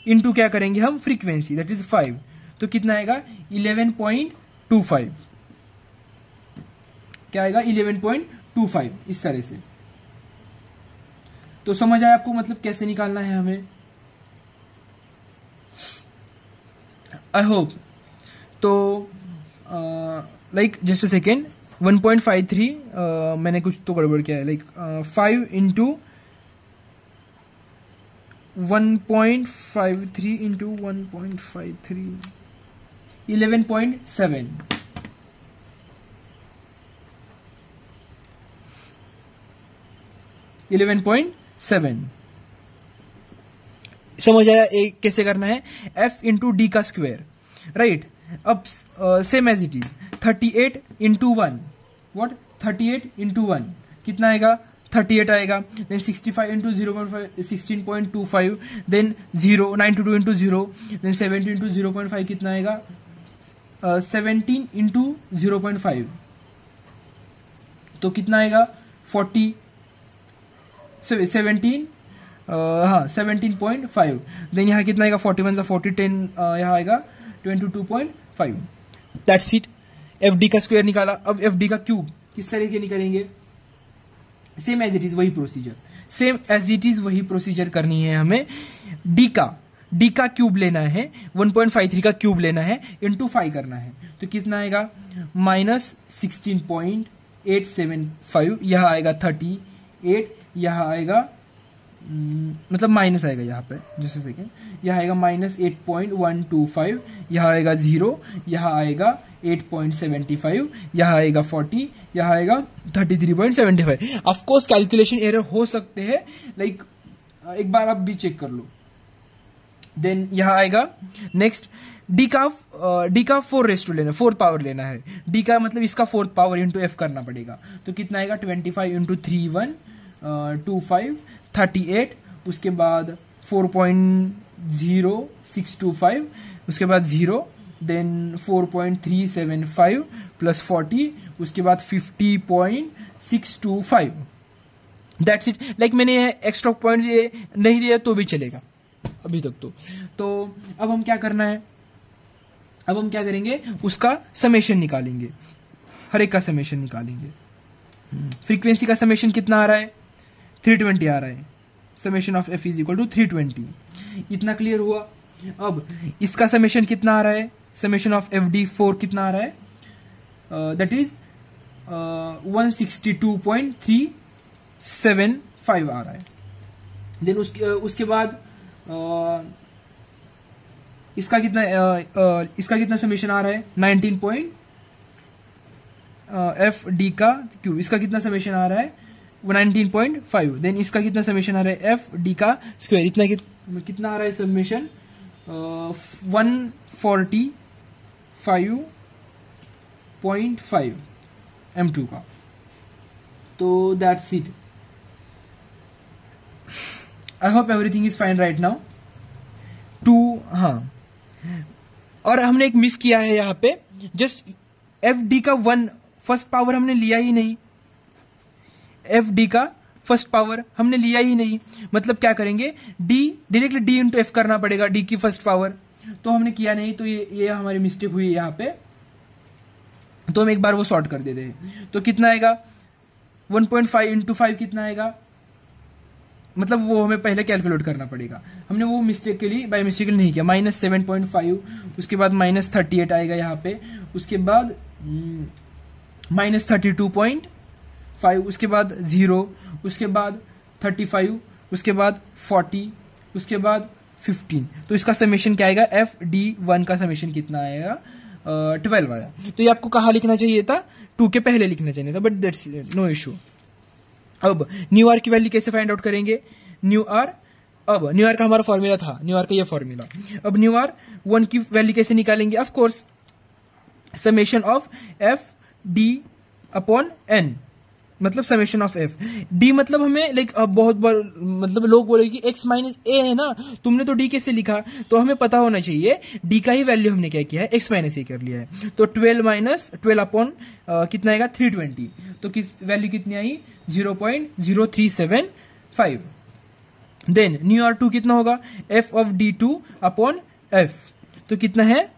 इंटू क्या करेंगे हम, फ्रीक्वेंसी दैट इज 5, तो कितना आएगा 11.25। क्या आएगा 11.25, इस तरह से। तो समझ आया आपको, मतलब कैसे निकालना है हमें, आई होप। तो लाइक जस्ट अ सेकेंड, 1.53 मैंने कुछ तो गड़बड़ किया है, लाइक 5 इंटू 1.53 इंटू 1.53, 11.7। समझ आया कैसे करना है, f इंटू डी का स्क्वायर, राइट। अब same as it is 38 into 1, what 38 into 1 कितना आएगा, 38 आएगा, then 65 into 0.5 16.25, then 0, 92 into 0, then 70 into 0.5 कितना आएगा 17 इंटू 0.5, तो कितना आएगा 40, 17, हाँ 17.5, देन यहाँ कितना आएगा 41 से 40, 10 यहाँ आएगा 22.5। That's it. एफ डी का स्क्वायर निकाला। अब एफ डी का क्यूब किस तरीके निकालेंगे, सेम एज इट इज वही प्रोसीजर करनी है हमें। डी का क्यूब लेना है, 1.53 का क्यूब लेना है, इंटू 5 करना है, तो कितना आएगा -16.875, यह आएगा 38, यह आएगा मतलब माइनस आएगा यहाँ पे जैसे सेकेंड, यह आएगा -8.125, यह आएगा 0, यह आएगा 8.75, यह आएगा 40, यह आएगा 33.75। ऑफकोर्स कैलकुलेशन एरर हो सकते हैं, लाइक एक बार आप भी चेक कर लो। देन यह आएगा नेक्स्ट, डी का 4 रेस टू लेना, 4th पावर लेना है। डी का मतलब इसका 4th पावर इंटू एफ करना पड़ेगा, तो कितना आएगा 25 इंटू 3125, 38, उसके बाद 4.0625, उसके बाद 0, देन 4.375 प्लस 40, उसके बाद 50.625। That's it. लाइक मैंने एक्स्ट्रा पॉइंट नहीं लिया तो भी चलेगा अभी तक तो अब हम क्या करना है, अब हम क्या करेंगे, उसका समेशन निकालेंगे, हर एक का समेशन निकालेंगे। फ्रीक्वेंसी का समेशन कितना आ रहा है, 320 आ रहा है। Summation of f is equal to 320। इतना क्लियर हुआ। अब इसका समेशन कितना आ रहा है, समेशन ऑफ एफ डी 4 कितना आ रहा है, दैट इज 162.375 आ रहा है। देन उसके बाद इसका कितना समेशन आ रहा है, 19. एफ डी का क्यू, इसका कितना समेशन आ रहा है 19.5। देन इसका कितना समेशन आ रहा है, एफ डी का स्क्वायर, इतना कितना आ रहा है समेशन 145.5 M2 का। तो that's it. I hope everything is fine right now. हाँ, और हमने एक मिस किया है यहाँ पे, जस्ट एफ डी का 1 फर्स्ट पावर हमने लिया ही नहीं, एफ डी का फर्स्ट पावर हमने लिया ही नहीं, मतलब क्या करेंगे, D directly D into F करना पड़ेगा, डी की फर्स्ट पावर, तो हमने किया नहीं, तो ये हमारी मिस्टेक हुई यहाँ पे, तो हम एक बार वो सॉर्ट कर देते हैं। तो कितना आएगा 1.5 इंटू 5 कितना आएगा, मतलब वो हमें पहले कैलकुलेट करना पड़ेगा, हमने वो मिस्टेक के लिए बाय मिस्टेक नहीं किया। -7.5, उसके बाद -38 आएगा यहाँ पे, उसके बाद -32.5, उसके बाद 0, उसके बाद 35, उसके बाद 40, उसके बाद 15। तो इसका समेशन क्या आएगा, FD1 का समेशन कितना आएगा, 12 आया। तो ये आपको कहाँ लिखना चाहिए था, 2 के पहले लिखना चाहिए था, बट दैट्स नो इशू। अब न्यू आर की वैल्यू कैसे फाइंड आउट करेंगे, न्यू आर का हमारा फॉर्मूला था, न्यू आर का ये फॉर्मूला। अब न्यू आर 1 की वैल्यू कैसे निकालेंगे, of course summation of FD/N, मतलब समेशन ऑफ F। D मतलब हमें लाइक बहुत मतलब लोग बोलेंगे कि x माइनस ए है ना, तुमने तो D कैसे लिखा, तो हमें पता होना चाहिए D का ही वैल्यू हमने क्या किया है, x माइनस ए कर लिया है। तो 12 अपॉन कितना आएगा 320, तो वैल्यू कितनी आई 0.0375। देन न्यू आर 2 कितना होगा, F of D2 upon F, तो कितना है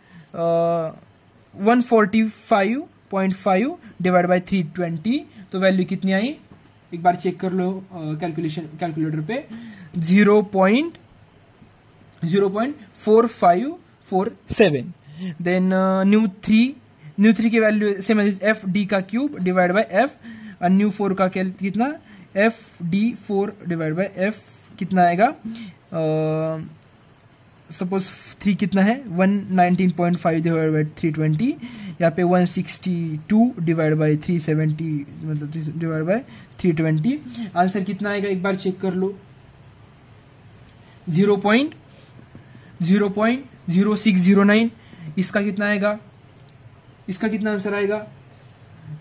145.5 डिवाइड बाई 320, तो वैल्यू कितनी आई, एक बार चेक कर लो कैलकुलेटर पे, 0.4547। देन न्यू 3 की वैल्यू सेम एफ डी का क्यूब डिवाइड बाय एफ, और न्यू 4 का कितना, FD4 डिवाइड बाय एफ कितना आएगा, सपोज 3 कितना है 119.5 डिवाइड बाई 320, यहाँ पे 162 डिवाइड बाई 370 मतलब डिवाइड बाई 320। आंसर कितना आएगा एक बार चेक कर लो, 0.0609। इसका कितना आएगा, इसका कितना आंसर आएगा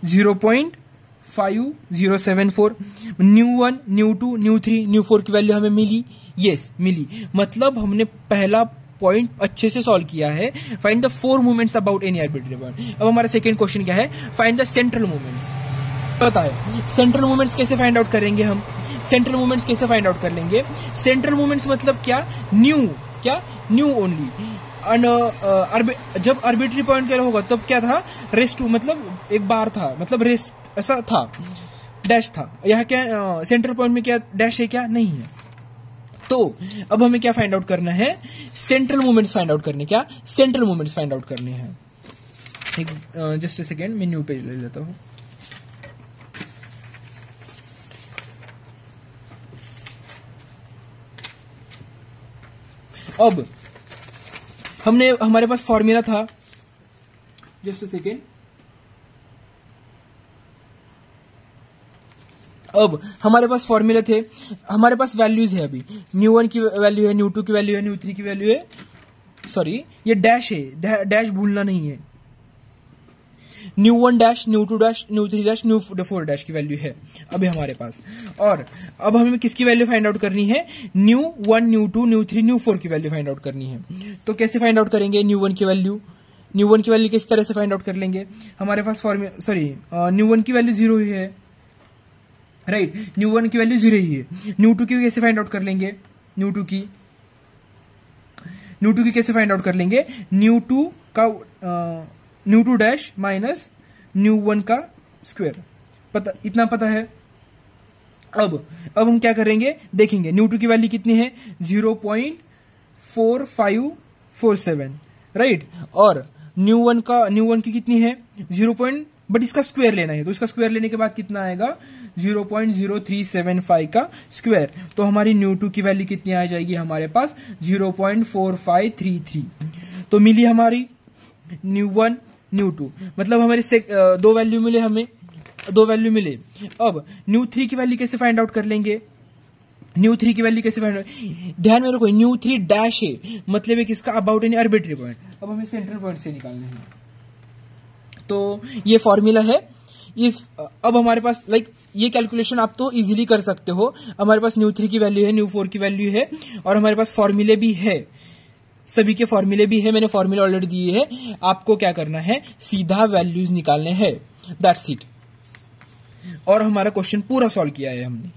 0.5074। न्यू 1, न्यू 2, न्यू 3, न्यू 4 की वैल्यू हमें मिली, यस मिली, मतलब हमने पहला पॉइंट अच्छे से सॉल्व किया है। Find the 4 movements about any arbitrary point. अब हमारा सेकंड क्वेश्चन क्या है, फाइंड द सेंट्रल मूवमेंट्स। पता है सेंट्रल मूवमेंट्स कैसे फाइंड आउट करेंगे हम, सेंट्रल मूवमेंट्स कैसे फाइंड आउट कर लेंगे, सेंट्रल मूवमेंट्स मतलब क्या, न्यू ओनली। जब आर्बिट्ररी पॉइंट क्या होगा तब क्या था, रेस्ट टू मतलब एक बार था, मतलब रेस्ट ऐसा था, डैश था। यहाँ क्या सेंट्रल पॉइंट में क्या डैश है, क्या नहीं है। तो अब हमें क्या फाइंड आउट करना है, सेंट्रल मूवमेंट्स फाइंड आउट करने, क्या सेंट्रल मूवमेंट्स फाइंड आउट करने हैं। एक जस्ट ए सेकेंड, मैं न्यू पेज ले लेता हूं। अब हमारे पास फॉर्मूला था, जस्ट ए सेकेंड। अब हमारे पास फॉर्मूला थे, हमारे पास वैल्यूज है, अभी न्यू 1 की वैल्यू है, न्यू 2 की वैल्यू है, न्यू 3 की वैल्यू है, सॉरी ये डैश है, डैश भूलना नहीं है। New 1 dash, new 2 dash, new 3 dash, new 4 dash की वैल्यू है अभी हमारे पास। और अब हमें किसकी वैल्यू फाइंड आउट करनी है, न्यू 1, न्यू 2, न्यू 3, न्यू 4 की वैल्यू फाइंड आउट करनी है। तो कैसे फाइंड आउट करेंगे, न्यू 1 की वैल्यू किस तरह से फाइंड आउट कर लेंगे, हमारे पास फॉर्मूला, सॉरी न्यू 1 की वैल्यू 0 ही है, राइट, न्यू 1 की वैल्यू 0 ही है। न्यू 2 की कैसे फाइंड आउट कर लेंगे, न्यू 2 की कैसे फाइंड आउट कर लेंगे, न्यू 2 डैश माइनस न्यू 1 का स्क्वायर, पता, इतना पता है। अब हम क्या करेंगे, देखेंगे न्यू 2 की वैल्यू कितनी है 0.4547, राइट, और न्यू 1 की कितनी है 0. बट इसका स्क्वायर लेना है, तो इसका स्क्वायर लेने के बाद कितना आएगा 0.0375 का स्क्वायर। तो हमारी न्यू 2 की वैल्यू कितनी आ जाएगी हमारे पास 0.4533। तो मिली हमारी न्यू 1, न्यू 2, मतलब हमारे दो वैल्यू मिले। अब न्यू 3 की वैल्यू कैसे फाइंड आउट कर लेंगे, न्यू 3 की वैल्यू कैसे फाइंड आउट, ध्यान में रखो न्यू 3 डैश है, मतलब है किसका, अबाउट एनी आर्बिट्ररी पॉइंट। अब हमें सेंट्रल पॉइंट से निकालना है, तो ये फॉर्मूला है। अब हमारे पास ये कैलकुलेशन आप तो इजीली कर सकते हो। हमारे पास न्यू 3 की वैल्यू है, न्यू 4 की वैल्यू है, और हमारे पास फॉर्मूले भी है, सभी के फॉर्मूले भी है, मैंने फॉर्मूला ऑलरेडी दिए हैं। आपको क्या करना है, सीधा वैल्यूज निकालने हैं, दैट्स इट। और हमारा क्वेश्चन पूरा सॉल्व किया है हमने।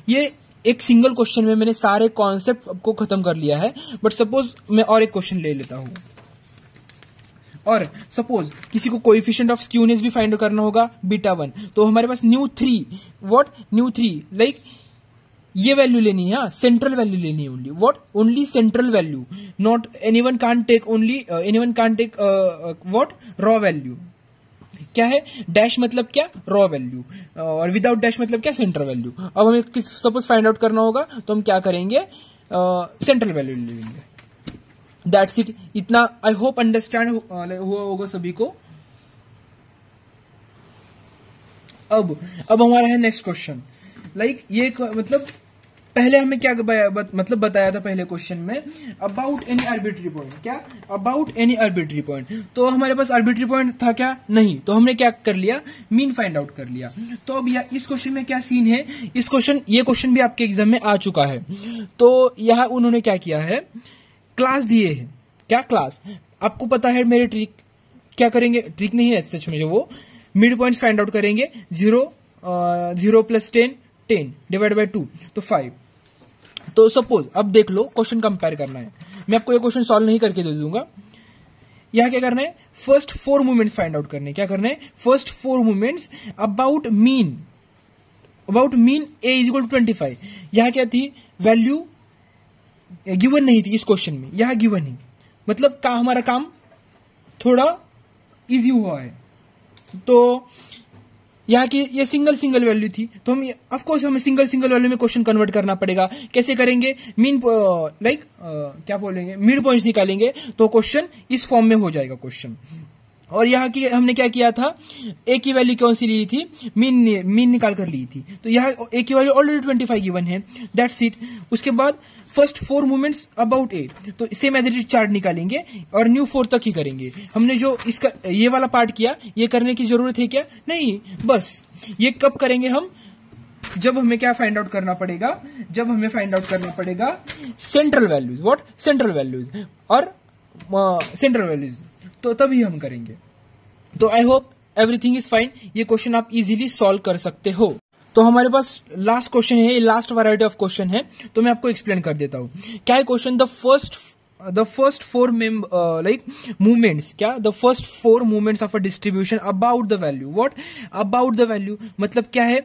ये एक सिंगल क्वेश्चन में मैंने सारे कॉन्सेप्ट को खत्म कर लिया है। बट सपोज मैं और एक क्वेश्चन ले लेता हूं, और सपोज किसी को कोएफिशिएंट ऑफ स्क्यूनेस भी फाइंड करना होगा β1, तो हमारे पास न्यू 3 ये वैल्यू लेनी है, सेंट्रल वैल्यू लेनी है, only central value, not anyone can't take raw value. क्या है, डैश मतलब क्या, रॉ वैल्यू, और विदाउट डैश मतलब क्या, सेंट्रल वैल्यू। अब हमें सपोज फाइंड आउट करना होगा तो हम क्या करेंगे, सेंट्रल वैल्यू लेंगे। दैट्स इट, इतना आई होप अंडरस्टैंड हुआ होगा सभी को। अब हमारा है नेक्स्ट क्वेश्चन। लाइक ये मतलब पहले हमें क्या मतलब बताया था पहले क्वेश्चन में, अबाउट एनी आर्बिट्री पॉइंट, क्या, अबाउट एनी आर्बिट्री पॉइंट। तो हमारे पास आर्बिट्री पॉइंट था क्या, नहीं, तो हमने क्या कर लिया, मीन फाइंड आउट कर लिया। तो अब इस क्वेश्चन में क्या सीन है, ये क्वेश्चन भी आपके एग्जाम में आ चुका है। तो यह उन्होंने क्या किया है, क्लास दिए है, क्या क्लास, आपको पता है मेरी ट्रिक, क्या करेंगे, ट्रिक नहीं है सच में, वो मिड पॉइंट फाइंड आउट करेंगे, 0 + 10 डिवाइड बाय 2 तो 5। तो सपोज अब देख लो, क्वेश्चन कंपेयर करना है, मैं आपको ये क्वेश्चन सॉल्व नहीं करके दे दूंगा। यहां क्या करना है, फर्स्ट 4 मूवमेंट्स फाइंड आउट करने, क्या करना है, first 4 movements about mean a = 25। यहां क्या थी, वैल्यू गिवन नहीं थी इस क्वेश्चन में, यहां गिवन है, मतलब हमारा काम थोड़ा इजी हुआ है। तो यहाँ की ये सिंगल वैल्यू थी, तो हम ऑफ कोर्स हमें सिंगल वैल्यू में क्वेश्चन कन्वर्ट करना पड़ेगा। कैसे करेंगे, मीन क्या बोलेंगे, मिड पॉइंट्स निकालेंगे, तो क्वेश्चन इस फॉर्म में हो जाएगा क्वेश्चन। और यहाँ की हमने क्या किया था, ए की वैल्यू कौन सी ली थी, मीन निकाल कर ली थी, तो यहाँ ए की वैल्यू ऑलरेडी 25 गिवन है, दैट्स इट। उसके बाद फर्स्ट 4 मूवमेंट्स अबाउट ए, तो same as it is chart निकालेंगे और न्यू 4 तक ही करेंगे। हमने जो इसका ये वाला पार्ट किया, ये करने की जरूरत है क्या, नहीं, बस ये कब करेंगे हम, जब हमें क्या फाइंड आउट करना पड़ेगा, जब हमें फाइंड आउट करना पड़ेगा central values, what, central values और सेंट्रल वैल्यूज, तो तभी हम करेंगे। तो I hope everything is fine, ये क्वेश्चन आप इजीली सॉल्व कर सकते हो। तो हमारे पास लास्ट क्वेश्चन है, ये लास्ट वैरायटी ऑफ क्वेश्चन है, तो मैं आपको एक्सप्लेन कर देता हूँ। क्या है क्वेश्चन, द फर्स्ट 4 मूवमेंट्स, क्या, the first 4 movements of a distribution about the value, what, about the value मतलब क्या है,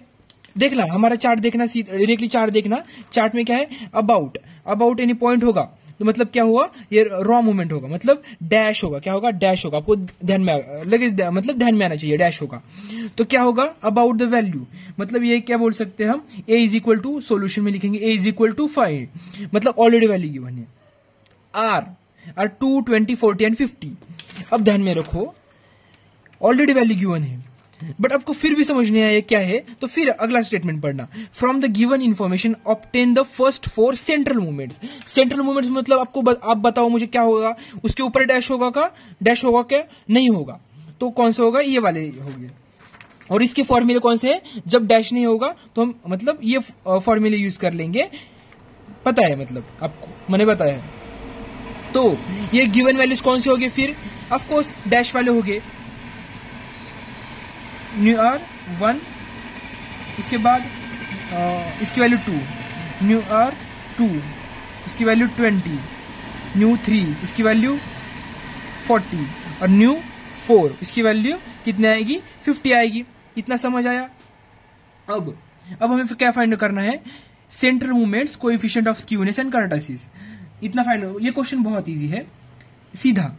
देखना हमारा चार्ट देखना, डायरेक्टली चार्ट देखना, चार्ट में क्या है, अबाउट एनी पॉइंट होगा, तो मतलब क्या हुआ, ये रॉ मूवमेंट होगा, मतलब डैश होगा, क्या होगा, डैश होगा, आपको ध्यान में मतलब ध्यान में आना चाहिए, डैश होगा। तो क्या होगा, अबाउट द वैल्यू, मतलब ये क्या बोल सकते हैं हम, a = सॉल्यूशन में लिखेंगे a = 5, मतलब ऑलरेडी वैल्यू गिवन है, r 2 20 40 एंड 50। अब ध्यान में रखो, ऑलरेडी वैल्यू गिवन है, बट आपको फिर भी समझ नहीं आया क्या है, तो फिर अगला स्टेटमेंट पढ़ना, from the given information obtain the first 4 central movements. Central movements मतलब आप बताओ मुझे क्या होगा, उसके ऊपर डैश होगा क्या, नहीं होगा, तो कौन सा होगा, ये वाले होंगे। और इसके फॉर्मूले कौन से हैं, जब डैश नहीं होगा तो हम मतलब ये फॉर्मूले यूज कर लेंगे, पता है, मतलब आपको मैंने बताया है। तो ये गिवन वैल्यूज कौन से होंगे, फिर ऑफ कोर्स डैश वाले होंगे, न्यू आर 1, इसके बाद इसकी वैल्यू 2, न्यू आर 2, इसकी वैल्यू 20, न्यू 3, इसकी वैल्यू 40 और न्यू 4, इसकी वैल्यू कितनी आएगी, 50 आएगी। इतना समझ आया। अब हमें क्या फाइंड करना है, central movements, coefficient of skewness and kurtosis, इतना फाइंड। ये क्वेश्चन बहुत इजी है, सीधा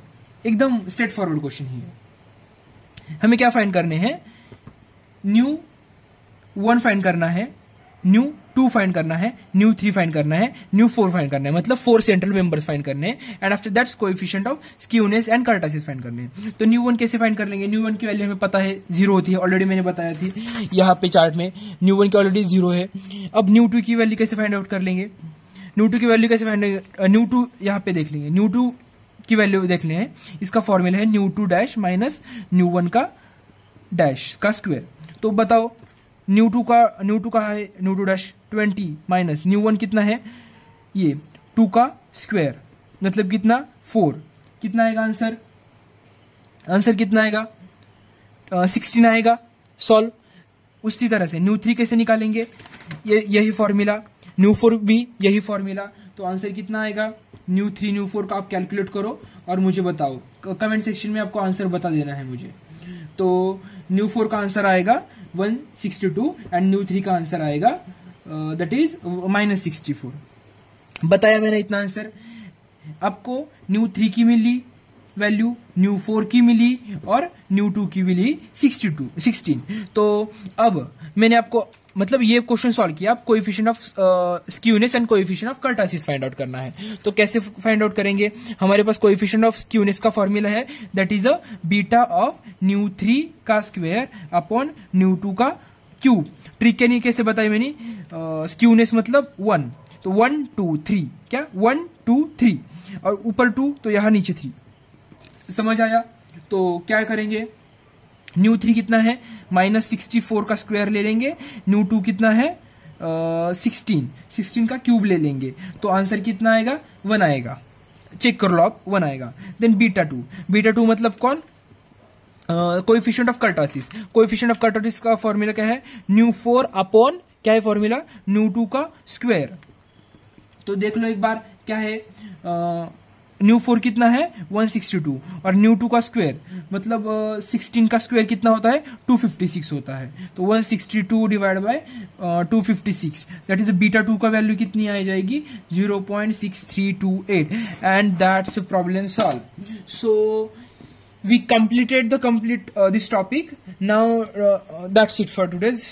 एकदम स्ट्रेट फॉरवर्ड क्वेश्चन ही है। हमें क्या फाइंड करने हैं, न्यू 1 फाइंड करना है, न्यू 2 फाइंड करना है, न्यू 3 फाइंड करना है, न्यू 4 फाइंड करना है, मतलब 4 सेंट्रल मेंबर्स फाइंड करने हैं, and after that coefficient of skewness and kurtosis find करने हैं। तो न्यू 1 कैसे फाइंड कर लेंगे, न्यू 1 की वैल्यू हमें पता है 0 होती है, ऑलरेडी मैंने बताया थी यहाँ पे चार्ट में, न्यू 1 की ऑलरेडी 0 है। अब न्यू 2 की वैल्यू कैसे फाइंड आउट कर लेंगे, न्यू 2 की वैल्यू कैसे फाइंड, न्यू 2 यहाँ पे देख लेंगे, न्यू 2 की वैल्यू देख लें, इसका फॉर्मूला है न्यू 2 डैश माइनस न्यू 1 का डैश का स्क्वायर। तो बताओ न्यू 2 का है, न्यू 2 डैश 20 माइनस न्यू 1 कितना है, ये 2 का स्क्वायर मतलब कितना 4, कितना आएगा आंसर कितना आएगा 16 आएगा। सॉल्व उसी तरह से न्यू 3 कैसे निकालेंगे, यही फॉर्मूला, न्यू 4 भी यही फॉर्मूला, तो आंसर कितना आएगा, न्यू 3 न्यू 4 का आप कैलकुलेट करो और मुझे बताओ, कमेंट सेक्शन में आपको आंसर बता देना है मुझे। तो न्यू 4 का आंसर आएगा 162 एंड न्यू 3 का आंसर आएगा दैट इज -64। बताया मैंने इतना आंसर। आपको न्यू 3 की मिली वैल्यू, न्यू 4 की मिली और न्यू 2 की मिली 16। तो अब मैंने आपको मतलब ये क्वेश्चन सॉल्व किया, आप coefficient of skewness and coefficient of kurtosis find out करना है। तो कैसे फाइंड आउट करेंगे? हमारे पास कोएफिशिएंट ऑफ स्क्यूनेस का फॉर्मूला है, that is a beta of new 3 का स्क्वायर अपॉन न्यू 2 का क्यूब। ट्रिक के नहीं कैसे बताई मैंने, स्क्यूनेस मतलब 1, तो 1 2 3, क्या 1 2 3 और ऊपर 2 तो यहां नीचे 3। समझ आया? तो क्या करेंगे, न्यू 3 कितना है -64 का स्क्वायर ले लेंगे, न्यू 2 कितना है 16 का क्यूब ले लेंगे, तो आंसर कितना आएगा 1 आएगा। चेक कर लो आप, 1 आएगा। देन बीटा 2 मतलब कौन, coefficient of kurtosis. Coefficient of kurtosis का फॉर्मूला क्या है, न्यू 4 अपॉन क्या है फॉर्मूला, न्यू 2 का स्क्वायर। तो देख लो एक बार क्या है, न्यू 4 कितना है 162 और न्यू 2 का स्क्वायर मतलब 16 का स्क्वायर कितना होता है 256 होता है। तो 162 divide by 256, that is beta 2 का वैल्यू कितनी आ जाएगी 0.6328 and that's problem solve. So we completed this topic. Now that's it for today's